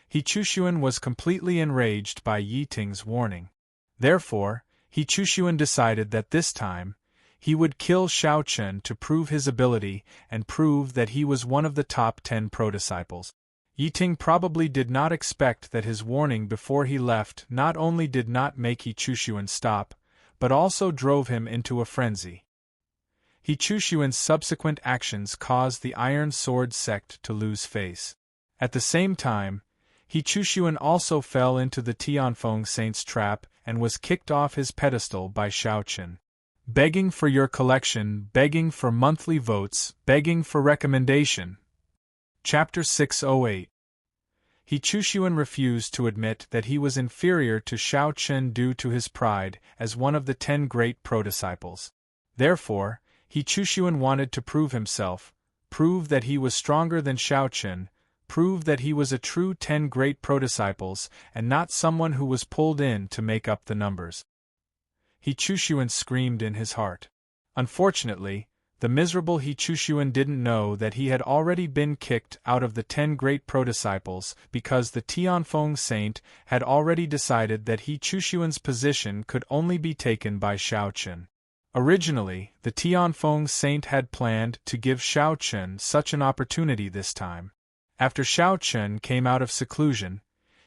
He Chushuan was completely enraged by Yi Ting's warning. Therefore, He Chushuan decided that this time, he would kill Xiao Chen to prove his ability and prove that he was one of the top 10 pro-disciples. Yiting probably did not expect that his warning before he left not only did not make He Chushuan stop, but also drove him into a frenzy. He Chushuan's subsequent actions caused the Iron Sword sect to lose face. At the same time, He Chushuan also fell into the Tianfeng Saint's trap and was kicked off his pedestal by Xiao Chen. Begging for your collection, begging for monthly votes, begging for recommendation. Chapter 608. He Chushuan refused to admit that he was inferior to Xiao Chen due to his pride as one of the 10 great pro-disciples. Therefore, He Chushuan wanted to prove himself, prove that he was stronger than Xiao Chen, prove that he was a true 10 great pro-disciples and not someone who was pulled in to make up the numbers. He Chushuan screamed in his heart. Unfortunately, the miserable He Chushuan didn't know that he had already been kicked out of the 10 great pro-disciples because the Tianfeng Saint had already decided that He Chushuan's position could only be taken by Xiao Chen. Originally, the Tianfeng Saint had planned to give Xiao Chen such an opportunity this time. After Xiao Chen came out of seclusion,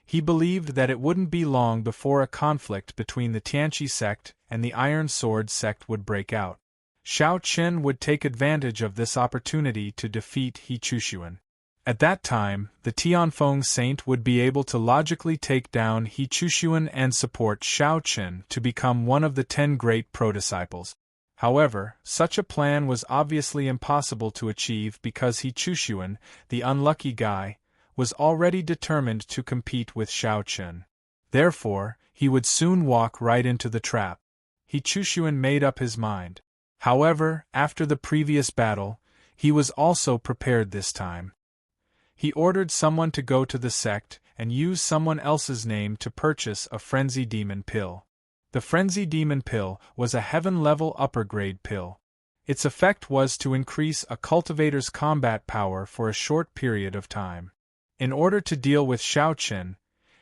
he believed that it wouldn't be long before a conflict between the Tianqi sect and the Iron Sword sect would break out. Xiao Chen would take advantage of this opportunity to defeat He Chushuan. At that time, the Tianfeng Saint would be able to logically take down He Chushuan and support Xiao Chen to become one of the 10 great pro-disciples. However, such a plan was obviously impossible to achieve because He Chushuan, the unlucky guy, was already determined to compete with Xiao Chen. Therefore, he would soon walk right into the trap. He Chushuan made up his mind. However, after the previous battle, he was also prepared this time. He ordered someone to go to the sect and use someone else's name to purchase a Frenzy Demon pill. The Frenzy Demon pill was a heaven-level upper-grade pill. Its effect was to increase a cultivator's combat power for a short period of time. In order to deal with Xiao Chen,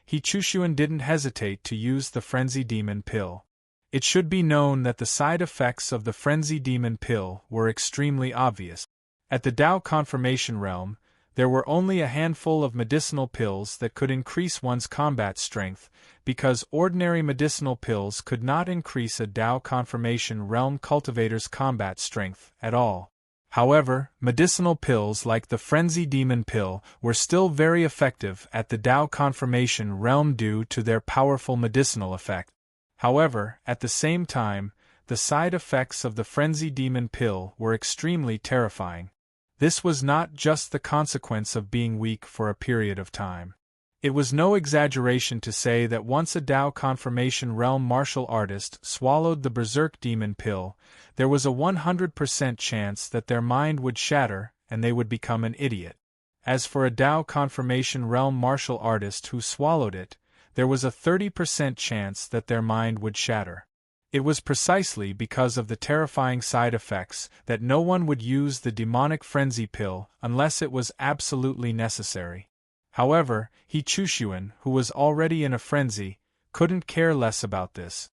He Chushuan didn't hesitate to use the Frenzy Demon pill. It should be known that the side effects of the Frenzy Demon pill were extremely obvious. At the Dao Confirmation realm, there were only a handful of medicinal pills that could increase one's combat strength, because ordinary medicinal pills could not increase a Dao Confirmation realm cultivator's combat strength at all. However, medicinal pills like the Frenzy Demon pill were still very effective at the Dao Confirmation realm due to their powerful medicinal effect. However, at the same time, the side effects of the Frenzy Demon pill were extremely terrifying. This was not just the consequence of being weak for a period of time. It was no exaggeration to say that once a Dao Confirmation realm martial artist swallowed the Berserk Demon pill, there was a 100% chance that their mind would shatter and they would become an idiot. As for a Dao Confirmation realm martial artist who swallowed it, there was a 30% chance that their mind would shatter. It was precisely because of the terrifying side effects that no one would use the demonic frenzy pill unless it was absolutely necessary. However, He Chushuan, who was already in a frenzy, couldn't care less about this.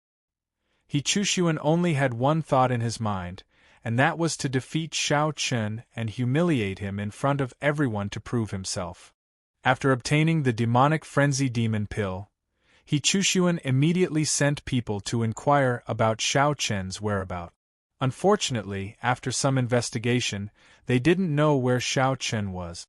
He Chushuan only had one thought in his mind, and that was to defeat Xiao Chen and humiliate him in front of everyone to prove himself. After obtaining the demonic frenzy demon pill, He Chushuan immediately sent people to inquire about Xiao Chen's whereabouts. Unfortunately, after some investigation, they didn't know where Xiao Chen was.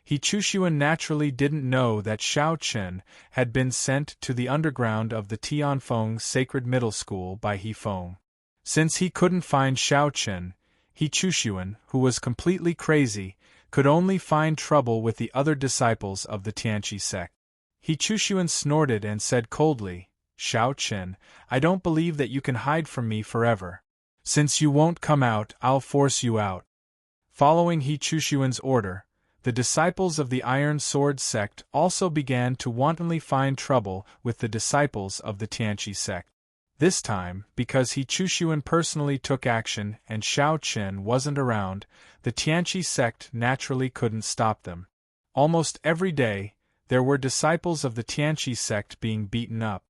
He Chushuan naturally didn't know that Xiao Chen had been sent to the underground of the Tianfeng Sacred Middle School by He Feng. Since he couldn't find Xiao Chen, He Chushuan, who was completely crazy, could only find trouble with the other disciples of the Tianqi sect. He Chushuan snorted and said coldly, "Xiao Chen, I don't believe that you can hide from me forever. Since you won't come out, I'll force you out." Following He Chushuan's order, the disciples of the Iron Sword sect also began to wantonly find trouble with the disciples of the Tianqi sect. This time, because He Chushuan personally took action and Xiao Chen wasn't around, the Tianqi sect naturally couldn't stop them. Almost every day, there were disciples of the Tianqi sect being beaten up.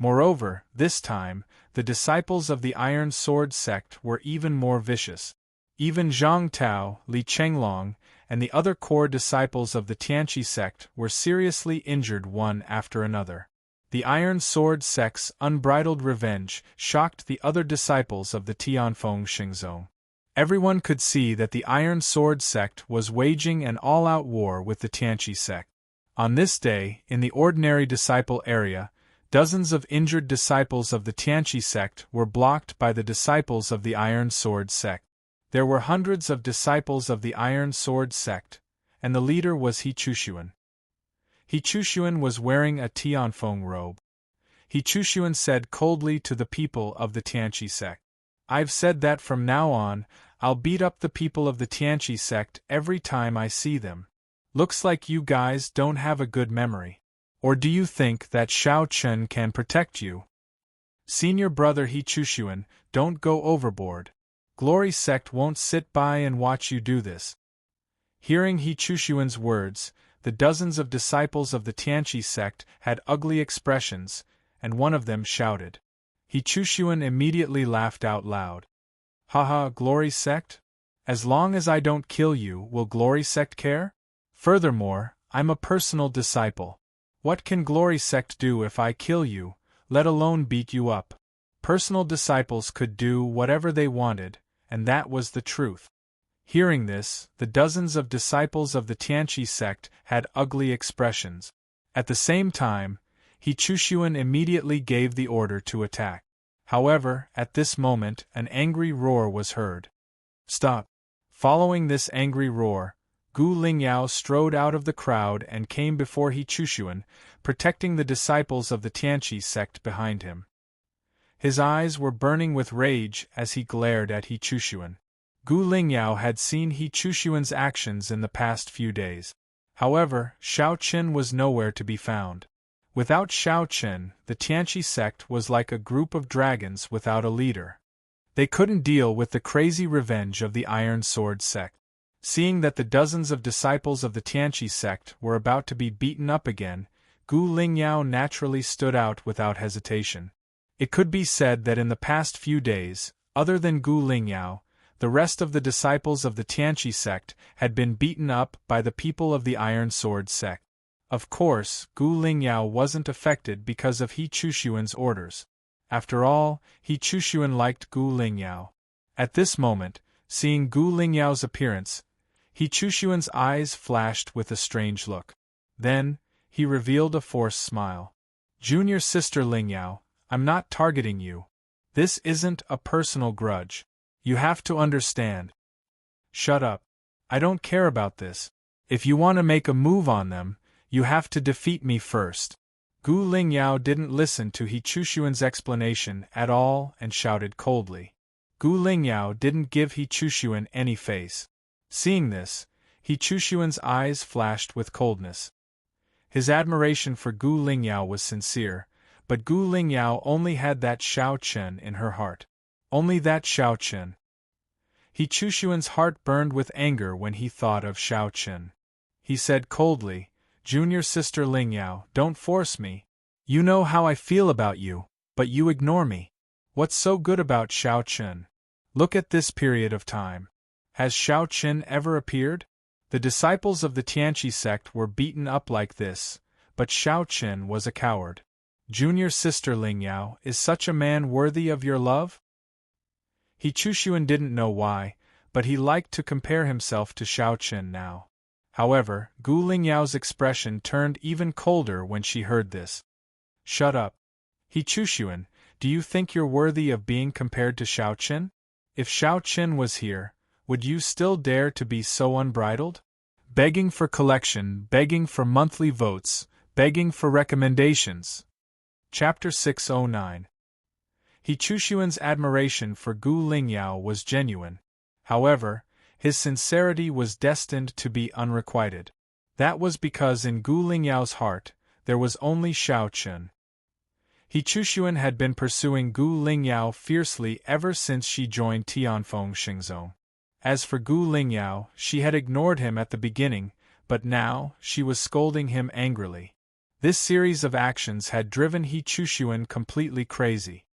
Moreover, this time, the disciples of the Iron Sword sect were even more vicious. Even Zhang Tao, Li Chenglong, and the other core disciples of the Tianqi sect were seriously injured one after another. The Iron Sword sect's unbridled revenge shocked the other disciples of the Tianfeng Xingzong. Everyone could see that the Iron Sword sect was waging an all-out war with the Tianqi sect. On this day, in the ordinary disciple area, dozens of injured disciples of the Tianqi sect were blocked by the disciples of the Iron Sword sect. There were hundreds of disciples of the Iron Sword sect, and the leader was He Chushuan. He Chushuan was wearing a Tianfeng robe. He Chushuan said coldly to the people of the Tianqi sect, "I've said that from now on, I'll beat up the people of the Tianqi sect every time I see them. Looks like you guys don't have a good memory. Or do you think that Shao Chen can protect you? Senior brother He Chushuan, don't go overboard. Glory sect won't sit by and watch you do this." Hearing He Chushuan's words, the dozens of disciples of the Tianqi sect had ugly expressions, and one of them shouted. He Chushuan immediately laughed out loud. "Haha, Glory sect? As long as I don't kill you, will Glory sect care? Furthermore, I'm a personal disciple. What can Glory sect do if I kill you, let alone beat you up?" Personal disciples could do whatever they wanted, and that was the truth. Hearing this, the dozens of disciples of the Tianqi sect had ugly expressions. At the same time, He Chushuan immediately gave the order to attack. However, at this moment, an angry roar was heard. "Stop!" Following this angry roar, Gu Lingyao strode out of the crowd and came before He Chushuan, protecting the disciples of the Tianqi sect behind him. His eyes were burning with rage as he glared at He Chushuan. Gu Lingyao had seen He Chushuan's actions in the past few days. However, Shao Chen was nowhere to be found. Without Shao Chen, the Tianqi sect was like a group of dragons without a leader. They couldn't deal with the crazy revenge of the Iron Sword sect. Seeing that the dozens of disciples of the Tianqi sect were about to be beaten up again, Gu Lingyao naturally stood out without hesitation. It could be said that in the past few days, other than Gu Lingyao, the rest of the disciples of the Tianqi sect had been beaten up by the people of the Iron Sword sect. Of course, Gu Lingyao wasn't affected because of He Chushuan's orders. After all, He Chushuan liked Gu Lingyao. At this moment, seeing Gu Lingyao's appearance, He Chushuan's eyes flashed with a strange look. Then, he revealed a forced smile. "Junior sister Lingyao, I'm not targeting you. This isn't a personal grudge. You have to understand." "Shut up. I don't care about this. If you want to make a move on them, you have to defeat me first." Gu Lingyao didn't listen to He Chushuan's explanation at all and shouted coldly. Gu Lingyao didn't give He Chushuan any face. Seeing this, He Chushuan's eyes flashed with coldness. His admiration for Gu Lingyao was sincere, but Gu Lingyao only had that Shao Chen in her heart. Only that Shao Chen. He Chushuan's heart burned with anger when he thought of Shao Chen. He said coldly, "Junior sister Lingyao, don't force me. You know how I feel about you, but you ignore me. What's so good about Shao Chen? Look at this period of time. Has Shao Chen ever appeared? The disciples of the Tianqi sect were beaten up like this, but Shao Chen was a coward. Junior sister Lingyao, is such a man worthy of your love?" He Chushuan didn't know why, but he liked to compare himself to Shao Chen now. However, Gu Lingyao's expression turned even colder when she heard this. "Shut up. He Chushuan, do you think you're worthy of being compared to Shao Chen? If Shao Chen was here, would you still dare to be so unbridled? Begging for collection, begging for monthly votes, begging for recommendations." Chapter 609. He Chushuan's admiration for Gu Lingyao was genuine. However, his sincerity was destined to be unrequited. That was because in Gu Lingyao's heart, there was only Shao Chen. He Chushuan had been pursuing Gu Lingyao fiercely ever since she joined Tianfeng Xingzong. As for Gu Lingyao, she had ignored him at the beginning, but now, she was scolding him angrily. This series of actions had driven He Chushuan completely crazy.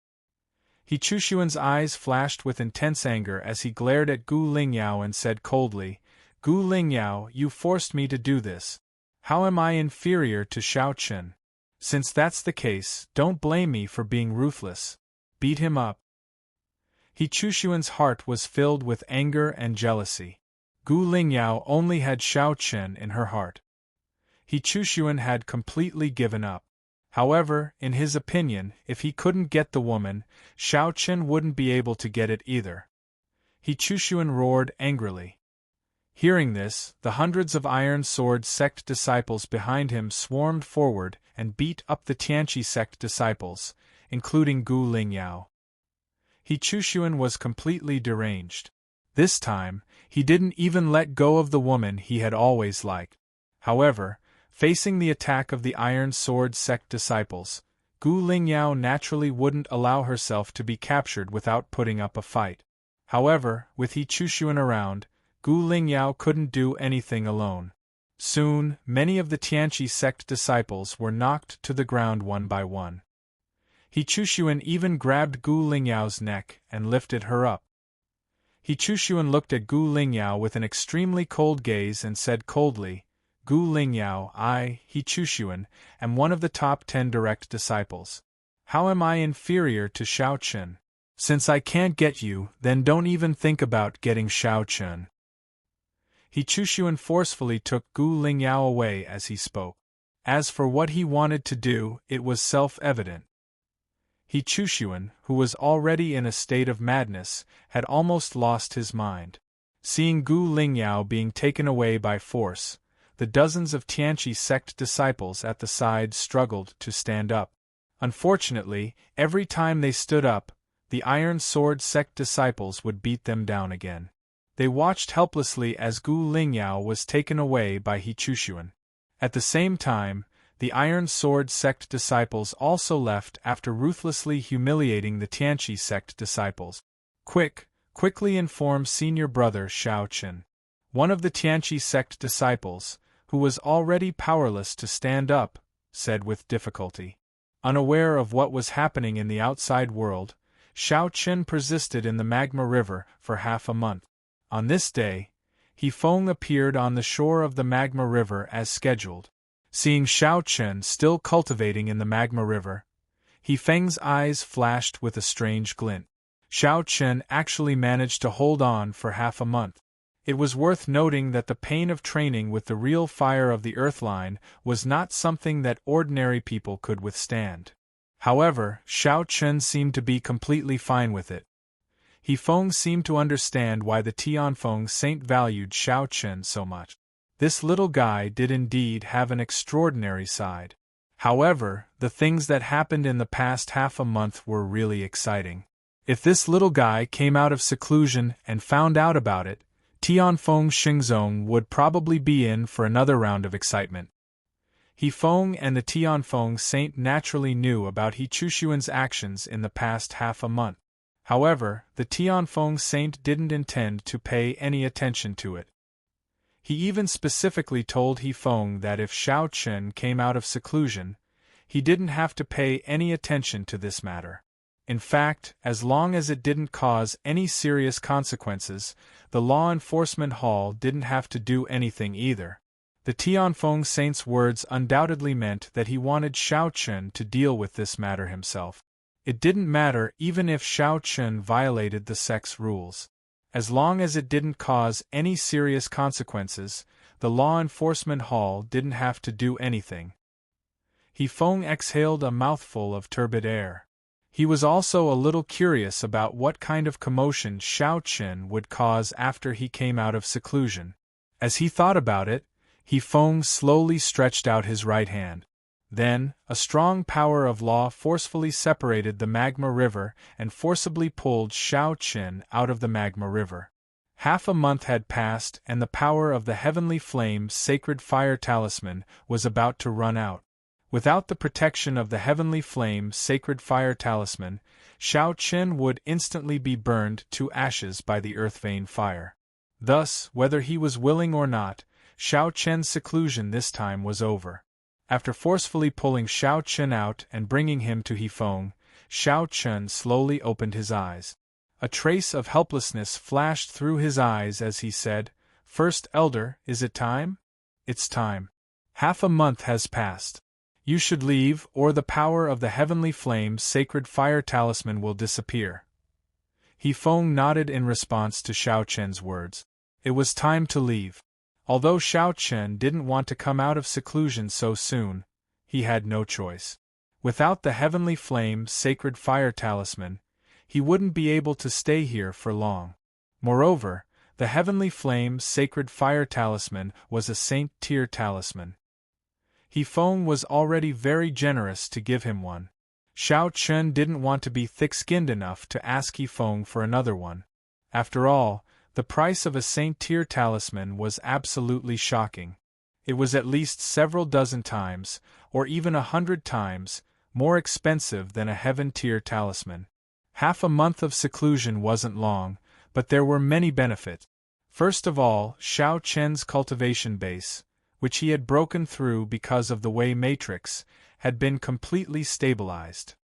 He Chushuan's eyes flashed with intense anger as he glared at Gu Lingyao and said coldly, "Gu Lingyao, you forced me to do this. How am I inferior to Shao Chen? Since that's the case, don't blame me for being ruthless. Beat him up." He Chushuan's heart was filled with anger and jealousy. Gu Lingyao only had Shao Chen in her heart. He Chushuan had completely given up. However, in his opinion, if he couldn't get the woman, Shao Chen wouldn't be able to get it either. He Chushuan roared angrily. Hearing this, the hundreds of Iron Sword sect disciples behind him swarmed forward and beat up the Tianqi sect disciples, including Gu Lingyao. He Chushuan was completely deranged. This time, he didn't even let go of the woman he had always liked. However, facing the attack of the Iron Sword sect disciples, Gu Lingyao naturally wouldn't allow herself to be captured without putting up a fight. However, with He Chushuan around, Gu Lingyao couldn't do anything alone. Soon, many of the Tianqi sect disciples were knocked to the ground one by one. He Chushuan even grabbed Gu Lingyao's neck and lifted her up. He Chushuan looked at Gu Lingyao with an extremely cold gaze and said coldly, "Gu Lingyao, I, He Chushuan, am one of the top 10 direct disciples. How am I inferior to Shao Chen? Since I can't get you, then don't even think about getting Shao Chen." He Chushuan forcefully took Gu Lingyao away as he spoke. As for what he wanted to do, it was self-evident. He Chushuan, who was already in a state of madness, had almost lost his mind. Seeing Gu Lingyao being taken away by force, the dozens of Tianqi sect disciples at the side struggled to stand up. Unfortunately, every time they stood up, the Iron Sword sect disciples would beat them down again. They watched helplessly as Gu Lingyao was taken away by He Chushuan. At the same time, the Iron Sword sect disciples also left after ruthlessly humiliating the Tianqi sect disciples. Quickly inform senior brother Shao Chen." One of the Tianqi sect disciples, who was already powerless to stand up, said with difficulty. Unaware of what was happening in the outside world, Shao Chen persisted in the magma river for half a month. On this day, He Feng appeared on the shore of the magma river as scheduled. Seeing Shao Chen still cultivating in the magma river, He Feng's eyes flashed with a strange glint. Shao Chen actually managed to hold on for half a month. It was worth noting that the pain of training with the real fire of the Earthline was not something that ordinary people could withstand. However, Shao Chen seemed to be completely fine with it. He Feng seemed to understand why the Tianfeng Saint valued Shao Chen so much. This little guy did indeed have an extraordinary side. However, the things that happened in the past half a month were really exciting. If this little guy came out of seclusion and found out about it, Tianfeng Xingzong would probably be in for another round of excitement. He Feng and the Tianfeng Saint naturally knew about He Chushuan's actions in the past half a month. However, the Tianfeng Saint didn't intend to pay any attention to it. He even specifically told He Feng that if Shao Chen came out of seclusion, he didn't have to pay any attention to this matter. In fact, as long as it didn't cause any serious consequences, the law enforcement hall didn't have to do anything either. The Tianfeng Saint's words undoubtedly meant that he wanted Shao Chen to deal with this matter himself. It didn't matter even if Shao Chen violated the sect's rules. As long as it didn't cause any serious consequences, the law enforcement hall didn't have to do anything. He Feng exhaled a mouthful of turbid air. He was also a little curious about what kind of commotion Shao Chen would cause after he came out of seclusion. As he thought about it, He Feng slowly stretched out his right hand. Then, a strong power of law forcefully separated the magma river and forcibly pulled Shao Chen out of the magma river. Half a month had passed and the power of the Heavenly Flame Sacred Fire Talisman was about to run out. Without the protection of the Heavenly Flame Sacred Fire Talisman, Shao Chen would instantly be burned to ashes by the Earth-Vein fire. Thus, whether he was willing or not, Shao Chen's seclusion this time was over. After forcefully pulling Xiao Chen out and bringing him to Hifeng, Xiao Chen slowly opened his eyes. A trace of helplessness flashed through his eyes as he said, "First Elder, is it time?" "It's time. Half a month has passed. You should leave, or the power of the heavenly flame's sacred fire talisman will disappear." Hifeng nodded in response to Xiao Chen's words. It was time to leave. Although Xiao Chen didn't want to come out of seclusion so soon, he had no choice. Without the heavenly flame's sacred fire talisman, he wouldn't be able to stay here for long. Moreover, the heavenly flame's sacred fire talisman was a saint-tier talisman. Hifeng was already very generous to give him one. Xiao Chen didn't want to be thick-skinned enough to ask Hifeng for another one. After all, the price of a saint-tier talisman was absolutely shocking. It was at least several dozen times, or even 100 times, more expensive than a heaven-tier talisman. Half a month of seclusion wasn't long, but there were many benefits. First of all, Xiao Chen's cultivation base, which he had broken through because of the Wei matrix, had been completely stabilized.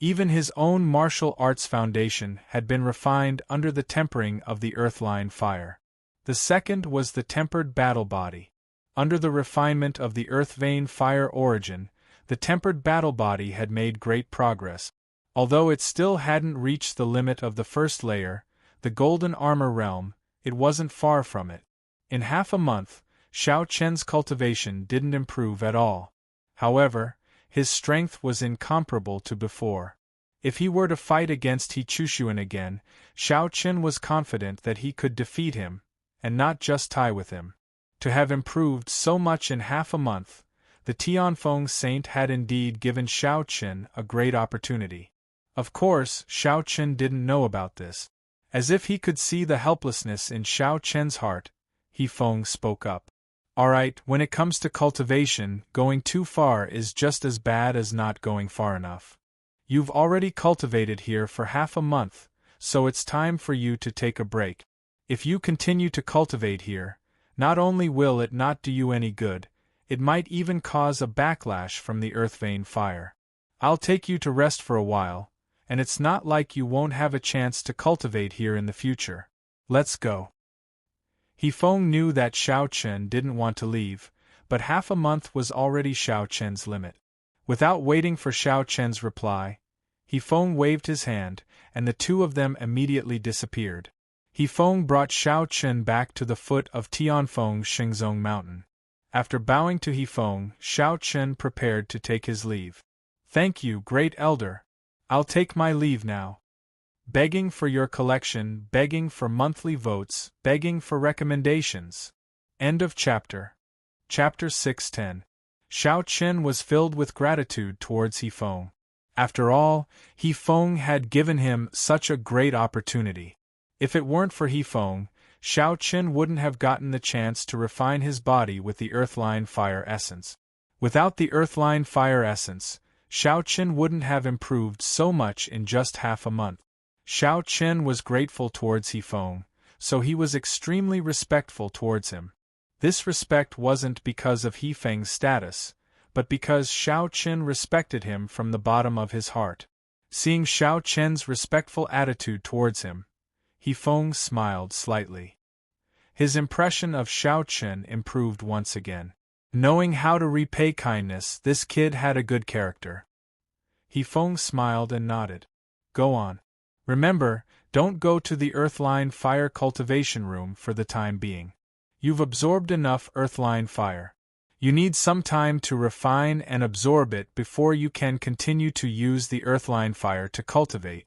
Even his own martial arts foundation had been refined under the tempering of the earthline fire. The second was the tempered battle body. Under the refinement of the earth vein fire origin, the tempered battle body had made great progress. Although it still hadn't reached the limit of the first layer, the golden armor realm, it wasn't far from it. In half a month, Xiao Chen's cultivation didn't improve at all. However, his strength was incomparable to before. If he were to fight against He Chushuan again, Xiao Chen was confident that he could defeat him, and not just tie with him. To have improved so much in half a month, the Tianfeng Saint had indeed given Xiao Chen a great opportunity. Of course, Xiao Chen didn't know about this. As if he could see the helplessness in Xiao Chen's heart, Hifeng spoke up. "Alright, when it comes to cultivation, going too far is just as bad as not going far enough. You've already cultivated here for half a month, so it's time for you to take a break. If you continue to cultivate here, not only will it not do you any good, it might even cause a backlash from the earth vein fire. I'll take you to rest for a while, and it's not like you won't have a chance to cultivate here in the future. Let's go." Hifeng knew that Xiao Chen didn't want to leave, but half a month was already Xiao Chen's limit. Without waiting for Xiao Chen's reply, Hifeng waved his hand, and the two of them immediately disappeared. Hifeng brought Xiao Chen back to the foot of Tianfeng Xingzong Mountain. After bowing to Hifeng, Xiao Chen prepared to take his leave. "Thank you, Great Elder. I'll take my leave now. Begging for your collection, begging for monthly votes, begging for recommendations." End of chapter. Chapter 610. Xiao Chen was filled with gratitude towards Hifeng. After all, Hifeng had given him such a great opportunity. If it weren't for Hifeng, Xiao Chen wouldn't have gotten the chance to refine his body with the earthline fire essence. Without the earthline fire essence, Xiao Chen wouldn't have improved so much in just half a month. Xiao Chen was grateful towards Hifeng, so he was extremely respectful towards him. This respect wasn't because of Hifeng's status, but because Xiao Chen respected him from the bottom of his heart. Seeing Xiao Chen's respectful attitude towards him, Hifeng smiled slightly. His impression of Xiao Chen improved once again. Knowing how to repay kindness, this kid had a good character. Hifeng smiled and nodded. "Go on. Remember, don't go to the earthline fire cultivation room for the time being. You've absorbed enough earthline fire. You need some time to refine and absorb it before you can continue to use the earthline fire to cultivate."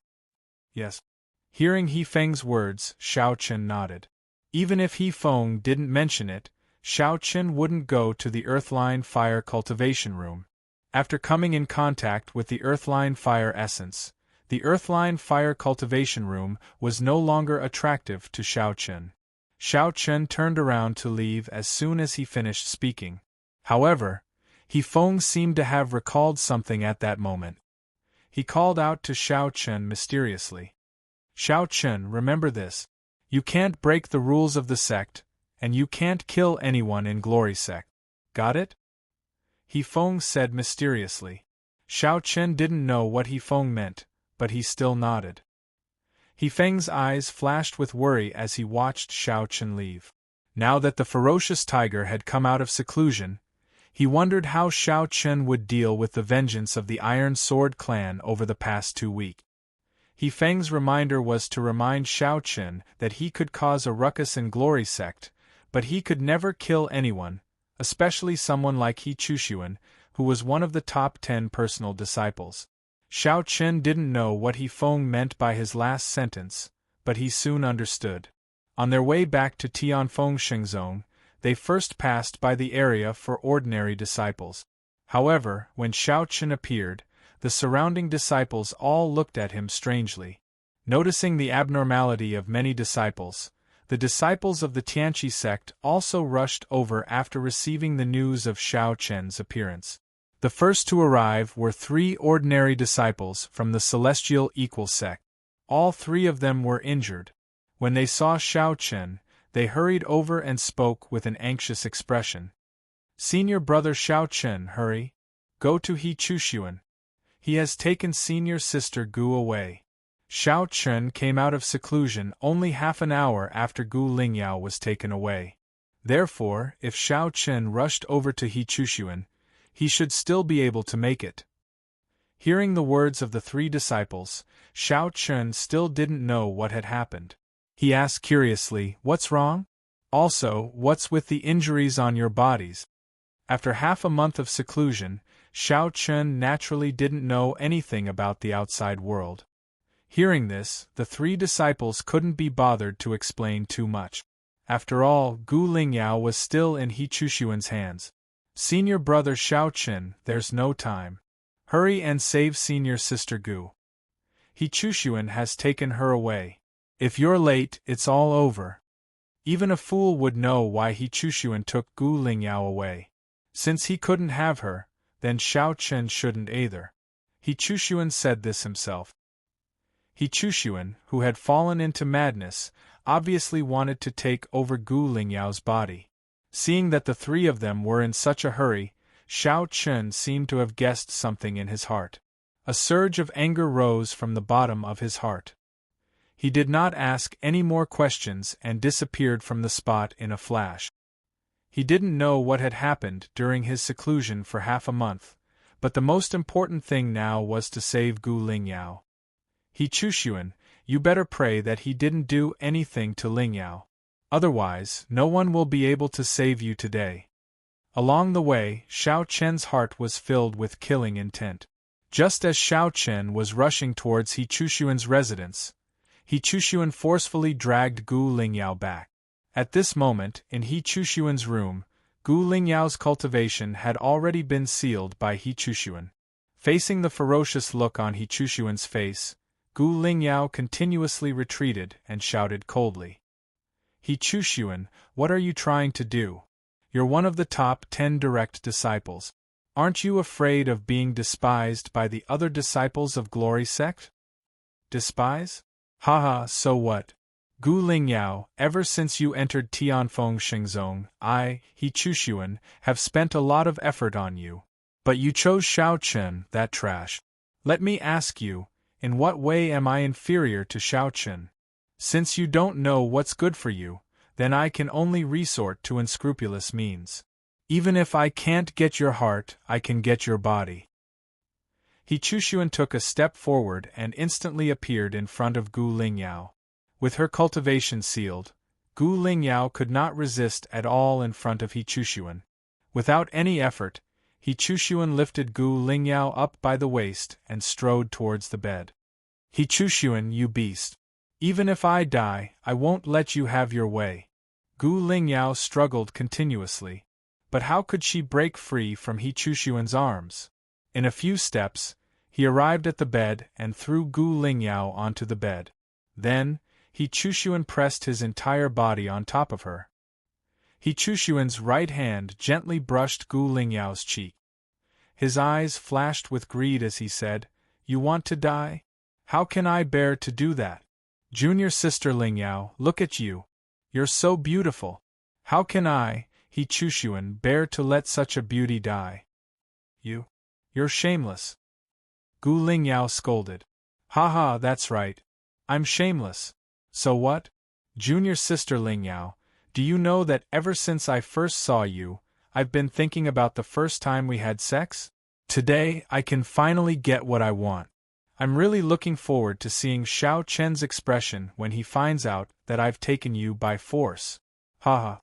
"Yes." Hearing Hifeng's words, Xiao Chen nodded. Even if Hifeng didn't mention it, Xiao Chen wouldn't go to the earthline fire cultivation room. After coming in contact with the earthline fire essence, the earthline fire cultivation room was no longer attractive to Xiao Chen. Xiao Chen turned around to leave as soon as he finished speaking. However, Hifeng seemed to have recalled something at that moment. He called out to Xiao Chen mysteriously. "Xiao Chen, remember this. You can't break the rules of the sect, and you can't kill anyone in Glory Sect. Got it?" He Feng said mysteriously. Xiao Chen didn't know what He Feng meant, but he still nodded. He Feng's eyes flashed with worry as he watched Xiao Chen leave. Now that the ferocious tiger had come out of seclusion, he wondered how Xiao Chen would deal with the vengeance of the Iron Sword clan over the past 2 weeks. He Feng's reminder was to remind Xiao Chen that he could cause a ruckus in Glory Sect, but he could never kill anyone, especially someone like He Chushuan, who was one of the top 10 personal disciples. Xiao Chen didn't know what He Feng meant by his last sentence, but he soon understood. On their way back to Tianfeng Shengzong, they first passed by the area for ordinary disciples. However, when Xiao Chen appeared, the surrounding disciples all looked at him strangely. Noticing the abnormality of many disciples, the disciples of the Tianqi sect also rushed over after receiving the news of Xiao Chen's appearance. The first to arrive were 3 ordinary disciples from the Celestial Equal sect. All 3 of them were injured. When they saw Xiao Chen, they hurried over and spoke with an anxious expression. Senior brother Xiao Chen, hurry. Go to He Chushuan. He has taken senior sister Gu away. Xiao Chen came out of seclusion only half an hour after Gu Lingyao was taken away. Therefore, if Xiao Chen rushed over to He Chushuan, he should still be able to make it. Hearing the words of the 3 disciples, Xiao Chen still didn't know what had happened. He asked curiously, "What's wrong? Also, what's with the injuries on your bodies?" After half a month of seclusion, Xiao Chen naturally didn't know anything about the outside world. Hearing this, the 3 disciples couldn't be bothered to explain too much. After all, Gu Lingyao was still in He Chushuan's hands. Senior brother Xiao Chen, there's no time. Hurry and save senior sister Gu. He Chushuan has taken her away. If you're late, it's all over. Even a fool would know why He Chushuan took Gu Lingyao away. Since he couldn't have her, then Xiao Chen shouldn't either. He Chushuan said this himself. He Chushuan, who had fallen into madness, obviously wanted to take over Gu Lingyao's body. Seeing that the 3 of them were in such a hurry, Xiao Chen seemed to have guessed something in his heart. A surge of anger rose from the bottom of his heart. He did not ask any more questions and disappeared from the spot in a flash. He didn't know what had happened during his seclusion for half a month, but the most important thing now was to save Gu Lingyao. He Chushuan, you better pray that he didn't do anything to Lingyao. Otherwise, no one will be able to save you today. Along the way, Xiao Chen's heart was filled with killing intent. Just as Xiao Chen was rushing towards He Chushuan's residence, He Chushuan forcefully dragged Gu Lingyao back. At this moment, in He Chushuan's room, Gu Lingyao's cultivation had already been sealed by He Chushuan. Facing the ferocious look on He Chushuan's face, Gu Lingyao continuously retreated and shouted coldly. He Chushuan, what are you trying to do? You're one of the top 10 direct disciples. Aren't you afraid of being despised by the other disciples of Glory Sect? Despise? Haha, so what? Gu Lingyao, ever since you entered Tianfeng Shengzong, I, He Chushuan, have spent a lot of effort on you. But you chose Xiao Chen, that trash. Let me ask you, in what way am I inferior to Xiao Chen? Since you don't know what's good for you, then I can only resort to unscrupulous means. Even if I can't get your heart, I can get your body. He Chushuan took a step forward and instantly appeared in front of Gu Lingyao. With her cultivation sealed, Gu Lingyao could not resist at all in front of He Chushuan. Without any effort, He Chushuan lifted Gu Lingyao up by the waist and strode towards the bed. He Chushuan, you beast! Even if I die, I won't let you have your way. Gu Lingyao struggled continuously. But how could she break free from He Chushuan's arms? In a few steps, he arrived at the bed and threw Gu Lingyao onto the bed. Then, He Chushuan pressed his entire body on top of her. He Chushuan's right hand gently brushed Gu Lingyao's cheek. His eyes flashed with greed as he said, "You want to die? How can I bear to do that? Junior sister Lingyao, look at you. You're so beautiful. How can I, He Chushuan, bear to let such a beauty die?" You're shameless. Gu Lingyao scolded. Haha, that's right. I'm shameless. So what? Junior sister Lingyao, do you know that ever since I first saw you, I've been thinking about the first time we had sex? Today, I can finally get what I want. I'm really looking forward to seeing Xiao Chen's expression when he finds out that I've taken you by force. Haha.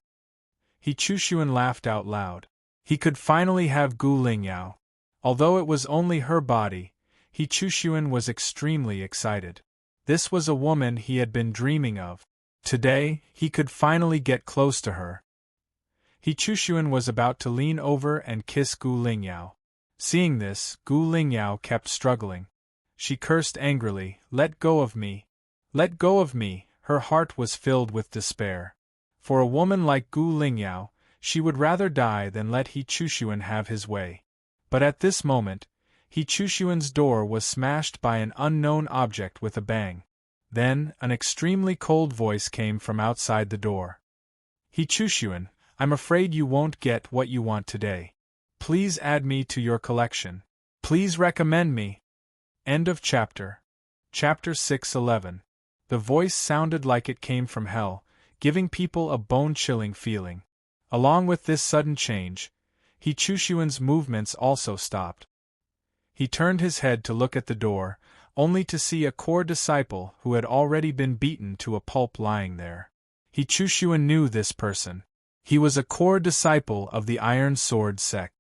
He Chuxuan laughed out loud. He could finally have Gu Lingyao. Although it was only her body, He Chuxuan was extremely excited. This was a woman he had been dreaming of. Today, he could finally get close to her. He Chuxuan was about to lean over and kiss Gu Lingyao. Seeing this, Gu Lingyao kept struggling. She cursed angrily, "Let go of me! Let go of me!" Her heart was filled with despair. For a woman like Gu Lingyao, she would rather die than let He Chuxuan have his way. But at this moment, He Chuxuan's door was smashed by an unknown object with a bang. Then, an extremely cold voice came from outside the door. He Chuxuan, I'm afraid you won't get what you want today. Please add me to your collection. Please recommend me. End of chapter. Chapter 6:11. The voice sounded like it came from hell, giving people a bone-chilling feeling. Along with this sudden change, He Chuxuan's movements also stopped. He turned his head to look at the door, only to see a core disciple who had already been beaten to a pulp lying there. He Chuxuan knew this person. He was a core disciple of the Iron Sword sect.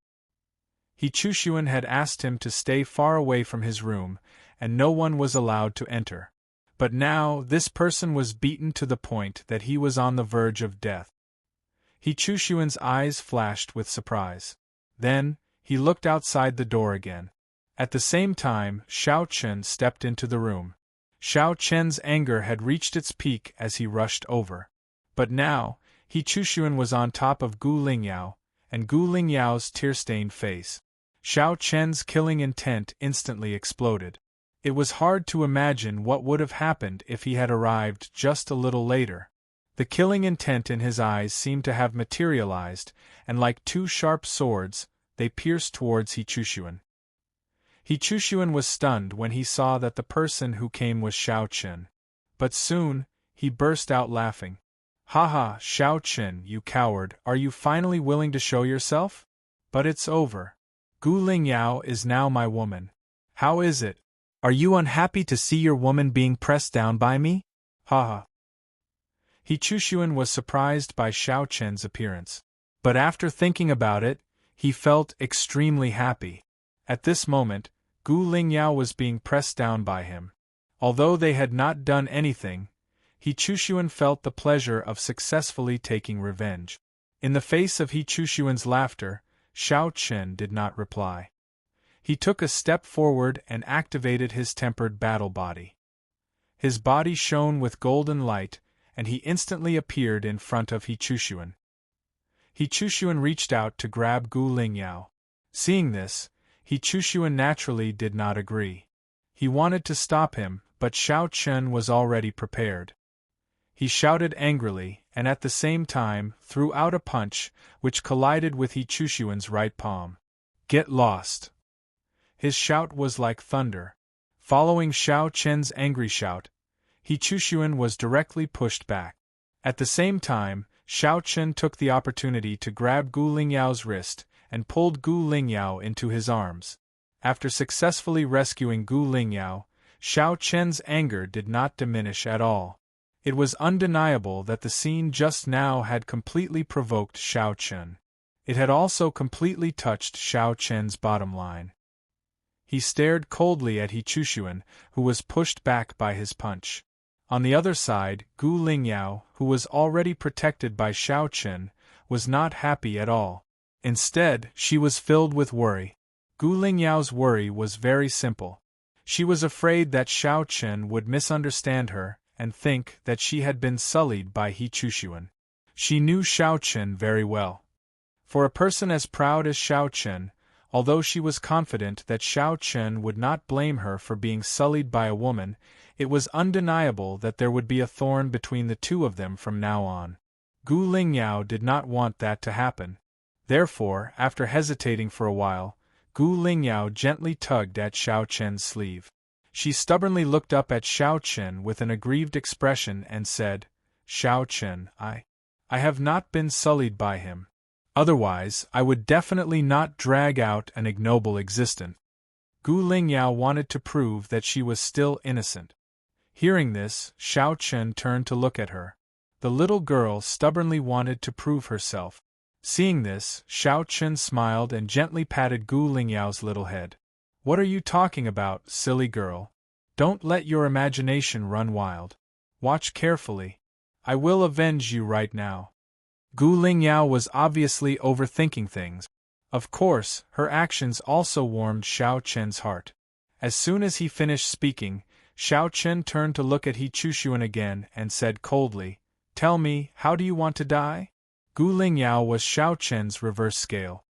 He Chuxuan had asked him to stay far away from his room, and no one was allowed to enter. But now, this person was beaten to the point that he was on the verge of death. He Chuxuan's eyes flashed with surprise. Then, he looked outside the door again. At the same time, Xiao Chen stepped into the room. Xiao Chen's anger had reached its peak as he rushed over. But now, He Chuxuan was on top of Gu Lingyao, and Gu Lingyao's tear-stained face. Xiao Chen's killing intent instantly exploded. It was hard to imagine what would have happened if he had arrived just a little later. The killing intent in his eyes seemed to have materialized, and like two sharp swords, they pierced towards He Chuxuan. He Chuxuan was stunned when he saw that the person who came was Xiao Chen. But soon, he burst out laughing. Haha, Xiao Chen, you coward, are you finally willing to show yourself? But it's over. Gu Lingyao is now my woman. How is it? Are you unhappy to see your woman being pressed down by me? Haha. He Chuxuan was surprised by Xiao Chen's appearance. But after thinking about it, he felt extremely happy. At this moment, Gu Lingyao was being pressed down by him. Although they had not done anything, He Chuxuan felt the pleasure of successfully taking revenge. In the face of He Chuxuan's laughter, Xiao Chen did not reply. He took a step forward and activated his tempered battle body. His body shone with golden light, and he instantly appeared in front of He Chuxuan. He Chuxuan reached out to grab Gu Lingyao. Seeing this, He Chuxuan naturally did not agree. He wanted to stop him, but Xiao Chen was already prepared. He shouted angrily, and at the same time, threw out a punch, which collided with He Chuxuan's right palm. Get lost! His shout was like thunder. Following Xiao Chen's angry shout, He Chuxuan was directly pushed back. At the same time, Xiao Chen took the opportunity to grab Gu Lingyao's wrist, and pulled Gu Lingyao into his arms. After successfully rescuing Gu Lingyao, Xiao Chen's anger did not diminish at all. It was undeniable that the scene just now had completely provoked Xiao Chen. It had also completely touched Xiao Chen's bottom line. He stared coldly at He Chuxuan, who was pushed back by his punch. On the other side, Gu Lingyao, who was already protected by Xiao Chen, was not happy at all. Instead, she was filled with worry. Gu Lingyao's worry was very simple. She was afraid that Xiao Chen would misunderstand her and think that she had been sullied by He Chuxuan. She knew Xiao Chen very well. For a person as proud as Xiao Chen, although she was confident that Xiao Chen would not blame her for being sullied by a woman, it was undeniable that there would be a thorn between the two of them from now on. Gu Lingyao did not want that to happen. Therefore, after hesitating for a while, Gu Lingyao gently tugged at Xiao Chen's sleeve. She stubbornly looked up at Xiao Chen with an aggrieved expression and said, Xiao Chen, I have not been sullied by him. Otherwise, I would definitely not drag out an ignoble existence. Gu Lingyao wanted to prove that she was still innocent. Hearing this, Xiao Chen turned to look at her. The little girl stubbornly wanted to prove herself. Seeing this, Xiao Chen smiled and gently patted Gu Lingyao's little head. What are you talking about, silly girl? Don't let your imagination run wild. Watch carefully. I will avenge you right now. Gu Lingyao was obviously overthinking things. Of course, her actions also warmed Xiao Chen's heart. As soon as he finished speaking, Xiao Chen turned to look at He Chushuan again and said coldly, Tell me, how do you want to die? Gu Lingyao was Xiao Chen's reverse scale.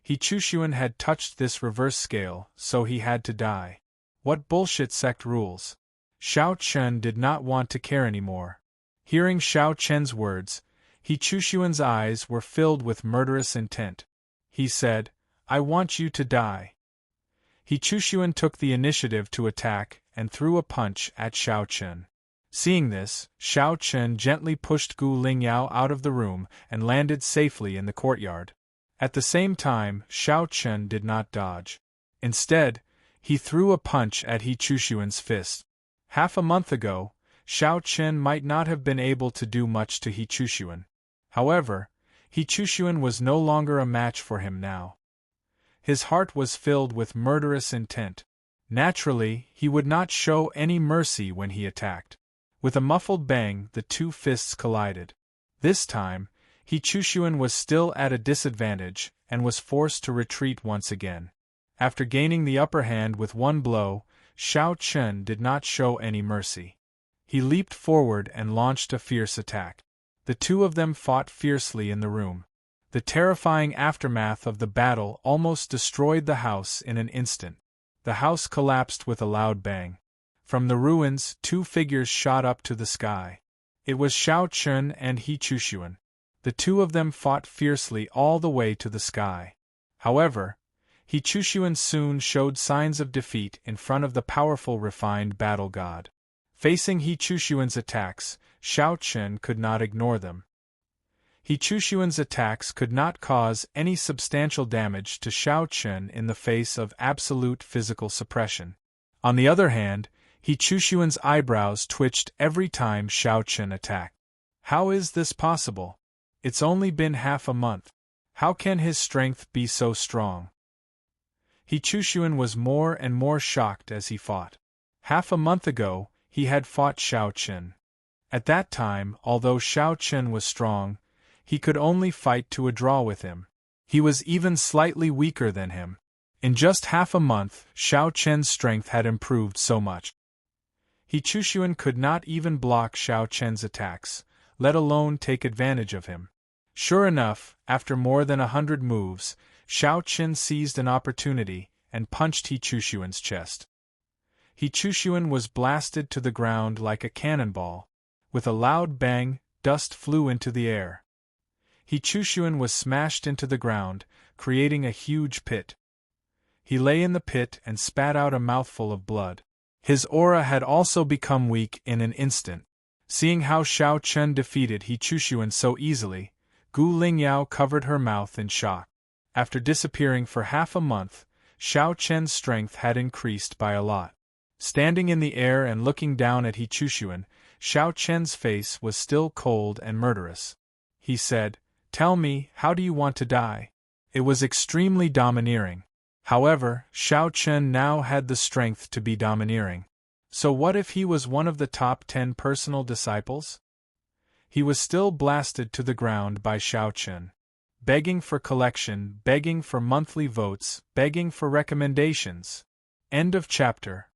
He Chushuan had touched this reverse scale, so he had to die. What bullshit sect rules? Xiao Chen did not want to care anymore. Hearing Xiao Chen's words, He Chushuan's eyes were filled with murderous intent. He said, I want you to die. He Chushuan took the initiative to attack and threw a punch at Xiao Chen. Seeing this, Xiao Chen gently pushed Gu Lingyao out of the room and landed safely in the courtyard. At the same time, Xiao Chen did not dodge. Instead, he threw a punch at He Chushuan's fist. Half a month ago, Xiao Chen might not have been able to do much to He Chushuan. However, He Chushuan was no longer a match for him now. His heart was filled with murderous intent. Naturally, he would not show any mercy when he attacked. With a muffled bang, the two fists collided. This time, He Chushuan was still at a disadvantage and was forced to retreat once again. After gaining the upper hand with one blow, Xiao Chen did not show any mercy. He leaped forward and launched a fierce attack. The two of them fought fiercely in the room. The terrifying aftermath of the battle almost destroyed the house in an instant. The house collapsed with a loud bang. From the ruins, two figures shot up to the sky. It was Xiao Chen and He Chushuan. The two of them fought fiercely all the way to the sky. However, He Chushuan soon showed signs of defeat in front of the powerful refined battle god. Facing He Chushuan's attacks, Xiao Chen could not ignore them. He Chushuan's attacks could not cause any substantial damage to Xiao Chen in the face of absolute physical suppression. On the other hand, He Chushuan's eyebrows twitched every time Xiao Chen attacked. How is this possible? It's only been half a month. How can his strength be so strong? He Chushuan was more and more shocked as he fought. Half a month ago, he had fought Xiao Chen. At that time, although Xiao Chen was strong, he could only fight to a draw with him. He was even slightly weaker than him. In just half a month, Xiao Chen's strength had improved so much. He Chushuan could not even block Xiao Chen's attacks, let alone take advantage of him. Sure enough, after more than 100 moves, Xiao Chen seized an opportunity and punched He Chushuan's chest. He Chushuan was blasted to the ground like a cannonball. With a loud bang, dust flew into the air. He Chushuan was smashed into the ground, creating a huge pit. He lay in the pit and spat out a mouthful of blood. His aura had also become weak in an instant. Seeing how Xiao Chen defeated He Chushuan so easily, Gu Lingyao covered her mouth in shock. After disappearing for half a month, Xiao Chen's strength had increased by a lot. Standing in the air and looking down at He Chushuan, Xiao Chen's face was still cold and murderous. He said, "Tell me, how do you want to die?" It was extremely domineering. However, Xiao Chen now had the strength to be domineering. So what if he was one of the top 10 personal disciples? He was still blasted to the ground by Xiao Chen. Begging for collection, begging for monthly votes, begging for recommendations. End of chapter.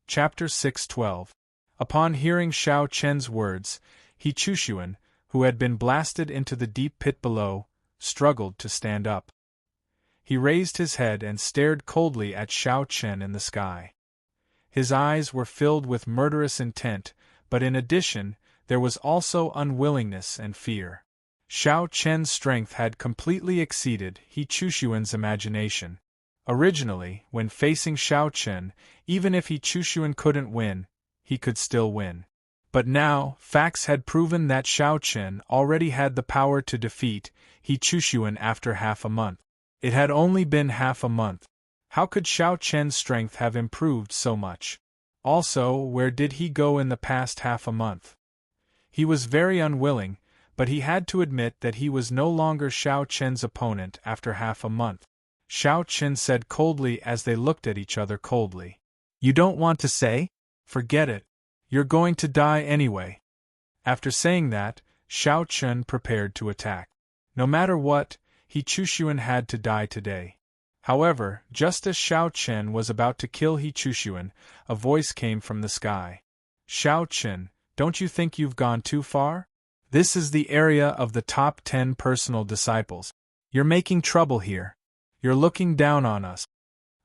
Chapter 612. Upon hearing Xiao Chen's words, He Chushuan, who had been blasted into the deep pit below, struggled to stand up. He raised his head and stared coldly at Xiao Chen in the sky. His eyes were filled with murderous intent, but in addition, there was also unwillingness and fear. Xiao Chen's strength had completely exceeded He Chushuan's imagination. Originally, when facing Xiao Chen, even if He Chushuan couldn't win, he could still win. But now, facts had proven that Xiao Chen already had the power to defeat He Chushuan after half a month. It had only been half a month. How could Xiao Chen's strength have improved so much? Also, where did he go in the past half a month? He was very unwilling, but he had to admit that he was no longer Xiao Chen's opponent after half a month. Xiao Chen said coldly as they looked at each other coldly. "You don't want to say? Forget it. You're going to die anyway." After saying that, Xiao Chen prepared to attack. No matter what, He Chushuan had to die today. However, just as Xiao Chen was about to kill He Chushuan, a voice came from the sky. "Xiao Chen, don't you think you've gone too far? This is the area of the top 10 personal disciples. You're making trouble here. You're looking down on us."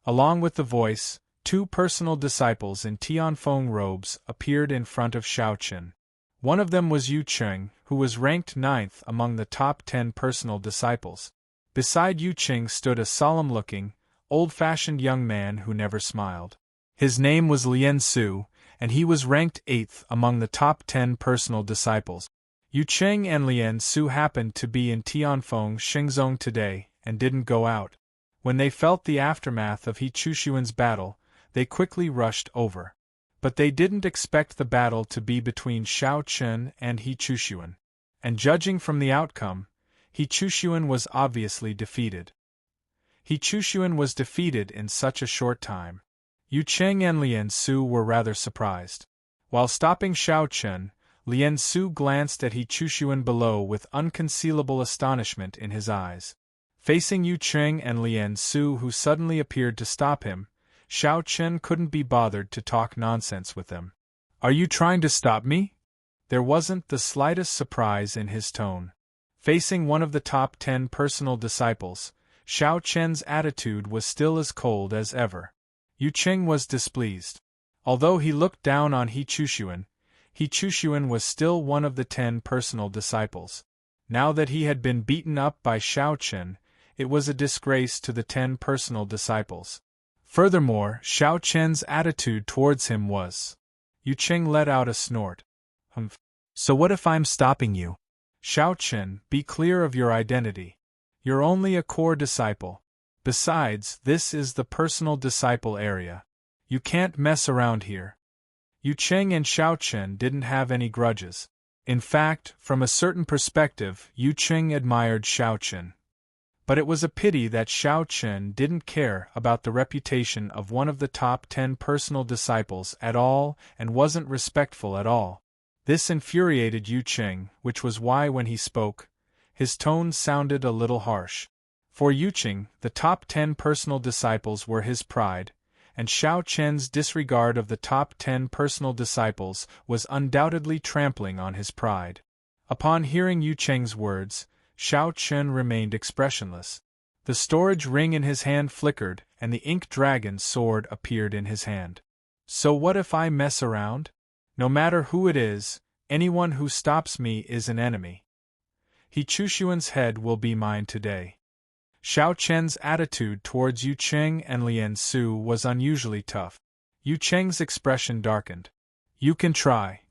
Along with the voice, 2 personal disciples in Tianfeng robes appeared in front of Xiao Chen. One of them was Yu Cheng, who was ranked 9th among the top 10 personal disciples. Beside Yu Cheng stood a solemn-looking, old-fashioned young man who never smiled. His name was Lian Su, and he was ranked 8th among the top 10 personal disciples. Yu Cheng and Lian Su happened to be in Tianfeng Xingzong today, and didn't go out. When they felt the aftermath of He Chushuan's battle, they quickly rushed over. But they didn't expect the battle to be between Xiao Chen and He Chushuan. And judging from the outcome, He Chushuan was obviously defeated. He Chushuan was defeated in such a short time. Yu Cheng and Lian Su were rather surprised. While stopping Xiao Chen, Lian Su glanced at He Chushuan below with unconcealable astonishment in his eyes. Facing Yu Cheng and Lian Su, who suddenly appeared to stop him, Xiao Chen couldn't be bothered to talk nonsense with them. "Are you trying to stop me?" There wasn't the slightest surprise in his tone. Facing one of the top 10 personal disciples, Xiao Chen's attitude was still as cold as ever. Yu Cheng was displeased. Although he looked down on He Chushuan was still one of the 10 personal disciples. Now that he had been beaten up by Xiao Chen, it was a disgrace to the 10 personal disciples. Furthermore, Xiao Chen's attitude towards him was. Yu Cheng let out a snort. "Humph. So what if I'm stopping you?" "Xiao Chen, be clear of your identity. You're only a core disciple. Besides, this is the personal disciple area. You can't mess around here." Yu Cheng and Xiao Chen didn't have any grudges. In fact, from a certain perspective, Yu Cheng admired Xiao Chen. But it was a pity that Xiao Chen didn't care about the reputation of one of the top 10 personal disciples at all and wasn't respectful at all. This infuriated Yu Cheng, which was why when he spoke, his tone sounded a little harsh. For Yu Cheng, the top 10 personal disciples were his pride, and Xiao Chen's disregard of the top 10 personal disciples was undoubtedly trampling on his pride. Upon hearing Yu Cheng's words, Xiao Chen remained expressionless. The storage ring in his hand flickered, and the ink dragon sword appeared in his hand. "So what if I mess around? No matter who it is, anyone who stops me is an enemy. He Chushuan's head will be mine today." Xiao Chen's attitude towards Yu Cheng and Lian Su was unusually tough. Yu Cheng's expression darkened. "You can try."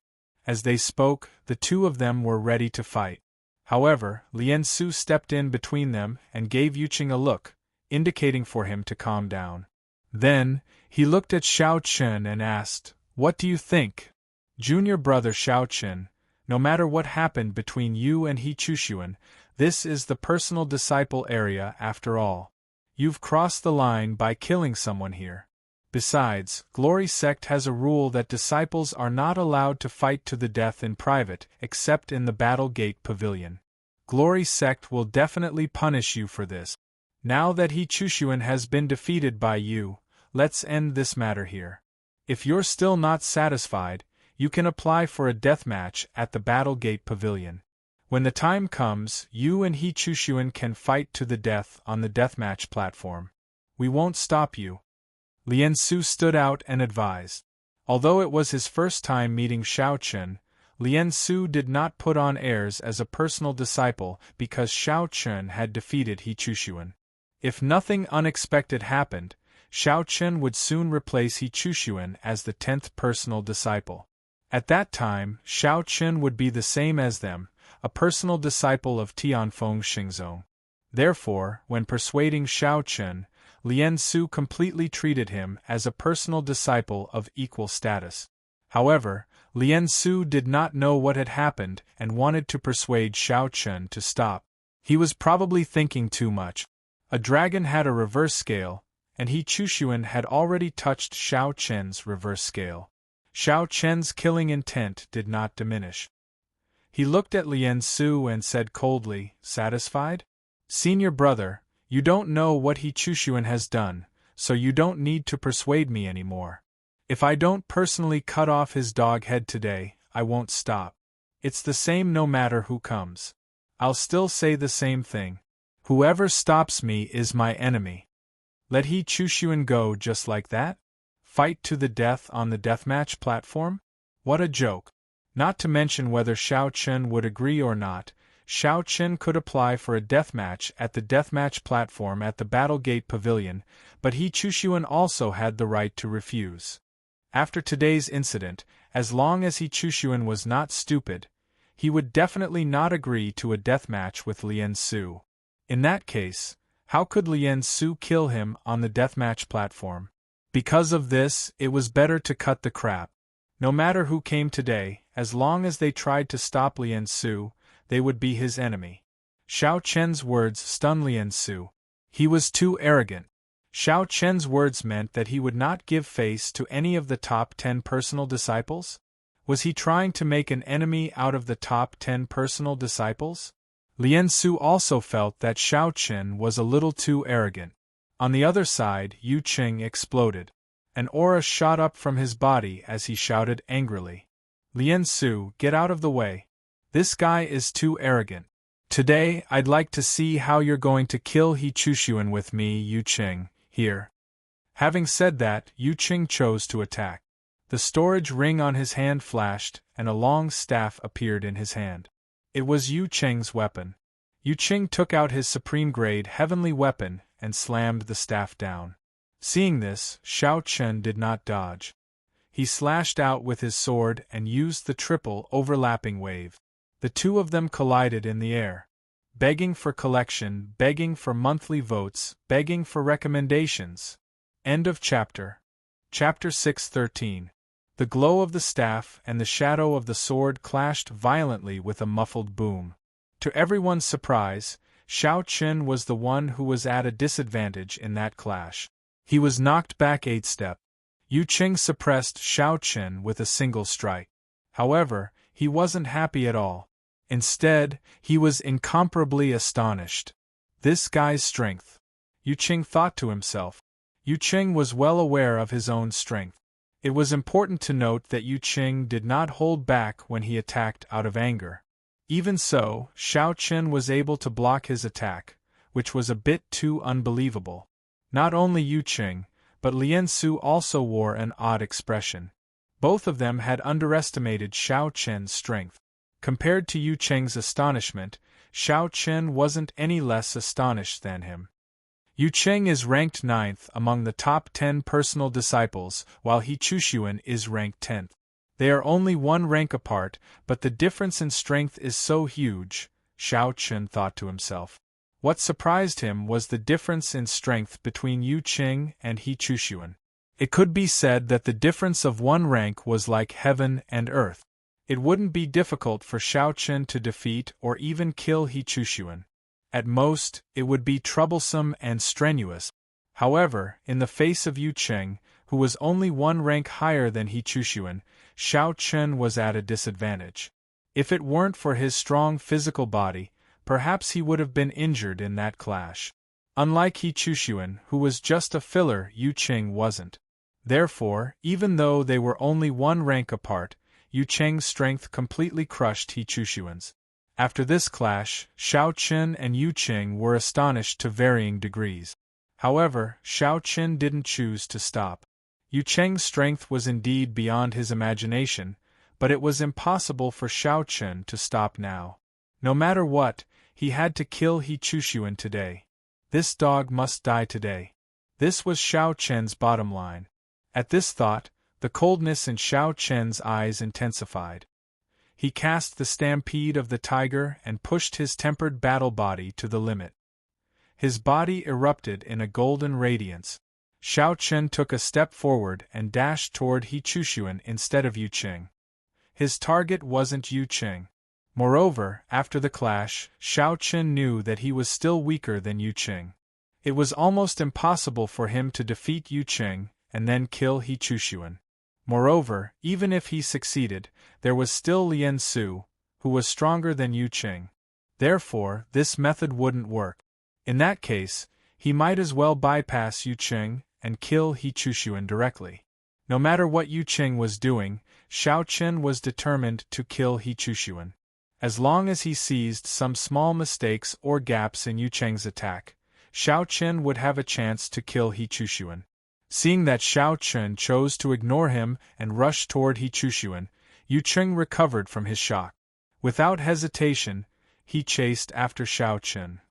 As they spoke, the two of them were ready to fight. However, Lian Su stepped in between them and gave Yu Cheng a look, indicating for him to calm down. Then, he looked at Xiao Chen and asked, "What do you think? Junior brother Xiao Chen, no matter what happened between you and He Chushuan, this is the personal disciple area after all. You've crossed the line by killing someone here. Besides, Glory Sect has a rule that disciples are not allowed to fight to the death in private except in the Battle Gate Pavilion. Glory Sect will definitely punish you for this. Now that He Chushuan has been defeated by you, let's end this matter here. If you're still not satisfied, you can apply for a death match at the Battle Gate Pavilion. When the time comes, you and He Chushuan can fight to the death on the deathmatch platform. We won't stop you." Lian Su stood out and advised. Although it was his first time meeting Xiao Chen, Lian Su did not put on airs as a personal disciple because Xiao Chen had defeated He Chushuan. If nothing unexpected happened, Xiao Chen would soon replace He Chushuan as the 10th personal disciple. At that time, Xiao Chen would be the same as them, a personal disciple of Tianfeng Xingzong. Therefore, when persuading Xiao Chen, Lien Su completely treated him as a personal disciple of equal status. However, Lien Su did not know what had happened and wanted to persuade Xiao Chen to stop. He was probably thinking too much. A dragon had a reverse scale, and He Chushuan had already touched Xiao Chen's reverse scale. Xiao Chen's killing intent did not diminish. He looked at Lien Su and said coldly, "Satisfied? Senior brother, you don't know what He Chushuan has done, so you don't need to persuade me anymore. If I don't personally cut off his dog head today, I won't stop. It's the same no matter who comes. I'll still say the same thing. Whoever stops me is my enemy. Let He Chushuan go just like that? Fight to the death on the deathmatch platform? What a joke. Not to mention whether Xiao Chen would agree or not, Xiao Chen could apply for a deathmatch at the deathmatch platform at the Battlegate Pavilion, but He Chushuan also had the right to refuse. After today's incident, as long as He Chushuan was not stupid, he would definitely not agree to a deathmatch with Lien Su. In that case, how could Lien Su kill him on the deathmatch platform? Because of this, it was better to cut the crap. No matter who came today, as long as they tried to stop Lien Su, they would be his enemy. Xiao Chen's words stunned Lien Su. He was too arrogant. Xiao Chen's words meant that he would not give face to any of the top 10 personal disciples? Was he trying to make an enemy out of the top 10 personal disciples? Lien Su also felt that Xiao Chen was a little too arrogant. On the other side, Yu Qing exploded. An aura shot up from his body as he shouted angrily. Lien Su, get out of the way. This guy is too arrogant. Today, I'd like to see how you're going to kill He Chushuan with me, Yu Qing, here. Having said that, Yu Qing chose to attack. The storage ring on his hand flashed, and a long staff appeared in his hand. It was Yu Qing's weapon. Yu Qing took out his supreme-grade heavenly weapon and slammed the staff down. Seeing this, Xiao Chen did not dodge. He slashed out with his sword and used the triple overlapping wave. The two of them collided in the air. Begging for collection, begging for monthly votes, begging for recommendations. End of chapter. Chapter 6:13. The glow of the staff and the shadow of the sword clashed violently with a muffled boom. To everyone's surprise, Xiao Chen was the one who was at a disadvantage in that clash. He was knocked back 8 steps. Yu Qing suppressed Xiao Chen with a single strike. However, he wasn't happy at all. Instead, he was incomparably astonished. This guy's strength. Yu Qing thought to himself. Yu Qing was well aware of his own strength. It was important to note that Yu Qing did not hold back when he attacked out of anger. Even so, Xiao Chen was able to block his attack, which was a bit too unbelievable. Not only Yu Qing, but Lien Su also wore an odd expression. Both of them had underestimated Xiao Chen's strength. Compared to Yu Qing's astonishment, Xiao Chen wasn't any less astonished than him. Yu Qing is ranked 9th among the top 10 personal disciples, while He Chushuan is ranked 10th. They are only 1 rank apart, but the difference in strength is so huge, Xiao Chen thought to himself. What surprised him was the difference in strength between Yu Qing and He Chushuan. It could be said that the difference of 1 rank was like heaven and earth. It wouldn't be difficult for Xiao Chen to defeat or even kill He Chushuan. At most, it would be troublesome and strenuous. However, in the face of Yu Qing, who was only 1 rank higher than He Chushuan, Xiao Chen was at a disadvantage. If it weren't for his strong physical body, perhaps he would have been injured in that clash. Unlike He Chushuan, who was just a filler, Yu Qing wasn't. Therefore, even though they were only 1 rank apart, Yu Qing's strength completely crushed He Chushuan's. After this clash, Xiao Chen and Yu Qing were astonished to varying degrees. However, Xiao Chen didn't choose to stop. Yu Qing's strength was indeed beyond his imagination, but it was impossible for Xiao Chen to stop now. No matter what, he had to kill He Chushuan today. This dog must die today. This was Xiao Chen's bottom line. At this thought, the coldness in Xiao Chen's eyes intensified. He cast the stampede of the tiger and pushed his tempered battle body to the limit. His body erupted in a golden radiance. Xiao Chen took a step forward and dashed toward He Chushuan instead of Yu Qing. His target wasn't Yu Qing. Moreover, after the clash, Xiao Chen knew that he was still weaker than Yu Qing. It was almost impossible for him to defeat Yu Qing and then kill He Chushuan. Moreover, even if he succeeded, there was still Lien Su, who was stronger than Yu Qing. Therefore, this method wouldn't work. In that case, he might as well bypass Yu Qing and kill He Chushuan directly. No matter what Yu Qing was doing, Xiao Chen was determined to kill He Chushuan. As long as he seized some small mistakes or gaps in Yu Qing's attack, Xiao Chen would have a chance to kill He Chushuan. Seeing that Xiao Chen chose to ignore him and rush toward He Chushuan, Yu Qing recovered from his shock. Without hesitation, he chased after Xiao Chen.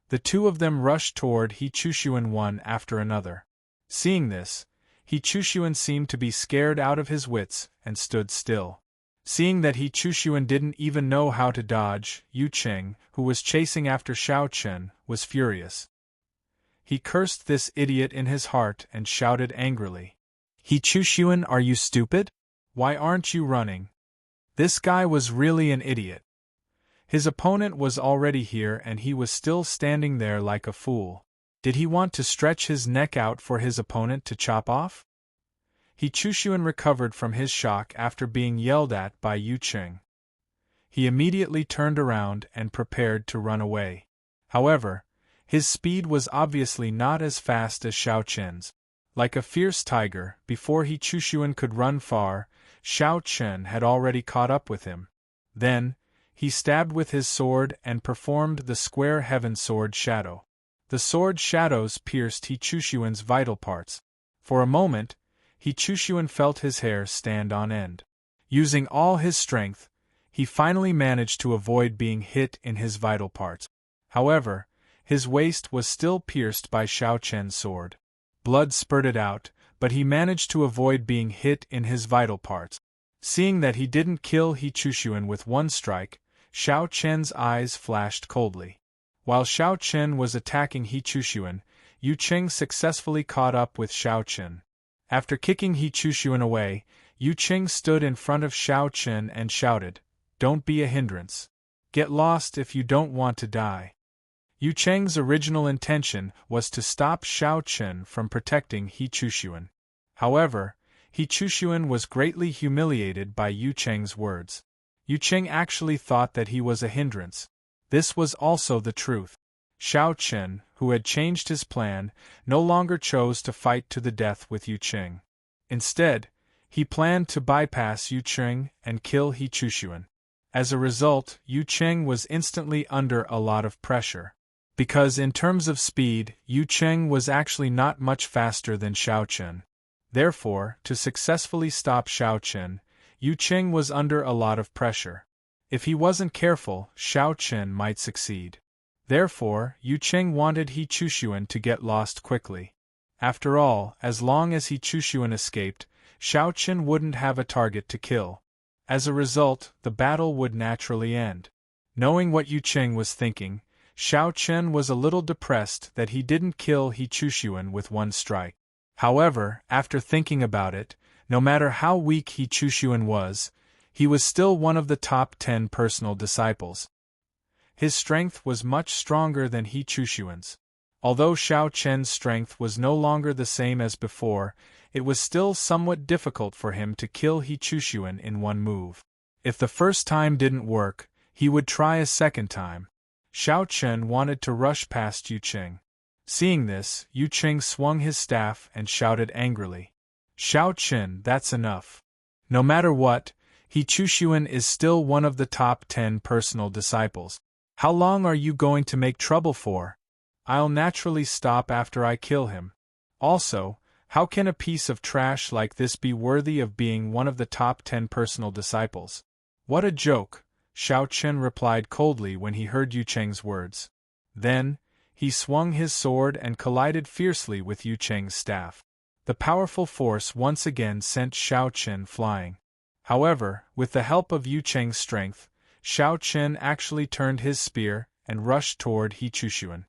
The two of them rushed toward He Chushuan one after another. Seeing this, He Chushuan seemed to be scared out of his wits and stood still. Seeing that He Chushuan didn't even know how to dodge, Yu Qing, who was chasing after Xiao Chen, was furious. He cursed this idiot in his heart and shouted angrily, "He Chushuan, are you stupid? Why aren't you running?" This guy was really an idiot. His opponent was already here and he was still standing there like a fool. Did he want to stretch his neck out for his opponent to chop off? He Chushuan recovered from his shock after being yelled at by Yu Qing. He immediately turned around and prepared to run away. However, his speed was obviously not as fast as Xiao Chen's. Like a fierce tiger, before He Chushuan could run far, Xiao Chen had already caught up with him. Then, he stabbed with his sword and performed the square heaven sword shadow. The sword shadows pierced He Chushuan's vital parts. For a moment, He Chushuan felt his hair stand on end. Using all his strength, he finally managed to avoid being hit in his vital parts. However, his waist was still pierced by Xiao Chen's sword. Blood spurted out, but he managed to avoid being hit in his vital parts. Seeing that he didn't kill He Chushuan with one strike, Xiao Chen's eyes flashed coldly. While Xiao Chen was attacking He Chushuan, Yu Qing successfully caught up with Xiao Chen. After kicking He Chushuan away, Yu Qing stood in front of Xiao Chen and shouted, "Don't be a hindrance. Get lost if you don't want to die." Yu Qing's original intention was to stop Xiao Chen from protecting He Chushuan. However, He Chushuan was greatly humiliated by Yu Qing's words. Yu Qing actually thought that he was a hindrance. This was also the truth. Xiao Chen, who had changed his plan, no longer chose to fight to the death with Yu Qing. Instead, he planned to bypass Yu Qing and kill He Chushuan. As a result, Yu Qing was instantly under a lot of pressure. Because in terms of speed, Yu Qing was actually not much faster than Xiao Chen. Therefore, to successfully stop Xiao Chen, Yu Qing was under a lot of pressure. If he wasn't careful, Xiao Chen might succeed. Therefore, Yu Qing wanted He Chushuan to get lost quickly. After all, as long as He Chushuan escaped, Xiao Chen wouldn't have a target to kill. As a result, the battle would naturally end. Knowing what Yu Qing was thinking, Xiao Chen was a little depressed that he didn't kill He Chushuan with one strike. However, after thinking about it, no matter how weak He Chushuan was, he was still one of the top 10 personal disciples. His strength was much stronger than He Chushuan's. Although Xiao Chen's strength was no longer the same as before, it was still somewhat difficult for him to kill He Chushuan in one move. If the first time didn't work, he would try a second time. Xiao Chen wanted to rush past Yu Qing. Seeing this, Yu Qing swung his staff and shouted angrily, "Xiao Chen, that's enough. No matter what, He Chushuan is still one of the top 10 personal disciples. How long are you going to make trouble for? I'll naturally stop after I kill him. Also, how can a piece of trash like this be worthy of being one of the top 10 personal disciples?" "What a joke," Xiao Chen replied coldly when he heard Yu Qing's words. Then, he swung his sword and collided fiercely with Yu Cheng's staff. The powerful force once again sent Xiao Chen flying. However, with the help of Yu Cheng's strength, Xiao Chen actually turned his spear and rushed toward He Chushuan.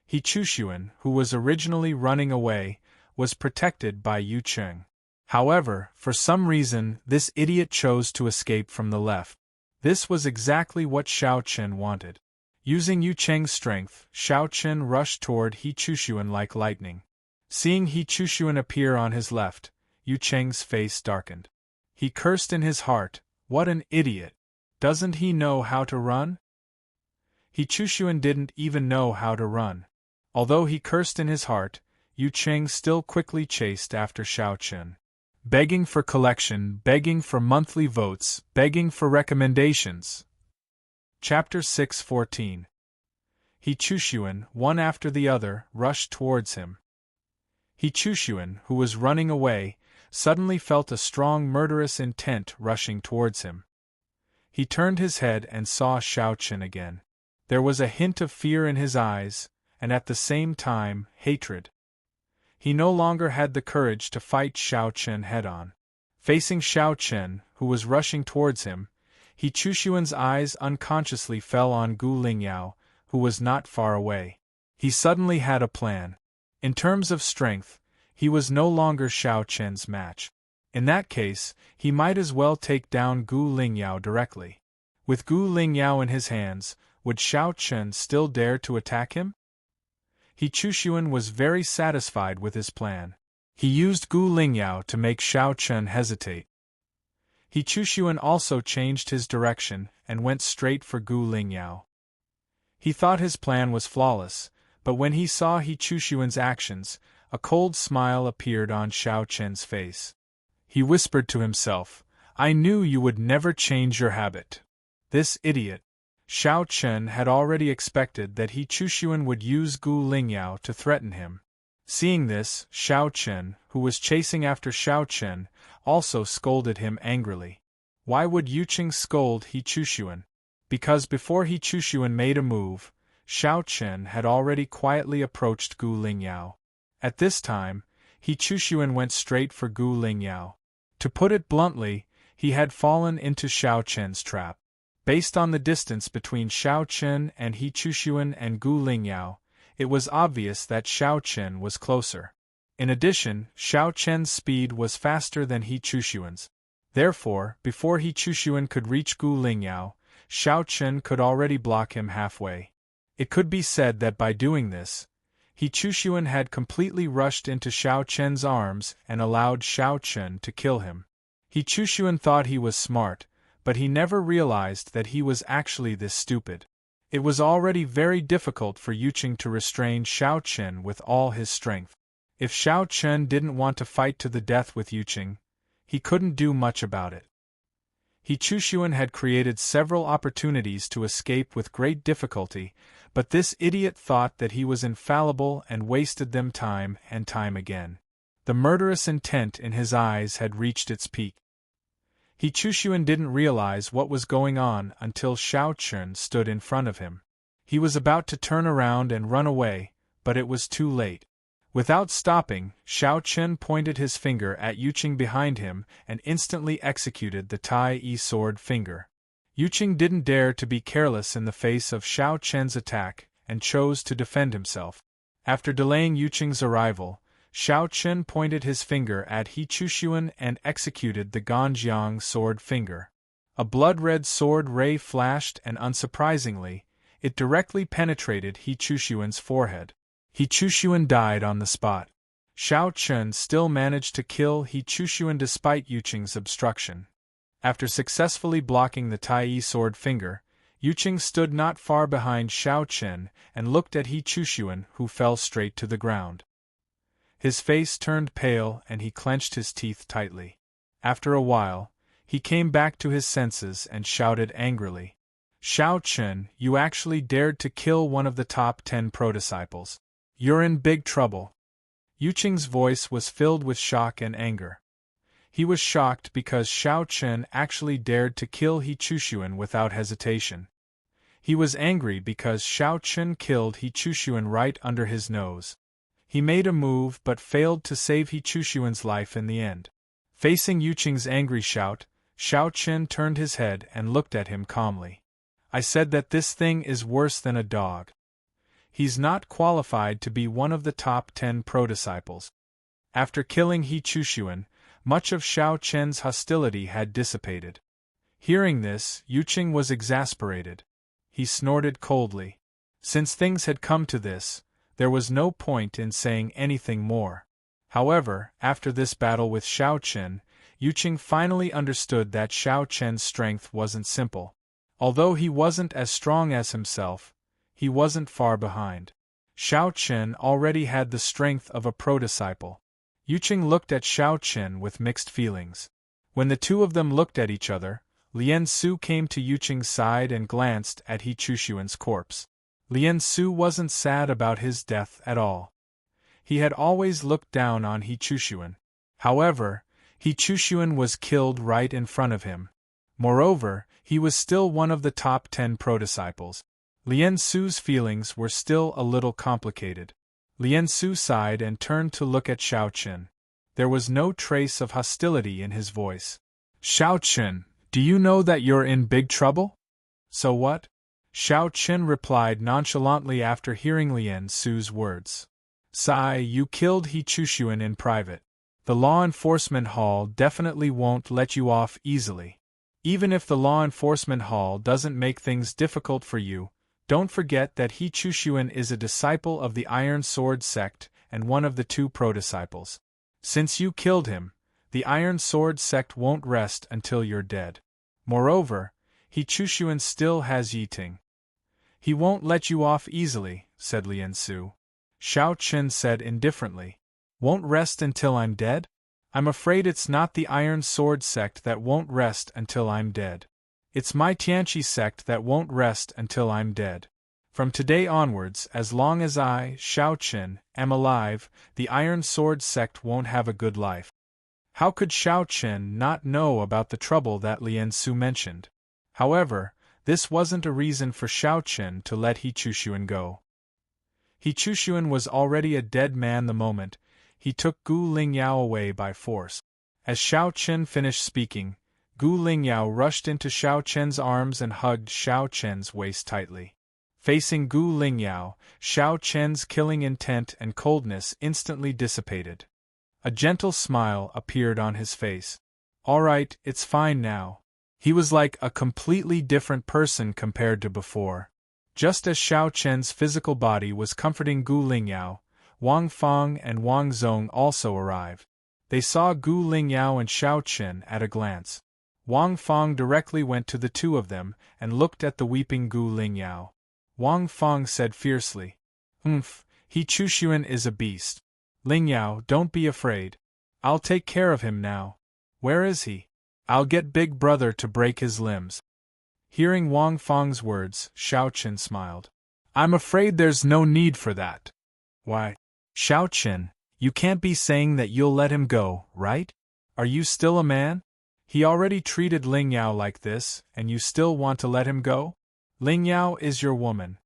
He Chushuan, who was originally running away, was protected by Yu Cheng. However, for some reason, this idiot chose to escape from the left. This was exactly what Xiao Chen wanted. Using Yu Cheng's strength, Xiao Chen rushed toward He Chushuan like lightning. Seeing He Chushuan appear on his left, Yu Cheng's face darkened. He cursed in his heart, "What an idiot! Doesn't he know how to run?" He Chushuan didn't even know how to run. Although he cursed in his heart, Yu Cheng still quickly chased after Xiao Chen. Begging for collection, begging for monthly votes, begging for recommendations. Chapter 6:14. He Chushuan, one after the other, rushed towards him. He Chushuan, who was running away, suddenly felt a strong murderous intent rushing towards him. He turned his head and saw Xiao Chen again. There was a hint of fear in his eyes, and at the same time, hatred. He no longer had the courage to fight Xiao Chen head-on. Facing Xiao Chen, who was rushing towards him, He Chushuan's eyes unconsciously fell on Gu Lingyao, who was not far away. He suddenly had a plan. In terms of strength, he was no longer Xiao Chen's match. In that case, he might as well take down Gu Lingyao directly. With Gu Lingyao in his hands, would Xiao Chen still dare to attack him? He Chushuan was very satisfied with his plan. He used Gu Lingyao to make Xiao Chen hesitate. He Chushuan also changed his direction and went straight for Gu Lingyao. He thought his plan was flawless, but when he saw He Chushuan's actions, a cold smile appeared on Xiao Chen's face. He whispered to himself, "I knew you would never change your habit. This idiot." Xiao Chen had already expected that He Chushuan would use Gu Lingyao to threaten him. Seeing this, Xiao Chen, who was chasing after Xiao Chen, also scolded him angrily. Why would Yu Cheng scold He Chushuan? Because before He Chushuan made a move, Xiao Chen had already quietly approached Gu Lingyao. At this time, He Chushuan went straight for Gu Lingyao. To put it bluntly, he had fallen into Xiao Chen's trap. Based on the distance between Xiao Chen and He Chushuan and Gu Lingyao, it was obvious that Xiao Chen was closer. In addition, Xiao Chen's speed was faster than He Chushuan's. Therefore, before He Chushuan could reach Gu Lingyao, Xiao Chen could already block him halfway. It could be said that by doing this, He Chushuan had completely rushed into Xiao Chen's arms and allowed Xiao Chen to kill him. He Chushuan thought he was smart, but he never realized that he was actually this stupid. It was already very difficult for Yu Cheng to restrain Xiao Chen with all his strength. If Xiao Chen didn't want to fight to the death with Yu Cheng, he couldn't do much about it. He Chushuan had created several opportunities to escape with great difficulty, but this idiot thought that he was infallible and wasted them time and time again. The murderous intent in his eyes had reached its peak. He Chushuan didn't realize what was going on until Xiao Chen stood in front of him. He was about to turn around and run away, but it was too late. Without stopping, Xiao Chen pointed his finger at Yu Cheng behind him and instantly executed the Tai sword finger. Yu Cheng didn't dare to be careless in the face of Xiao Chen's attack and chose to defend himself. After delaying Yu Cheng's arrival, Xiao Chen pointed his finger at He Chushuan and executed the Ganjiang sword finger. A blood-red sword ray flashed and unsurprisingly, it directly penetrated He Chushuan's forehead. He Chushuan died on the spot. Xiao Chen still managed to kill He Chushuan despite Yu Cheng's obstruction. After successfully blocking the Tai sword finger, Yu Cheng stood not far behind Xiao Chen and looked at He Chushuan, who fell straight to the ground. His face turned pale and he clenched his teeth tightly. After a while, he came back to his senses and shouted angrily, "Xiao Chen, you actually dared to kill one of the top 10 pro-disciples. You're in big trouble." Yu Cheng's voice was filled with shock and anger. He was shocked because Xiao Chen actually dared to kill He Chushuan without hesitation. He was angry because Xiao Chen killed He Chushuan right under his nose. He made a move but failed to save He Chushuan's life in the end. Facing Yuqing's angry shout, Xiao Chen turned his head and looked at him calmly. I said that this thing is worse than a dog. He's not qualified to be one of the top 10 pro-disciples. After killing He Chushuan, much of Xiao Chen's hostility had dissipated. Hearing this, Yuqing was exasperated. He snorted coldly. Since things had come to this, there was no point in saying anything more. However, after this battle with Xiao Chen, Yuqing finally understood that Xiao Chen's strength wasn't simple. Although he wasn't as strong as himself, he wasn't far behind. Xiao Chen already had the strength of a pro-disciple. Yuqing looked at Xiao Chen with mixed feelings. When the two of them looked at each other, Lian Su came to Yuqing's side and glanced at He Chushuan's corpse. Lian Su wasn't sad about his death at all. He had always looked down on He Chushuan. However, He Chushuan was killed right in front of him. Moreover, he was still one of the top 10 pro-disciples. Lian Su's feelings were still a little complicated. Lian Su sighed and turned to look at Xiao Chen. There was no trace of hostility in his voice. Xiao Chen, do you know that you're in big trouble? So what? Xiao Chen replied nonchalantly after hearing Lian Su's words. Sai, you killed He Chushuan in private. The law enforcement hall definitely won't let you off easily. Even if the law enforcement hall doesn't make things difficult for you, don't forget that He Chushuan is a disciple of the Iron Sword sect and one of the 2 pro-disciples. Since you killed him, the Iron Sword sect won't rest until you're dead. Moreover, He Chushuan still has Yiting. He won't let you off easily, said Lian Su. Xiao Chen said indifferently. Won't rest until I'm dead? I'm afraid it's not the Iron Sword sect that won't rest until I'm dead. It's my Tianqi sect that won't rest until I'm dead. From today onwards, as long as I, Xiao Chen, am alive, the Iron Sword sect won't have a good life. How could Xiao Chen not know about the trouble that Lian Su mentioned? However, this wasn't a reason for Xiao Chen to let He Chushuan go. He Chushuan was already a dead man the moment he took Gu Lingyao away by force. As Xiao Chen finished speaking, Gu Lingyao rushed into Xiao Chen's arms and hugged Xiao Chen's waist tightly. Facing Gu Lingyao, Xiao Chen's killing intent and coldness instantly dissipated. A gentle smile appeared on his face. All right, it's fine now. He was like a completely different person compared to before. Just as Xiao Chen's physical body was comforting Gu Lingyao, Wang Fang and Wang Zong also arrived. They saw Gu Lingyao and Xiao Chen at a glance. Wang Fang directly went to the two of them and looked at the weeping Gu Lingyao. Wang Fang said fiercely, He Chushuan is a beast. Lingyao, don't be afraid. I'll take care of him now. Where is he? I'll get Big Brother to break his limbs. Hearing Wang Fang's words, Xiao Chen smiled. I'm afraid there's no need for that. Why? Xiao Chen, you can't be saying that you'll let him go, right? Are you still a man? He already treated Lingyao like this, and you still want to let him go? Lingyao is your woman.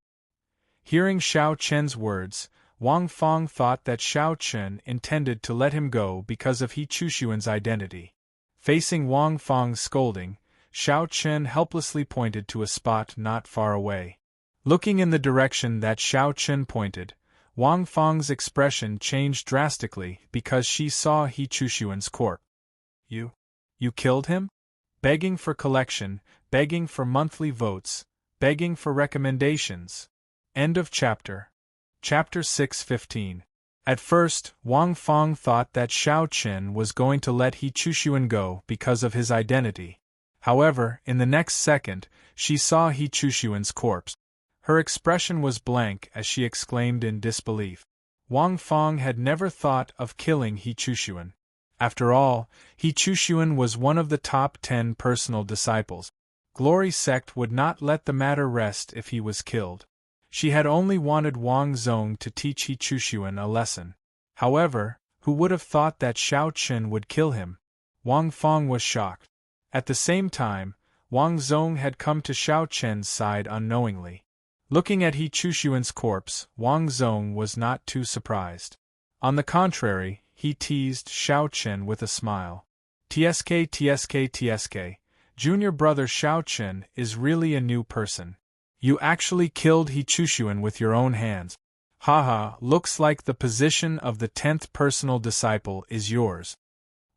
Hearing Xiao Chen's words, Wang Fang thought that Xiao Chen intended to let him go because of He Chushuan's identity. Facing Wang Fang's scolding, Xiao Chen helplessly pointed to a spot not far away. Looking in the direction that Xiao Chen pointed, Wang Fang's expression changed drastically because she saw He Chushuan's corpse. You killed him? Begging for collection, begging for monthly votes, begging for recommendations. End of chapter. Chapter 6:15. At first, Wang Fang thought that Xiao Chen was going to let He Chushuan go because of his identity. However, in the next second, she saw He Chushuan's corpse. Her expression was blank as she exclaimed in disbelief. Wang Fang had never thought of killing He Chushuan. After all, He Chushuan was one of the top 10 personal disciples. Glory Sect would not let the matter rest if he was killed. She had only wanted Wang Zong to teach He Chushuan a lesson. However, who would have thought that Xiao Chen would kill him? Wang Fang was shocked. At the same time, Wang Zong had come to Xiao Chen's side unknowingly. Looking at He Chushuan's corpse, Wang Zong was not too surprised. On the contrary, he teased Xiao Chen with a smile. TSK, junior brother Xiao Chen is really a new person. You actually killed He Chushuan with your own hands. Haha, looks like the position of the 10th personal disciple is yours.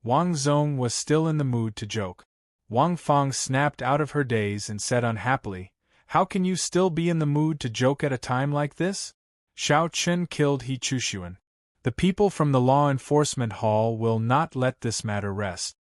Wang Zong was still in the mood to joke. Wang Fang snapped out of her daze and said unhappily, "How can you still be in the mood to joke at a time like this? Xiao Chen killed He Chushuan. The people from the law enforcement hall will not let this matter rest."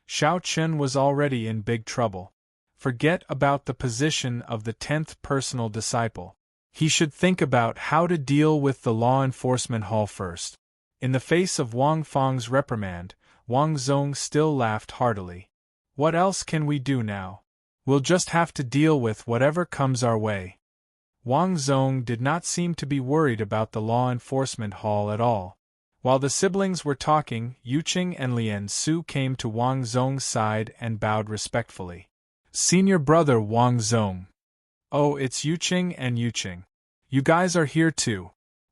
Xiao Chen was already in big trouble. Forget about the position of the 10th personal disciple. He should think about how to deal with the law enforcement hall first. In the face of Wang Fang's reprimand, Wang Zong still laughed heartily. What else can we do now? We'll just have to deal with whatever comes our way. Wang Zong did not seem to be worried about the law enforcement hall at all. While the siblings were talking, Yuqing and Lian Su came to Wang Zong's side and bowed respectfully. "Senior brother Wang Zong." "Oh, it's Yuqing and Yuqing. You guys are here too,"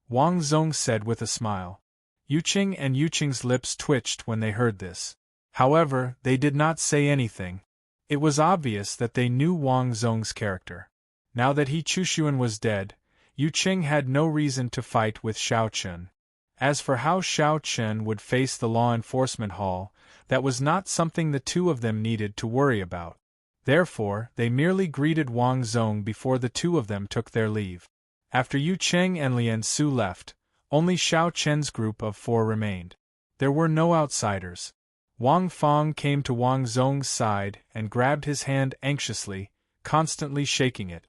Wang Zong said with a smile. Yuqing and Yuqing's lips twitched when they heard this. However, they did not say anything. It was obvious that they knew Wang Zong's character. Now that He Chushuan was dead, Yuqing had no reason to fight with Xiao Chen. As for how Xiao Chen would face the law enforcement hall, that was not something the two of them needed to worry about. Therefore, they merely greeted Wang Zong before the two of them took their leave. After Yuqing and Lian Su left, only Xiao Chen's group of 4 remained. There were no outsiders. Wang Fang came to Wang Zong's side and grabbed his hand anxiously, constantly shaking it.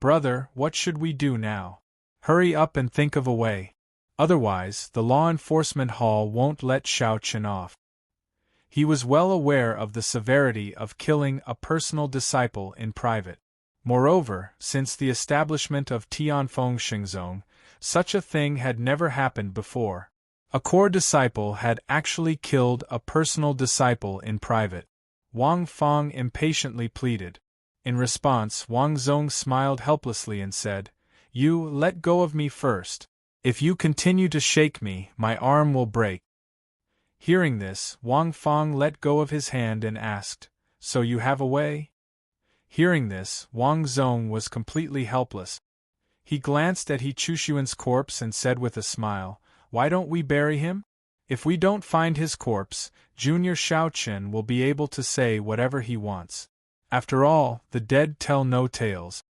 "Brother, what should we do now? Hurry up and think of a way. Otherwise, the law enforcement hall won't let Xiao Chen off." He was well aware of the severity of killing a personal disciple in private. Moreover, since the establishment of Tianfeng Xingzong, such a thing had never happened before. A core disciple had actually killed a personal disciple in private. Wang Fang impatiently pleaded. In response, Wang Zong smiled helplessly and said, "You let go of me first. If you continue to shake me, my arm will break." Hearing this, Wang Fang let go of his hand and asked, "So you have a way?" Hearing this, Wang Zong was completely helpless. He glanced at He Chushuan's corpse and said with a smile, "Why don't we bury him? If we don't find his corpse, Junior Xiao Chen will be able to say whatever he wants. After all, the dead tell no tales.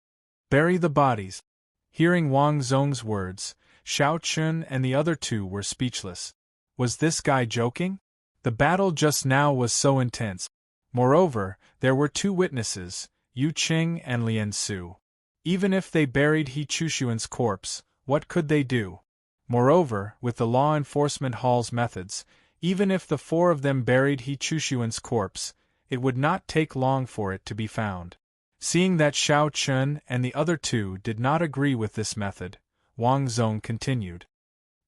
Bury the bodies." Hearing Wang Zong's words, Xiao Chen and the other 2 were speechless. Was this guy joking? The battle just now was so intense. Moreover, there were 2 witnesses, Yuqing and Lian Su. Even if they buried He Chushuan's corpse, what could they do? Moreover, with the law enforcement hall's methods, even if the 4 of them buried He Chushuan's corpse, it would not take long for it to be found. Seeing that Xiao Chen and the other 2 did not agree with this method, Wang Zong continued.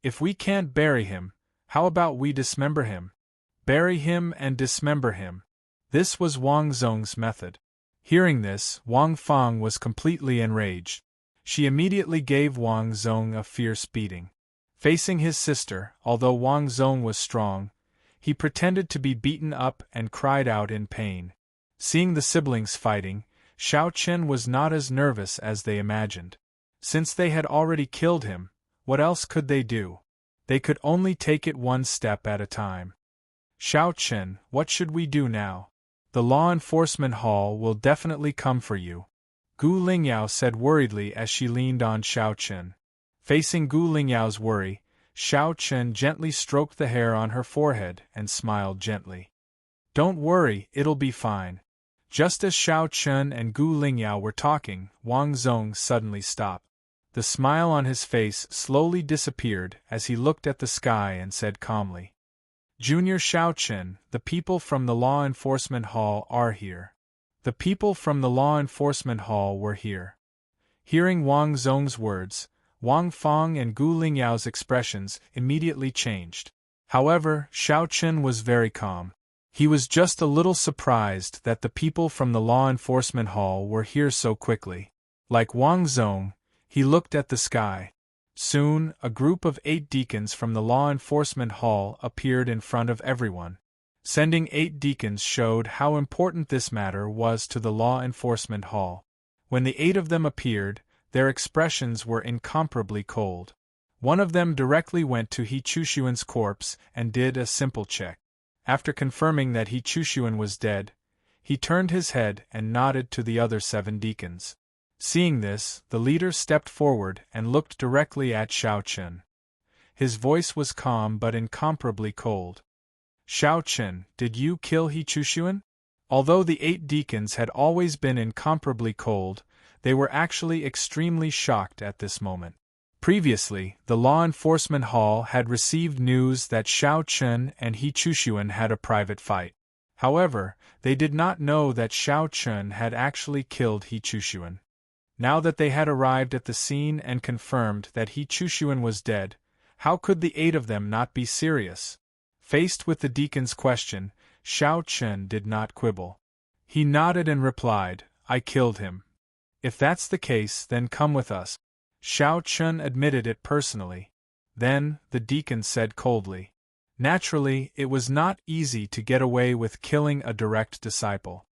"If we can't bury him, how about we dismember him? Bury him and dismember him." This was Wang Zong's method. Hearing this, Wang Fang was completely enraged. She immediately gave Wang Zong a fierce beating. Facing his sister, although Wang Zong was strong, he pretended to be beaten up and cried out in pain. Seeing the siblings fighting, Xiao Chen was not as nervous as they imagined. Since they had already killed him, what else could they do? They could only take it one step at a time. "Xiao Chen, what should we do now? The law enforcement hall will definitely come for you," Gu Lingyao said worriedly as she leaned on Xiao Chen. Facing Gu Lingyao's worry, Xiao Chen gently stroked the hair on her forehead and smiled gently. "Don't worry, it'll be fine." Just as Xiao Chen and Gu Lingyao were talking, Wang Zong suddenly stopped. The smile on his face slowly disappeared as he looked at the sky and said calmly, "Junior Xiao Chen, the people from the law enforcement hall are here." The people from the law enforcement hall were here. Hearing Wang Zong's words, Wang Fang and Gu Lingyao's expressions immediately changed. However, Xiao Chen was very calm. He was just a little surprised that the people from the law enforcement hall were here so quickly. Like Wang Zong, he looked at the sky. Soon, a group of 8 deacons from the law enforcement hall appeared in front of everyone. Sending 8 deacons showed how important this matter was to the law enforcement hall. When the 8 of them appeared, their expressions were incomparably cold. One of them directly went to He Chushuan's corpse and did a simple check. After confirming that He Chushuan was dead, he turned his head and nodded to the other 7 deacons. Seeing this, the leader stepped forward and looked directly at Xiao Chen. His voice was calm but incomparably cold. Xiao Chen, did you kill He Chushuan? Although the 8 deacons had always been incomparably cold, they were actually extremely shocked at this moment. Previously, the law enforcement hall had received news that Xiao Chen and He Chushuan had a private fight. However, they did not know that Xiao Chen had actually killed He Chushuan. Now that they had arrived at the scene and confirmed that He Chushuan was dead, how could the 8 of them not be serious? Faced with the deacon's question, Xiao Chen did not quibble. He nodded and replied, "I killed him. If that's the case, then come with us." Xiao Chen admitted it personally. Then, the deacon said coldly. Naturally, it was not easy to get away with killing a direct disciple.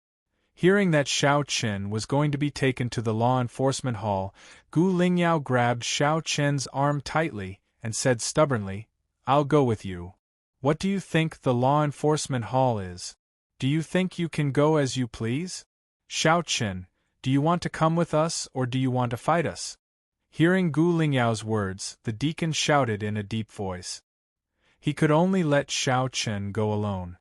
Hearing that Xiao Chen was going to be taken to the law enforcement hall, Gu Lingyao grabbed Xiao Chen's arm tightly and said stubbornly, "I'll go with you. What do you think the law enforcement hall is? Do you think you can go as you please? Xiao Chen, do you want to come with us or do you want to fight us?" Hearing Gu Lingyao's words, the deacon shouted in a deep voice. He could only let Xiao Chen go alone.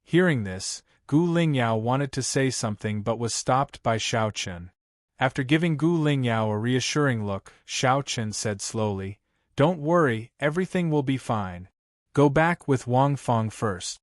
Hearing this, Gu Lingyao wanted to say something but was stopped by Xiao Chen. After giving Gu Lingyao a reassuring look, Xiao Chen said slowly, "Don't worry, everything will be fine. Go back with Wang Fong first."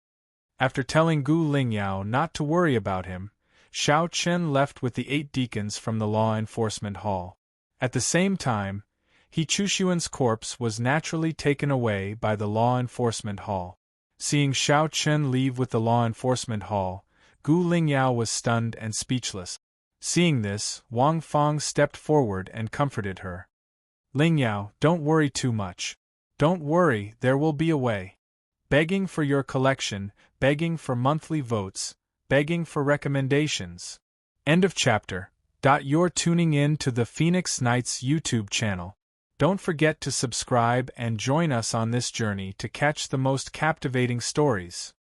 After telling Gu Lingyao not to worry about him, Xiao Chen left with the 8 deacons from the law enforcement hall. At the same time, He Chushuan's corpse was naturally taken away by the law enforcement hall. Seeing Xiao Chen leave with the law enforcement hall, Gu Lingyao was stunned and speechless. Seeing this, Wang Fong stepped forward and comforted her. "Lingyao, don't worry too much. Don't worry, there will be a way. Begging for your collection, begging for monthly votes, begging for recommendations." End of chapter. You're tuning in to the Phoenix Knights YouTube channel. Don't forget to subscribe and join us on this journey to catch the most captivating stories.